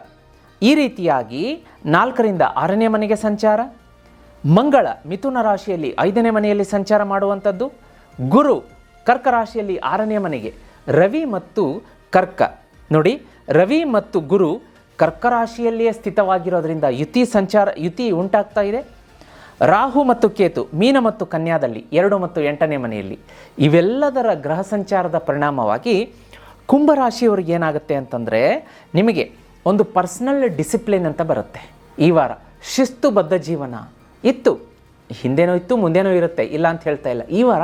ಈ ರೀತಿಯಾಗಿ 4ರಿಂದ 6ನೇ ಮನೆಗೆ ಸಂಚಾರ. ಮಂಗಳ ಮಿಥುನ ರಾಶಿಯಲ್ಲಿ 5ನೇ ಮನೆಯಲ್ಲಿ ಸಂಚಾರ ಮಾಡುವಂಥದ್ದು. ಗುರು ಕರ್ಕ ರಾಶಿಯಲ್ಲಿ 6ನೇ ಮನೆಗೆ. ರವಿ ಮತ್ತು ಕರ್ಕ ನೋಡಿ, ರವಿ ಮತ್ತು ಗುರು ಕರ್ಕ ರಾಶಿಯಲ್ಲಿಯೇ ಸ್ಥಿತವಾಗಿರೋದ್ರಿಂದ ಯುತಿ ಉಂಟಾಗ್ತಾ ಇದೆ. ರಾಹು ಮತ್ತು ಕೇತು ಮೀನ ಮತ್ತು ಕನ್ಯಾದಲ್ಲಿ 2 ಮತ್ತು 8ನೇ ಮನೆಯಲ್ಲಿ. ಇವೆಲ್ಲದರ ಗ್ರಹ ಸಂಚಾರದ ಪರಿಣಾಮವಾಗಿ ಕುಂಭರಾಶಿಯವರಿಗೆ ಏನಾಗುತ್ತೆ ಅಂತಂದರೆ, ನಿಮಗೆ ಒಂದು ಪರ್ಸನಲ್ ಡಿಸಿಪ್ಲಿನ್ ಅಂತ ಬರುತ್ತೆ. ಈ ವಾರ ಶಿಸ್ತುಬದ್ಧ ಜೀವನ ಇತ್ತು, ಹಿಂದೆನೂ ಇತ್ತು, ಮುಂದೆನೂ ಇರುತ್ತೆ, ಇಲ್ಲ ಅಂತ ಹೇಳ್ತಾ ಇಲ್ಲ. ಈ ವಾರ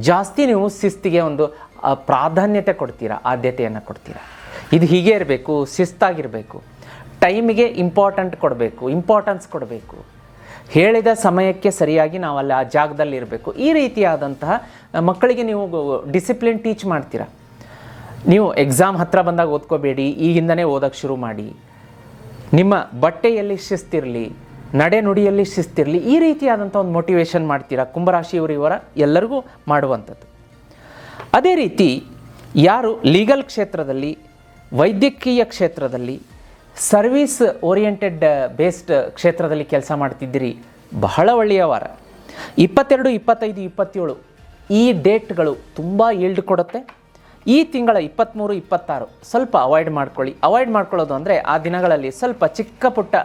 ಜಾಸ್ತಿ ನೀವು ಶಿಸ್ತಿಗೆ ಒಂದು ಪ್ರಾಧಾನ್ಯತೆ ಕೊಡ್ತೀರಾ, ಆದ್ಯತೆಯನ್ನು ಕೊಡ್ತೀರಾ. ಇದು ಹೀಗೆ ಇರಬೇಕು, ಶಿಸ್ತಾಗಿರಬೇಕು, ಟೈಮಿಗೆ ಇಂಪಾರ್ಟೆನ್ಸ್ ಕೊಡಬೇಕು, ಹೇಳಿದ ಸಮಯಕ್ಕೆ ಸರಿಯಾಗಿ ನಾವು ಅಲ್ಲಿ ಆ ಜಾಗದಲ್ಲಿ ಇರಬೇಕು. ಈ ರೀತಿಯಾದಂತಹ ಮಕ್ಕಳಿಗೆ ನೀವು ಡಿಸಿಪ್ಲಿನ್ ಟೀಚ್ ಮಾಡ್ತೀರಾ. ನೀವು ಎಕ್ಸಾಮ್ ಹತ್ತಿರ ಬಂದಾಗ ಓದ್ಕೋಬೇಡಿ, ಈಗಿಂದನೇ ಓದೋಕ್ಕೆ ಶುರು ಮಾಡಿ. ನಿಮ್ಮ ಬಟ್ಟೆಯಲ್ಲಿ ಶಿಸ್ತಿರಲಿ, ನಡೆ ನುಡಿಯಲ್ಲಿ ಶಿಸ್ತಿರಲಿ, ಈ ರೀತಿಯಾದಂಥ ಒಂದು ಮೋಟಿವೇಶನ್ ಮಾಡ್ತೀರಾ. ಕುಂಭರಾಶಿಯವರು ಇವರ ಎಲ್ಲರಿಗೂ ಮಾಡುವಂಥದ್ದು. ಅದೇ ರೀತಿ ಯಾರು ಲೀಗಲ್ ಕ್ಷೇತ್ರದಲ್ಲಿ, ವೈದ್ಯಕೀಯ ಕ್ಷೇತ್ರದಲ್ಲಿ, ಸರ್ವಿಸ್ ಓರಿಯೆಂಟೆಡ್ ಬೇಸ್ಡ್ ಕ್ಷೇತ್ರದಲ್ಲಿ ಕೆಲಸ ಮಾಡ್ತಿದ್ದೀರಿ, ಬಹಳ ಒಳ್ಳೆಯ ವಾರ. 22, 25, 27 ಈ ಡೇಟ್ಗಳು ತುಂಬ ಈಲ್ಡ್ ಕೊಡುತ್ತೆ. ಈ ತಿಂಗಳ 23, 26 ಸ್ವಲ್ಪ ಅವಾಯ್ಡ್ ಮಾಡ್ಕೊಳ್ಳೋದು ಅಂದರೆ ಆ ದಿನಗಳಲ್ಲಿ ಸ್ವಲ್ಪ ಚಿಕ್ಕ ಪುಟ್ಟ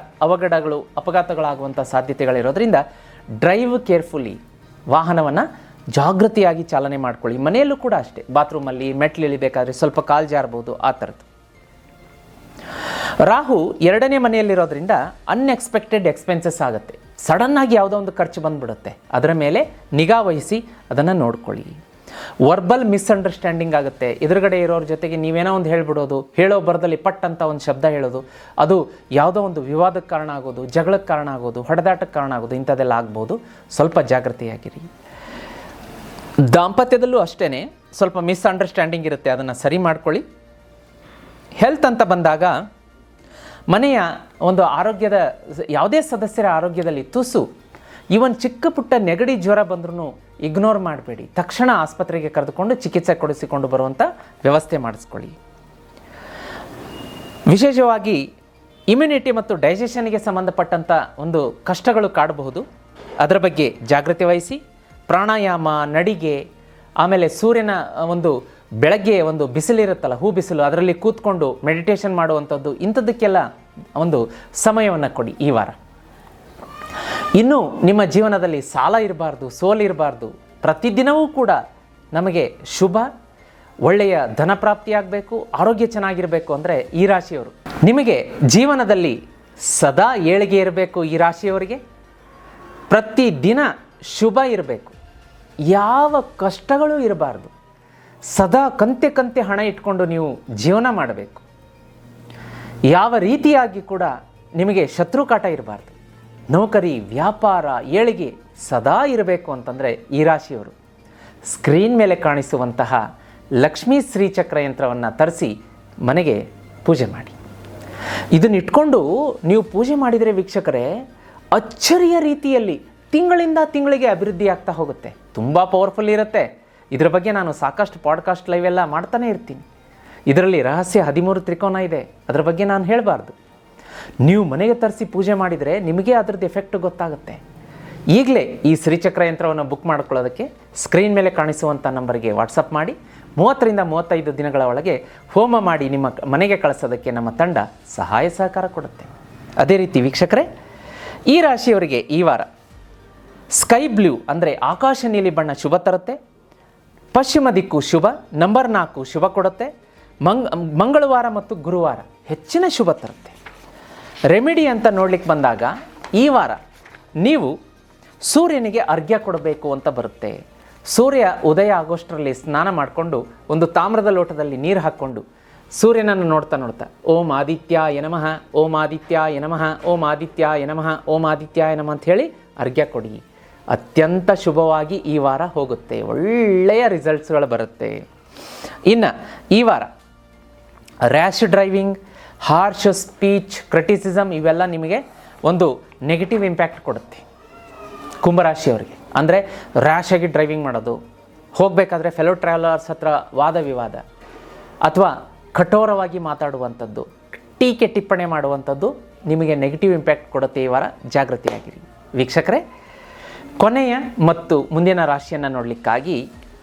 ಅಪಘಾತಗಳಾಗುವಂಥ ಸಾಧ್ಯತೆಗಳಿರೋದ್ರಿಂದ ಡ್ರೈವ್ ಕೇರ್ಫುಲಿ, ವಾಹನವನ್ನು ಜಾಗೃತಿಯಾಗಿ ಚಾಲನೆ ಮಾಡ್ಕೊಳ್ಳಿ. ಮನೆಯಲ್ಲೂ ಕೂಡ ಅಷ್ಟೇ, ಬಾತ್ರೂಮಲ್ಲಿ ಮೆಟ್ಲು ಇಳಿಬೇಕಾದ್ರೆ ಸ್ವಲ್ಪ ಕಾಲು ಜಾರಬಹುದು, ಆ ಥರದ್ದು. ರಾಹು 2ನೇ ಮನೆಯಲ್ಲಿರೋದ್ರಿಂದ ಅನ್ಎಕ್ಸ್ಪೆಕ್ಟೆಡ್ ಎಕ್ಸ್ಪೆನ್ಸಸ್ ಆಗುತ್ತೆ. ಸಡನ್ನಾಗಿ ಯಾವುದೋ ಒಂದು ಖರ್ಚು ಬಂದುಬಿಡುತ್ತೆ. ಅದರ ಮೇಲೆ ನಿಗಾ ವಹಿಸಿ ಅದನ್ನು ನೋಡ್ಕೊಳ್ಳಿ. ವರ್ಬಲ್ ಮಿಸ್ಅಂಡರ್ಸ್ಟ್ಯಾಂಡಿಂಗ್ ಆಗುತ್ತೆ. ಎದುರುಗಡೆ ಇರೋರ ಜೊತೆಗೆ ನೀವೇನೋ ಒಂದು ಹೇಳ್ಬಿಡೋದು, ಹೇಳೋ ಬರದಲ್ಲಿ ಪಟ್ ಅಂತ ಒಂದು ಶಬ್ದ ಹೇಳೋದು, ಅದು ಯಾವುದೋ ಒಂದು ವಿವಾದಕ್ಕೆ ಕಾರಣ ಆಗೋದು, ಜಗಳಕ್ಕೆ ಕಾರಣ ಆಗೋದು, ಹೊಡೆದಾಟಕ್ಕೆ ಕಾರಣ ಆಗೋದು, ಇಂಥದ್ದೆಲ್ಲ ಆಗ್ಬೋದು. ಸ್ವಲ್ಪ ಜಾಗೃತಿಯಾಗಿರಿ. ದಾಂಪತ್ಯದಲ್ಲೂ ಅಷ್ಟೇ ಸ್ವಲ್ಪ ಮಿಸ್ಅಂಡರ್ಸ್ಟ್ಯಾಂಡಿಂಗ್ ಇರುತ್ತೆ, ಅದನ್ನು ಸರಿ ಮಾಡ್ಕೊಳ್ಳಿ. ಹೆಲ್ತ್ ಅಂತ ಬಂದಾಗ ಮನೆಯ ಒಂದು ಆರೋಗ್ಯದ ಯಾವುದೇ ಸದಸ್ಯರ ಆರೋಗ್ಯದಲ್ಲಿ ತುಸು ಇವನ್ ಚಿಕ್ಕ ಪುಟ್ಟ ನೆಗಡಿ ಜ್ವರ ಬಂದ್ರೂ ಇಗ್ನೋರ್ ಮಾಡಬೇಡಿ. ತಕ್ಷಣ ಆಸ್ಪತ್ರೆಗೆ ಕರೆದುಕೊಂಡು ಚಿಕಿತ್ಸೆ ಕೊಡಿಸಿಕೊಂಡು ಬರುವಂಥ ವ್ಯವಸ್ಥೆ ಮಾಡಿಸ್ಕೊಳ್ಳಿ. ವಿಶೇಷವಾಗಿ ಇಮ್ಯುನಿಟಿ ಮತ್ತು ಡೈಜೆಷನ್ಗೆ ಸಂಬಂಧಪಟ್ಟಂಥ ಒಂದು ಕಷ್ಟಗಳು ಕಾಡಬಹುದು. ಅದರ ಬಗ್ಗೆ ಜಾಗೃತಿ ವಹಿಸಿ. ಪ್ರಾಣಾಯಾಮ, ನಡಿಗೆ, ಆಮೇಲೆ ಸೂರ್ಯನ ಒಂದು ಬೆಳಗ್ಗೆ ಒಂದು ಬಿಸಿಲಿರುತ್ತಲ್ಲ, ಹೂ ಬಿಸಿಲು, ಅದರಲ್ಲಿ ಕೂತ್ಕೊಂಡು ಮೆಡಿಟೇಷನ್ ಮಾಡುವಂಥದ್ದು, ಇಂಥದ್ದಕ್ಕೆಲ್ಲ ಒಂದು ಸಮಯವನ್ನು ಕೊಡಿ ಈ ವಾರ. ಇನ್ನು ನಿಮ್ಮ ಜೀವನದಲ್ಲಿ ಸಾಲ ಇರಬಾರ್ದು, ಸೋಲಿರಬಾರ್ದು. ಪ್ರತಿದಿನವೂ ಕೂಡ ನಮಗೆ ಶುಭ, ಒಳ್ಳೆಯ ಧನ ಪ್ರಾಪ್ತಿಯಾಗಬೇಕು, ಆರೋಗ್ಯ ಚೆನ್ನಾಗಿರಬೇಕು ಅಂದರೆ ಈ ರಾಶಿಯವರು. ನಿಮಗೆ ಜೀವನದಲ್ಲಿ ಸದಾ ಏಳಿಗೆ ಇರಬೇಕು. ಈ ರಾಶಿಯವರಿಗೆ ಪ್ರತಿದಿನ ಶುಭ ಇರಬೇಕು, ಯಾವ ಕಷ್ಟಗಳೂ ಇರಬಾರ್ದು. ಸದಾ ಕಂತೆ ಕಂತೆ ಹಣ ಇಟ್ಕೊಂಡು ನೀವು ಜೀವನ ಮಾಡಬೇಕು. ಯಾವ ರೀತಿಯಾಗಿ ಕೂಡ ನಿಮಗೆ ಶತ್ರು ಕಾಟ ಇರಬಾರ್ದು. ನೌಕರಿ, ವ್ಯಾಪಾರ, ಏಳಿಗೆ ಸದಾ ಇರಬೇಕು ಅಂತಂದರೆ ಈ ರಾಶಿಯವರು ಸ್ಕ್ರೀನ್ ಮೇಲೆ ಕಾಣಿಸುವಂತಹ ಲಕ್ಷ್ಮೀ ಶ್ರೀಚಕ್ರ ಯಂತ್ರವನ್ನು ತರಿಸಿ ಮನೆಗೆ ಪೂಜೆ ಮಾಡಿ. ಇದನ್ನ ಇಟ್ಕೊಂಡು ನೀವು ಪೂಜೆ ಮಾಡಿದರೆ ವೀಕ್ಷಕರೇ, ಅಚ್ಚರಿಯ ರೀತಿಯಲ್ಲಿ ತಿಂಗಳಿಂದ ತಿಂಗಳಿಗೆ ಅಭಿವೃದ್ಧಿ ಆಗ್ತಾ ಹೋಗುತ್ತೆ. ತುಂಬ ಪವರ್ಫುಲ್ ಇರುತ್ತೆ. ಇದರ ಬಗ್ಗೆ ನಾನು ಸಾಕಷ್ಟು ಪಾಡ್ಕಾಸ್ಟ್ ಲೈವ್ ಎಲ್ಲ ಮಾಡ್ತಾನೆ ಇರ್ತೀನಿ. ಇದರಲ್ಲಿ ರಹಸ್ಯ 13 ತ್ರಿಕೋನ ಇದೆ, ಅದರ ಬಗ್ಗೆ ನಾನು ಹೇಳಬಾರ್ದು. ನೀವು ಮನೆಗೆ ತರಿಸಿ ಪೂಜೆ ಮಾಡಿದರೆ ನಿಮಗೆ ಅದರದ್ದು ಎಫೆಕ್ಟ್ ಗೊತ್ತಾಗುತ್ತೆ. ಈಗಲೇ ಈ ಶ್ರೀಚಕ್ರ ಯಂತ್ರವನ್ನು ಬುಕ್ ಮಾಡ್ಕೊಳ್ಳೋದಕ್ಕೆ ಸ್ಕ್ರೀನ್ ಮೇಲೆ ಕಾಣಿಸುವಂಥ ನಂಬರ್ಗೆ ವಾಟ್ಸಪ್ ಮಾಡಿ 30 ರಿಂದ 35 ದಿನಗಳ ಒಳಗೆ ಹೋಮ ಮಾಡಿ ನಿಮ್ಮ ಮನೆಗೆ ಕಳಿಸೋದಕ್ಕೆ ನಮ್ಮ ತಂಡ ಸಹಾಯ ಸಹಕಾರ ಕೊಡುತ್ತೆ. ಅದೇ ರೀತಿ ವೀಕ್ಷಕರೇ, ಈ ರಾಶಿಯವರಿಗೆ ಈ ವಾರ ಸ್ಕೈ ಬ್ಲೂ ಅಂದರೆ ಆಕಾಶ ನೀಲಿ ಬಣ್ಣ ಶುಭ ತರುತ್ತೆ. ಪಶ್ಚಿಮ ದಿಕ್ಕು ಶುಭ, ನಂಬರ್ 4 ಶುಭ ಕೊಡುತ್ತೆ. ಮಂಗಳವಾರ ಮತ್ತು ಗುರುವಾರ ಹೆಚ್ಚಿನ ಶುಭ ತರುತ್ತೆ. ರೆಮಿಡಿ ಅಂತ ನೋಡ್ಲಿಕ್ಕೆ ಬಂದಾಗ ಈ ವಾರ ನೀವು ಸೂರ್ಯನಿಗೆ ಅರ್ಘ್ಯ ಕೊಡಬೇಕು ಅಂತ ಬರುತ್ತೆ. ಸೂರ್ಯ ಉದಯ ಆಗೋಷ್ಟರಲ್ಲಿ ಸ್ನಾನ ಮಾಡಿಕೊಂಡು ಒಂದು ತಾಮ್ರದ ಲೋಟದಲ್ಲಿ ನೀರು ಹಾಕ್ಕೊಂಡು ಸೂರ್ಯನನ್ನು ನೋಡ್ತಾ ನೋಡ್ತಾ ಓಂ ಆದಿತ್ಯಾಯ ನಮಃ, ಓಂ ಆದಿತ್ಯಾಯ ನಮಃ, ಓಂ ಆದಿತ್ಯಾಯ ನಮಃ, ಓಂ ಆದಿತ್ಯಾಯ ನಮಃ ಅಂತ ಹೇಳಿ ಅರ್ಘ್ಯ ಕೊಡಿ. ಅತ್ಯಂತ ಶುಭವಾಗಿ ಈ ವಾರ ಹೋಗುತ್ತೆ, ಒಳ್ಳೆಯ ರಿಸಲ್ಟ್ಸ್ಗಳು ಬರುತ್ತೆ. ಇನ್ನು ಈ ವಾರ rash driving, harsh speech, criticism ಇವೆಲ್ಲ ನಿಮಗೆ ಒಂದು ನೆಗೆಟಿವ್ ಇಂಪ್ಯಾಕ್ಟ್ ಕೊಡುತ್ತೆ ಕುಂಭರಾಶಿಯವರಿಗೆ. ಅಂದರೆ ರ್ಯಾಶ್ ಆಗಿ ಡ್ರೈವಿಂಗ್ ಮಾಡೋದು, ಹೋಗಬೇಕಾದ್ರೆ ಫೆಲೋ ಟ್ರಾವೆಲರ್ಸ್ ಹತ್ರ ವಾದ ವಿವಾದ ಅಥವಾ ಕಠೋರವಾಗಿ ಮಾತಾಡುವಂಥದ್ದು, ಟೀಕೆ ಟಿಪ್ಪಣಿ ಮಾಡುವಂಥದ್ದು ನಿಮಗೆ ನೆಗೆಟಿವ್ ಇಂಪ್ಯಾಕ್ಟ್ ಕೊಡುತ್ತೆ. ಈ ವಾರ ಜಾಗೃತಿಯಾಗಿರಿ ವೀಕ್ಷಕರೇ. ಕೊನೆಯ ಮತ್ತು ಮುಂದಿನ ರಾಶಿಯನ್ನು ನೋಡಲಿಕ್ಕಾಗಿ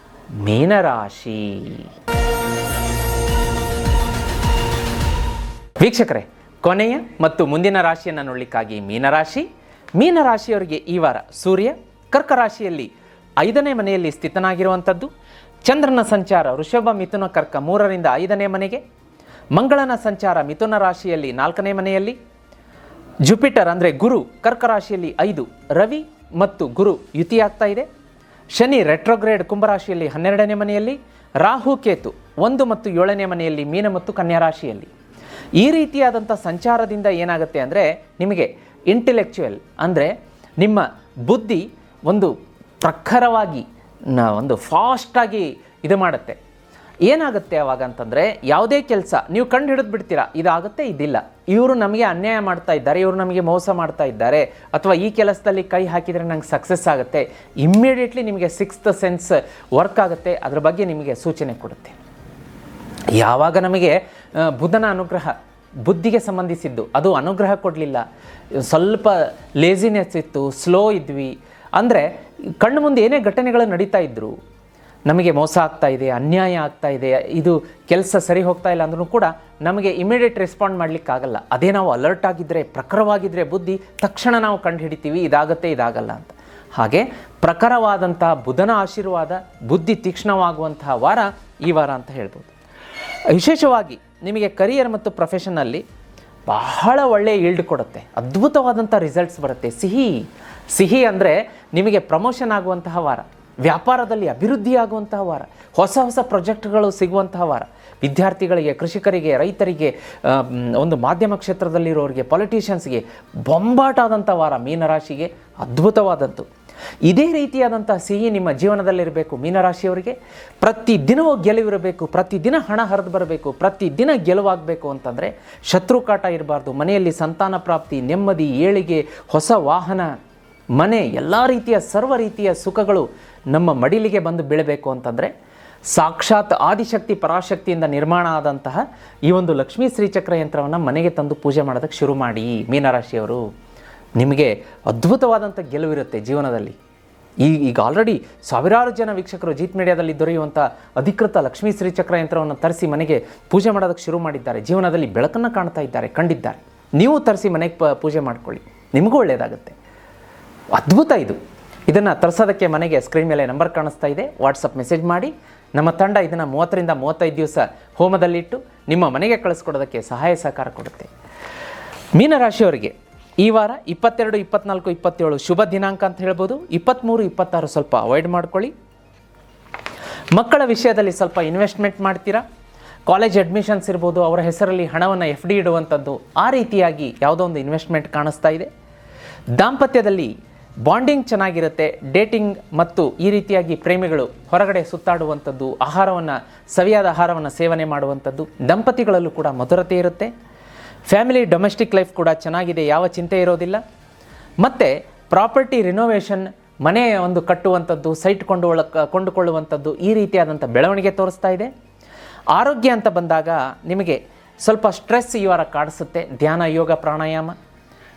ಮೀನರಾಶಿ. ವೀಕ್ಷಕರೇ, ಕೊನೆಯ ಮತ್ತು ಮುಂದಿನ ರಾಶಿಯನ್ನು ನೋಡಲಿಕ್ಕಾಗಿ ಮೀನರಾಶಿ. ಮೀನರಾಶಿಯವರಿಗೆ ಈ ವಾರ ಸೂರ್ಯ ಕರ್ಕ ರಾಶಿಯಲ್ಲಿ 5ನೇ ಮನೆಯಲ್ಲಿ ಸ್ಥಿತನಾಗಿರುವಂಥದ್ದು. ಚಂದ್ರನ ಸಂಚಾರ ವೃಷಭ, ಮಿಥುನ, ಕರ್ಕ 3 ರಿಂದ 5ನೇ ಮನೆಗೆ. ಮಂಗಳನ ಸಂಚಾರ ಮಿಥುನ ರಾಶಿಯಲ್ಲಿ 4ನೇ ಮನೆಯಲ್ಲಿ. ಜುಪಿಟರ್ ಅಂದರೆ ಗುರು ಕರ್ಕ ರಾಶಿಯಲ್ಲಿ 5, ರವಿ ಮತ್ತು ಗುರು ಯುತಿಯಾಗ್ತಾ ಇದೆ. ಶನಿ ರೆಟ್ರೋಗ್ರೇಡ್ ಕುಂಭರಾಶಿಯಲ್ಲಿ 12ನೇ ಮನೆಯಲ್ಲಿ. ರಾಹು ಕೇತು 1 ಮತ್ತು 7ನೇ ಮನೆಯಲ್ಲಿ ಮೀನ ಮತ್ತು ಕನ್ಯಾ ರಾಶಿಯಲ್ಲಿ. ಈ ರೀತಿಯಾದಂಥ ಸಂಚಾರದಿಂದ ಏನಾಗುತ್ತೆ ಅಂದರೆ ನಿಮಗೆ ಇಂಟೆಲೆಕ್ಚುಯಲ್ ಅಂದರೆ ನಿಮ್ಮ ಬುದ್ಧಿ ಒಂದು ಪ್ರಖರವಾಗಿ ಒಂದು ಫಾಸ್ಟಾಗಿ ಇದು ಮಾಡುತ್ತೆ. ಏನಾಗುತ್ತೆ ಅವಾಗ ಅಂತಂದರೆ ಯಾವುದೇ ಕೆಲಸ ನೀವು ಕಂಡು ಹಿಡಿದು ಬಿಡ್ತೀರಾ, ಇದಾಗುತ್ತೆ ಇದಿಲ್ಲ, ಇವರು ನಮಗೆ ಅನ್ಯಾಯ ಮಾಡ್ತಾ ಇದ್ದಾರೆ, ಇವರು ನಮಗೆ ಮೋಸ ಮಾಡ್ತಾ ಇದ್ದಾರೆ, ಅಥವಾ ಈ ಕೆಲಸದಲ್ಲಿ ಕೈ ಹಾಕಿದರೆ ನಂಗೆ ಸಕ್ಸಸ್ ಆಗುತ್ತೆ, ಇಮ್ಮಿಡಿಯೇಟ್ಲಿ ನಿಮಗೆ 6th ಸೆನ್ಸ್ ವರ್ಕ್ ಆಗುತ್ತೆ. ಅದರ ಬಗ್ಗೆ ನಿಮಗೆ ಸೂಚನೆ ಕೊಡುತ್ತೆ. ಯಾವಾಗ ನಮಗೆ ಬುಧನ ಅನುಗ್ರಹ ಬುದ್ಧಿಗೆ ಸಂಬಂಧಿಸಿದ್ದು ಅದು ಅನುಗ್ರಹ ಕೊಡಲಿಲ್ಲ, ಸ್ವಲ್ಪ ಲೇಜಿನೆಸ್ ಇತ್ತು, ಸ್ಲೋ ಇದ್ವಿ ಅಂದರೆ ಕಣ್ಣು ಮುಂದೆ ಏನೇ ಘಟನೆಗಳು ನಡೀತಾ ಇದ್ದರು, ನಮಗೆ ಮೋಸ ಆಗ್ತಾ ಇದೆ, ಅನ್ಯಾಯ ಆಗ್ತಾ ಇದೆ, ಇದು ಕೆಲಸ ಸರಿ ಹೋಗ್ತಾ ಇಲ್ಲ ಅಂದ್ರೂ ಕೂಡ ನಮಗೆ ಇಮಿಡಿಯೇಟ್ ರೆಸ್ಪಾಂಡ್ ಮಾಡಲಿಕ್ಕಾಗಲ್ಲ. ಅದೇ ನಾವು ಅಲರ್ಟ್ ಆಗಿದ್ದರೆ, ಪ್ರಖರವಾಗಿದ್ದರೆ ಬುದ್ಧಿ ತಕ್ಷಣ ನಾವು ಕಂಡು ಹಿಡಿತೀವಿ ಇದಾಗುತ್ತೆ ಇದಾಗಲ್ಲ ಅಂತ. ಹಾಗೆ ಪ್ರಖರವಾದಂತಹ ಬುಧನ ಆಶೀರ್ವಾದ, ಬುದ್ಧಿ ತೀಕ್ಷ್ಣವಾಗುವಂತಹ ವಾರ ಈ ವಾರ ಅಂತ ಹೇಳ್ಬೋದು. ವಿಶೇಷವಾಗಿ ನಿಮಗೆ ಕರಿಯರ್ ಮತ್ತು ಪ್ರೊಫೆಷನಲ್ಲಿ ಬಹಳ ಒಳ್ಳೆಯ ಈಲ್ಡ್ ಕೊಡುತ್ತೆ, ಅದ್ಭುತವಾದಂಥ ರಿಸಲ್ಟ್ಸ್ ಬರುತ್ತೆ. ಸಿಹಿ ಅಂದರೆ ನಿಮಗೆ ಪ್ರಮೋಷನ್ ಆಗುವಂತಹ ವಾರ. ವ್ಯಾಪಾರದಲ್ಲಿ ಅಭಿವೃದ್ಧಿಯಾಗುವಂತಹ ವಾರ, ಹೊಸ ಹೊಸ ಪ್ರಾಜೆಕ್ಟ್ಗಳು ಸಿಗುವಂತಹ ವಾರ, ವಿದ್ಯಾರ್ಥಿಗಳಿಗೆ, ಕೃಷಿಕರಿಗೆ, ರೈತರಿಗೆ, ಒಂದು ಮಾಧ್ಯಮ ಕ್ಷೇತ್ರದಲ್ಲಿರೋರಿಗೆ, ಪೊಲಿಟಿಷಿಯನ್ಸ್ಗೆ ಬೊಂಬಾಟ ಆದಂಥ ವಾರ ಮೀನರಾಶಿಗೆ ಅದ್ಭುತವಾದದ್ದು. ಇದೇ ರೀತಿಯಾದಂಥ ಸಿಹಿ ನಿಮ್ಮ ಜೀವನದಲ್ಲಿರಬೇಕು ಮೀನರಾಶಿಯವರಿಗೆ. ಪ್ರತಿದಿನವೂ ಗೆಲುವಿರಬೇಕು, ಪ್ರತಿದಿನ ಹಣ ಹರಿದು ಬರಬೇಕು, ಪ್ರತಿದಿನ ಗೆಲುವಾಗಬೇಕು ಅಂತಂದರೆ ಶತ್ರುಕಾಟ ಇರಬಾರ್ದು. ಮನೆಯಲ್ಲಿ ಸಂತಾನ ಪ್ರಾಪ್ತಿ, ನೆಮ್ಮದಿ, ಏಳಿಗೆ, ಹೊಸ ವಾಹನ, ಮನೆ, ಎಲ್ಲ ರೀತಿಯ ಸರ್ವ ರೀತಿಯ ಸುಖಗಳು ನಮ್ಮ ಮಡಿಲಿಗೆ ಬಂದು ಬೀಳಬೇಕು ಅಂತಂದರೆ ಸಾಕ್ಷಾತ್ ಆದಿಶಕ್ತಿ ಪರಾಶಕ್ತಿಯಿಂದ ನಿರ್ಮಾಣ ಆದಂತಹ ಈ ಒಂದು ಲಕ್ಷ್ಮೀ ಶ್ರೀಚಕ್ರ ಯಂತ್ರವನ್ನು ಮನೆಗೆ ತಂದು ಪೂಜೆ ಮಾಡೋದಕ್ಕೆ ಶುರು ಮಾಡಿ ಮೀನರಾಶಿಯವರು. ನಿಮಗೆ ಅದ್ಭುತವಾದಂಥ ಗೆಲುವಿರುತ್ತೆ ಜೀವನದಲ್ಲಿ. ಈಗ ಆಲ್ರೆಡಿ ಸಾವಿರಾರು ಜನ ವೀಕ್ಷಕರು ಜೀತ್ ಮೀಡಿಯಾದಲ್ಲಿ ದೊರೆಯುವಂಥ ಅಧಿಕೃತ ಲಕ್ಷ್ಮೀ ಶ್ರೀಚಕ್ರ ಯಂತ್ರವನ್ನು ತರಿಸಿ ಮನೆಗೆ ಪೂಜೆ ಮಾಡೋದಕ್ಕೆ ಶುರು ಮಾಡಿದ್ದಾರೆ. ಜೀವನದಲ್ಲಿ ಬೆಳಕನ್ನು ಕಾಣ್ತಾ ಇದ್ದಾರೆ, ಕಂಡಿದ್ದಾರೆ. ನೀವು ತರಿಸಿ ಮನೆಗೆ ಪೂಜೆ ಮಾಡ್ಕೊಳ್ಳಿ, ನಿಮಗೂ ಒಳ್ಳೆಯದಾಗುತ್ತೆ. ಅದ್ಭುತ ಇದು. ಇದನ್ನು ತರಿಸೋದಕ್ಕೆ ಮನೆಗೆ ಸ್ಕ್ರೀನ್ ಮೇಲೆ ನಂಬರ್ ಕಾಣಿಸ್ತಾ ಇದೆ, ವಾಟ್ಸಪ್ ಮೆಸೇಜ್ ಮಾಡಿ. ನಮ್ಮ ತಂಡ ಇದನ್ನು 30ರಿಂದ 35 ದಿವಸ ಹೋಮದಲ್ಲಿಟ್ಟು ನಿಮ್ಮ ಮನೆಗೆ ಕಳಿಸ್ಕೊಡೋದಕ್ಕೆ ಸಹಾಯ ಸಹಕಾರ ಕೊಡುತ್ತೆ. ಮೀನರಾಶಿಯವರಿಗೆ ಈ ವಾರ 22, 24, 27 ಶುಭ ದಿನಾಂಕ ಅಂತ ಹೇಳ್ಬೋದು. 23, 26 ಸ್ವಲ್ಪ ಅವಾಯ್ಡ್ ಮಾಡ್ಕೊಳ್ಳಿ. ಮಕ್ಕಳ ವಿಷಯದಲ್ಲಿ ಸ್ವಲ್ಪ ಇನ್ವೆಸ್ಟ್ಮೆಂಟ್ ಮಾಡ್ತೀರಾ. ಕಾಲೇಜ್ ಅಡ್ಮಿಷನ್ಸ್ ಇರ್ಬೋದು, ಅವರ ಹೆಸರಲ್ಲಿ ಹಣವನ್ನು FD ಇಡುವಂಥದ್ದು, ಆ ರೀತಿಯಾಗಿ ಯಾವುದೋ ಒಂದು ಇನ್ವೆಸ್ಟ್ಮೆಂಟ್ ಕಾಣಿಸ್ತಾ ಇದೆ. ದಾಂಪತ್ಯದಲ್ಲಿ ಬಾಂಡಿಂಗ್ ಚೆನ್ನಾಗಿರುತ್ತೆ. ಡೇಟಿಂಗ್ ಮತ್ತು ಈ ರೀತಿಯಾಗಿ ಪ್ರೇಮಿಗಳು ಹೊರಗಡೆ ಸುತ್ತಾಡುವಂಥದ್ದು, ಸವಿಯಾದ ಆಹಾರವನ್ನು ಸೇವನೆ ಮಾಡುವಂಥದ್ದು, ದಂಪತಿಗಳಲ್ಲೂ ಕೂಡ ಮಧುರತೆ ಇರುತ್ತೆ. ಫ್ಯಾಮಿಲಿ ಡೊಮೆಸ್ಟಿಕ್ ಲೈಫ್ ಕೂಡ ಚೆನ್ನಾಗಿದೆ, ಯಾವ ಚಿಂತೆ ಇರೋದಿಲ್ಲ. ಮತ್ತು ಪ್ರಾಪರ್ಟಿ ರಿನೋವೇಷನ್, ಮನೆ ಒಂದು ಕಟ್ಟುವಂಥದ್ದು, ಸೈಟ್ ಕೊಂಡುಕೊಳ್ಳುವಂಥದ್ದು, ಈ ರೀತಿಯಾದಂಥ ಬೆಳವಣಿಗೆ ತೋರಿಸ್ತಾ ಇದೆ. ಆರೋಗ್ಯ ಅಂತ ಬಂದಾಗ ನಿಮಗೆ ಸ್ವಲ್ಪ ಸ್ಟ್ರೆಸ್ ಈ ವಾರ ಕಾಡಿಸುತ್ತೆ. ಧ್ಯಾನ, ಯೋಗ, ಪ್ರಾಣಾಯಾಮ.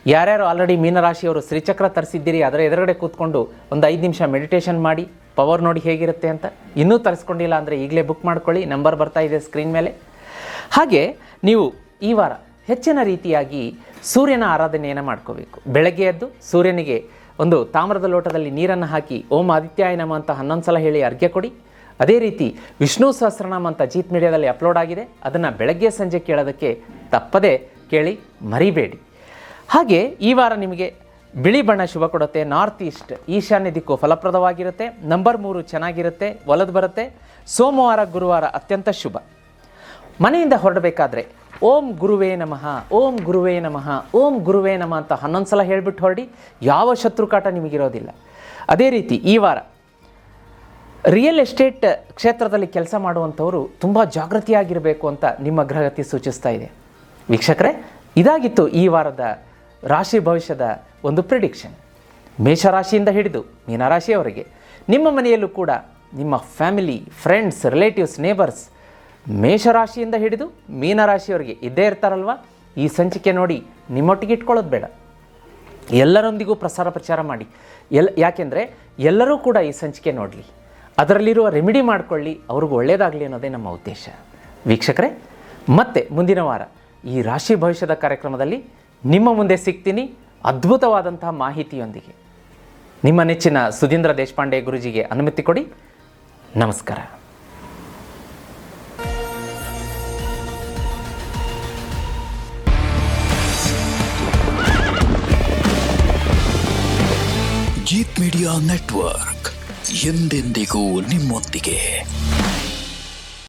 ಯಾರ್ಯಾರು ಆಲ್ರೆಡಿ ಮೀನರಾಶಿಯವರು ಶ್ರೀಚಕ್ರ ತರಿಸಿದ್ದೀರಿ, ಅದರ ಎದುರುಗಡೆ ಕೂತ್ಕೊಂಡು ಒಂದು 5 ನಿಮಿಷ ಮೆಡಿಟೇಷನ್ ಮಾಡಿ ಪವರ್ ನೋಡಿ ಹೇಗಿರುತ್ತೆ ಅಂತ. ಇನ್ನೂ ತರಿಸ್ಕೊಂಡಿಲ್ಲ ಅಂದರೆ ಈಗಲೇ ಬುಕ್ ಮಾಡ್ಕೊಳ್ಳಿ, ನಂಬರ್ ಬರ್ತಾ ಇದೆ ಸ್ಕ್ರೀನ್ ಮೇಲೆ. ಹಾಗೆ ನೀವು ಈ ವಾರ ಹೆಚ್ಚಿನ ರೀತಿಯಾಗಿ ಸೂರ್ಯನ ಆರಾಧನೆಯನ್ನು ಮಾಡ್ಕೋಬೇಕು. ಬೆಳಗ್ಗೆ ಎದ್ದು ಸೂರ್ಯನಿಗೆ ಒಂದು ತಾಮ್ರದ ಲೋಟದಲ್ಲಿ ನೀರನ್ನು ಹಾಕಿ ಓಂ ಆದಿತ್ಯಾಯ ನಮಃ ಅಂತ 11 ಸಲ ಹೇಳಿ ಅರ್ಘ್ಯ ಕೊಡಿ. ಅದೇ ರೀತಿ ವಿಷ್ಣು ಸಹಸ್ರನಾಮ ಅಂತ ಜೀತ್ ಮೀಡಿಯಾದಲ್ಲಿ ಅಪ್ಲೋಡ್ ಆಗಿದೆ, ಅದನ್ನು ಬೆಳಗ್ಗೆ ಸಂಜೆ ಕೇಳೋದಕ್ಕೆ ತಪ್ಪದೇ ಕೇಳಿ, ಮರಿಬೇಡಿ. ಹಾಗೆ ಈ ವಾರ ನಿಮಗೆ ಬಿಳಿ ಬಣ್ಣ ಶುಭ ಕೊಡುತ್ತೆ. ನಾರ್ತ್ ಈಸ್ಟ್, ಈಶಾನ್ಯ ದಿಕ್ಕು ಫಲಪ್ರದವಾಗಿರುತ್ತೆ. ನಂಬರ್ 3 ಚೆನ್ನಾಗಿರುತ್ತೆ, ಒಲದು ಬರುತ್ತೆ. ಸೋಮವಾರ, ಗುರುವಾರ ಅತ್ಯಂತ ಶುಭ. ಮನೆಯಿಂದ ಹೊರಡಬೇಕಾದ್ರೆ ಓಂ ಗುರುವೇ ನಮಃ, ಓಂ ಗುರುವೇ ನಮಃ, ಓಂ ಗುರುವೇ ನಮಃ ಅಂತ 11 ಸಲ ಹೇಳಿಬಿಟ್ಟು ಹೊರಡಿ. ಯಾವ ಶತ್ರುಕಾಟ ನಿಮಗಿರೋದಿಲ್ಲ. ಅದೇ ರೀತಿ ಈ ವಾರ ರಿಯಲ್ ಎಸ್ಟೇಟ್ ಕ್ಷೇತ್ರದಲ್ಲಿ ಕೆಲಸ ಮಾಡುವಂಥವರು ತುಂಬ ಜಾಗೃತಿಯಾಗಿರಬೇಕು ಅಂತ ನಿಮ್ಮ ಗ್ರಹಗತಿ ಸೂಚಿಸ್ತಾ ಇದೆ. ವೀಕ್ಷಕರೇ, ಇದಾಗಿತ್ತು ಈ ವಾರದ ರಾಶಿ ಭವಿಷ್ಯದ ಒಂದು ಪ್ರಿಡಿಕ್ಷನ್. ಮೇಷರಾಶಿಯಿಂದ ಹಿಡಿದು ಮೀನರಾಶಿಯವರೆಗೆ ನಿಮ್ಮ ಮನೆಯಲ್ಲೂ ಕೂಡ ನಿಮ್ಮ ಫ್ಯಾಮಿಲಿ, ಫ್ರೆಂಡ್ಸ್, ರಿಲೇಟಿವ್ಸ್, ನೇಬರ್ಸ್ ಮೇಷರಾಶಿಯಿಂದ ಹಿಡಿದು ಮೀನರಾಶಿಯವರಿಗೆ ಇದ್ದೇ ಇರ್ತಾರಲ್ವ. ಈ ಸಂಚಿಕೆ ನೋಡಿ ನಿಮ್ಮೊಟ್ಟಿಗೆ ಇಟ್ಕೊಳ್ಳೋದು ಬೇಡ, ಎಲ್ಲರೊಂದಿಗೂ ಪ್ರಚಾರ ಮಾಡಿ. ಯಾಕೆಂದರೆ ಎಲ್ಲರೂ ಕೂಡ ಈ ಸಂಚಿಕೆ ನೋಡಲಿ, ಅದರಲ್ಲಿರುವ ರೆಮಿಡಿ ಮಾಡಿಕೊಳ್ಳಿ, ಅವ್ರಿಗೂ ಒಳ್ಳೆಯದಾಗಲಿ ಅನ್ನೋದೇ ನಮ್ಮ ಉದ್ದೇಶ. ವೀಕ್ಷಕರೇ, ಮತ್ತೆ ಮುಂದಿನ ವಾರ ಈ ರಾಶಿ ಭವಿಷ್ಯದ ಕಾರ್ಯಕ್ರಮದಲ್ಲಿ ನಿಮ್ಮ ಮುಂದೆ ಸಿಗ್ತೀನಿ ಅದ್ಭುತವಾದಂತಹ ಮಾಹಿತಿಯೊಂದಿಗೆ. ನಿಮ್ಮ ನೆಚ್ಚಿನ ಸುಧೀಂದ್ರ ದೇಶಪಾಂಡೆ ಗುರುಜಿಗೆ ಅನುಮತಿ ಕೊಡಿ. ನಮಸ್ಕಾರ. ಜೀತ್ ಮೀಡಿಯಾ ನೆಟ್ವರ್ಕ್ ಎಂದೆಂದಿಗೂ ನಿಮ್ಮೊಂದಿಗೆ.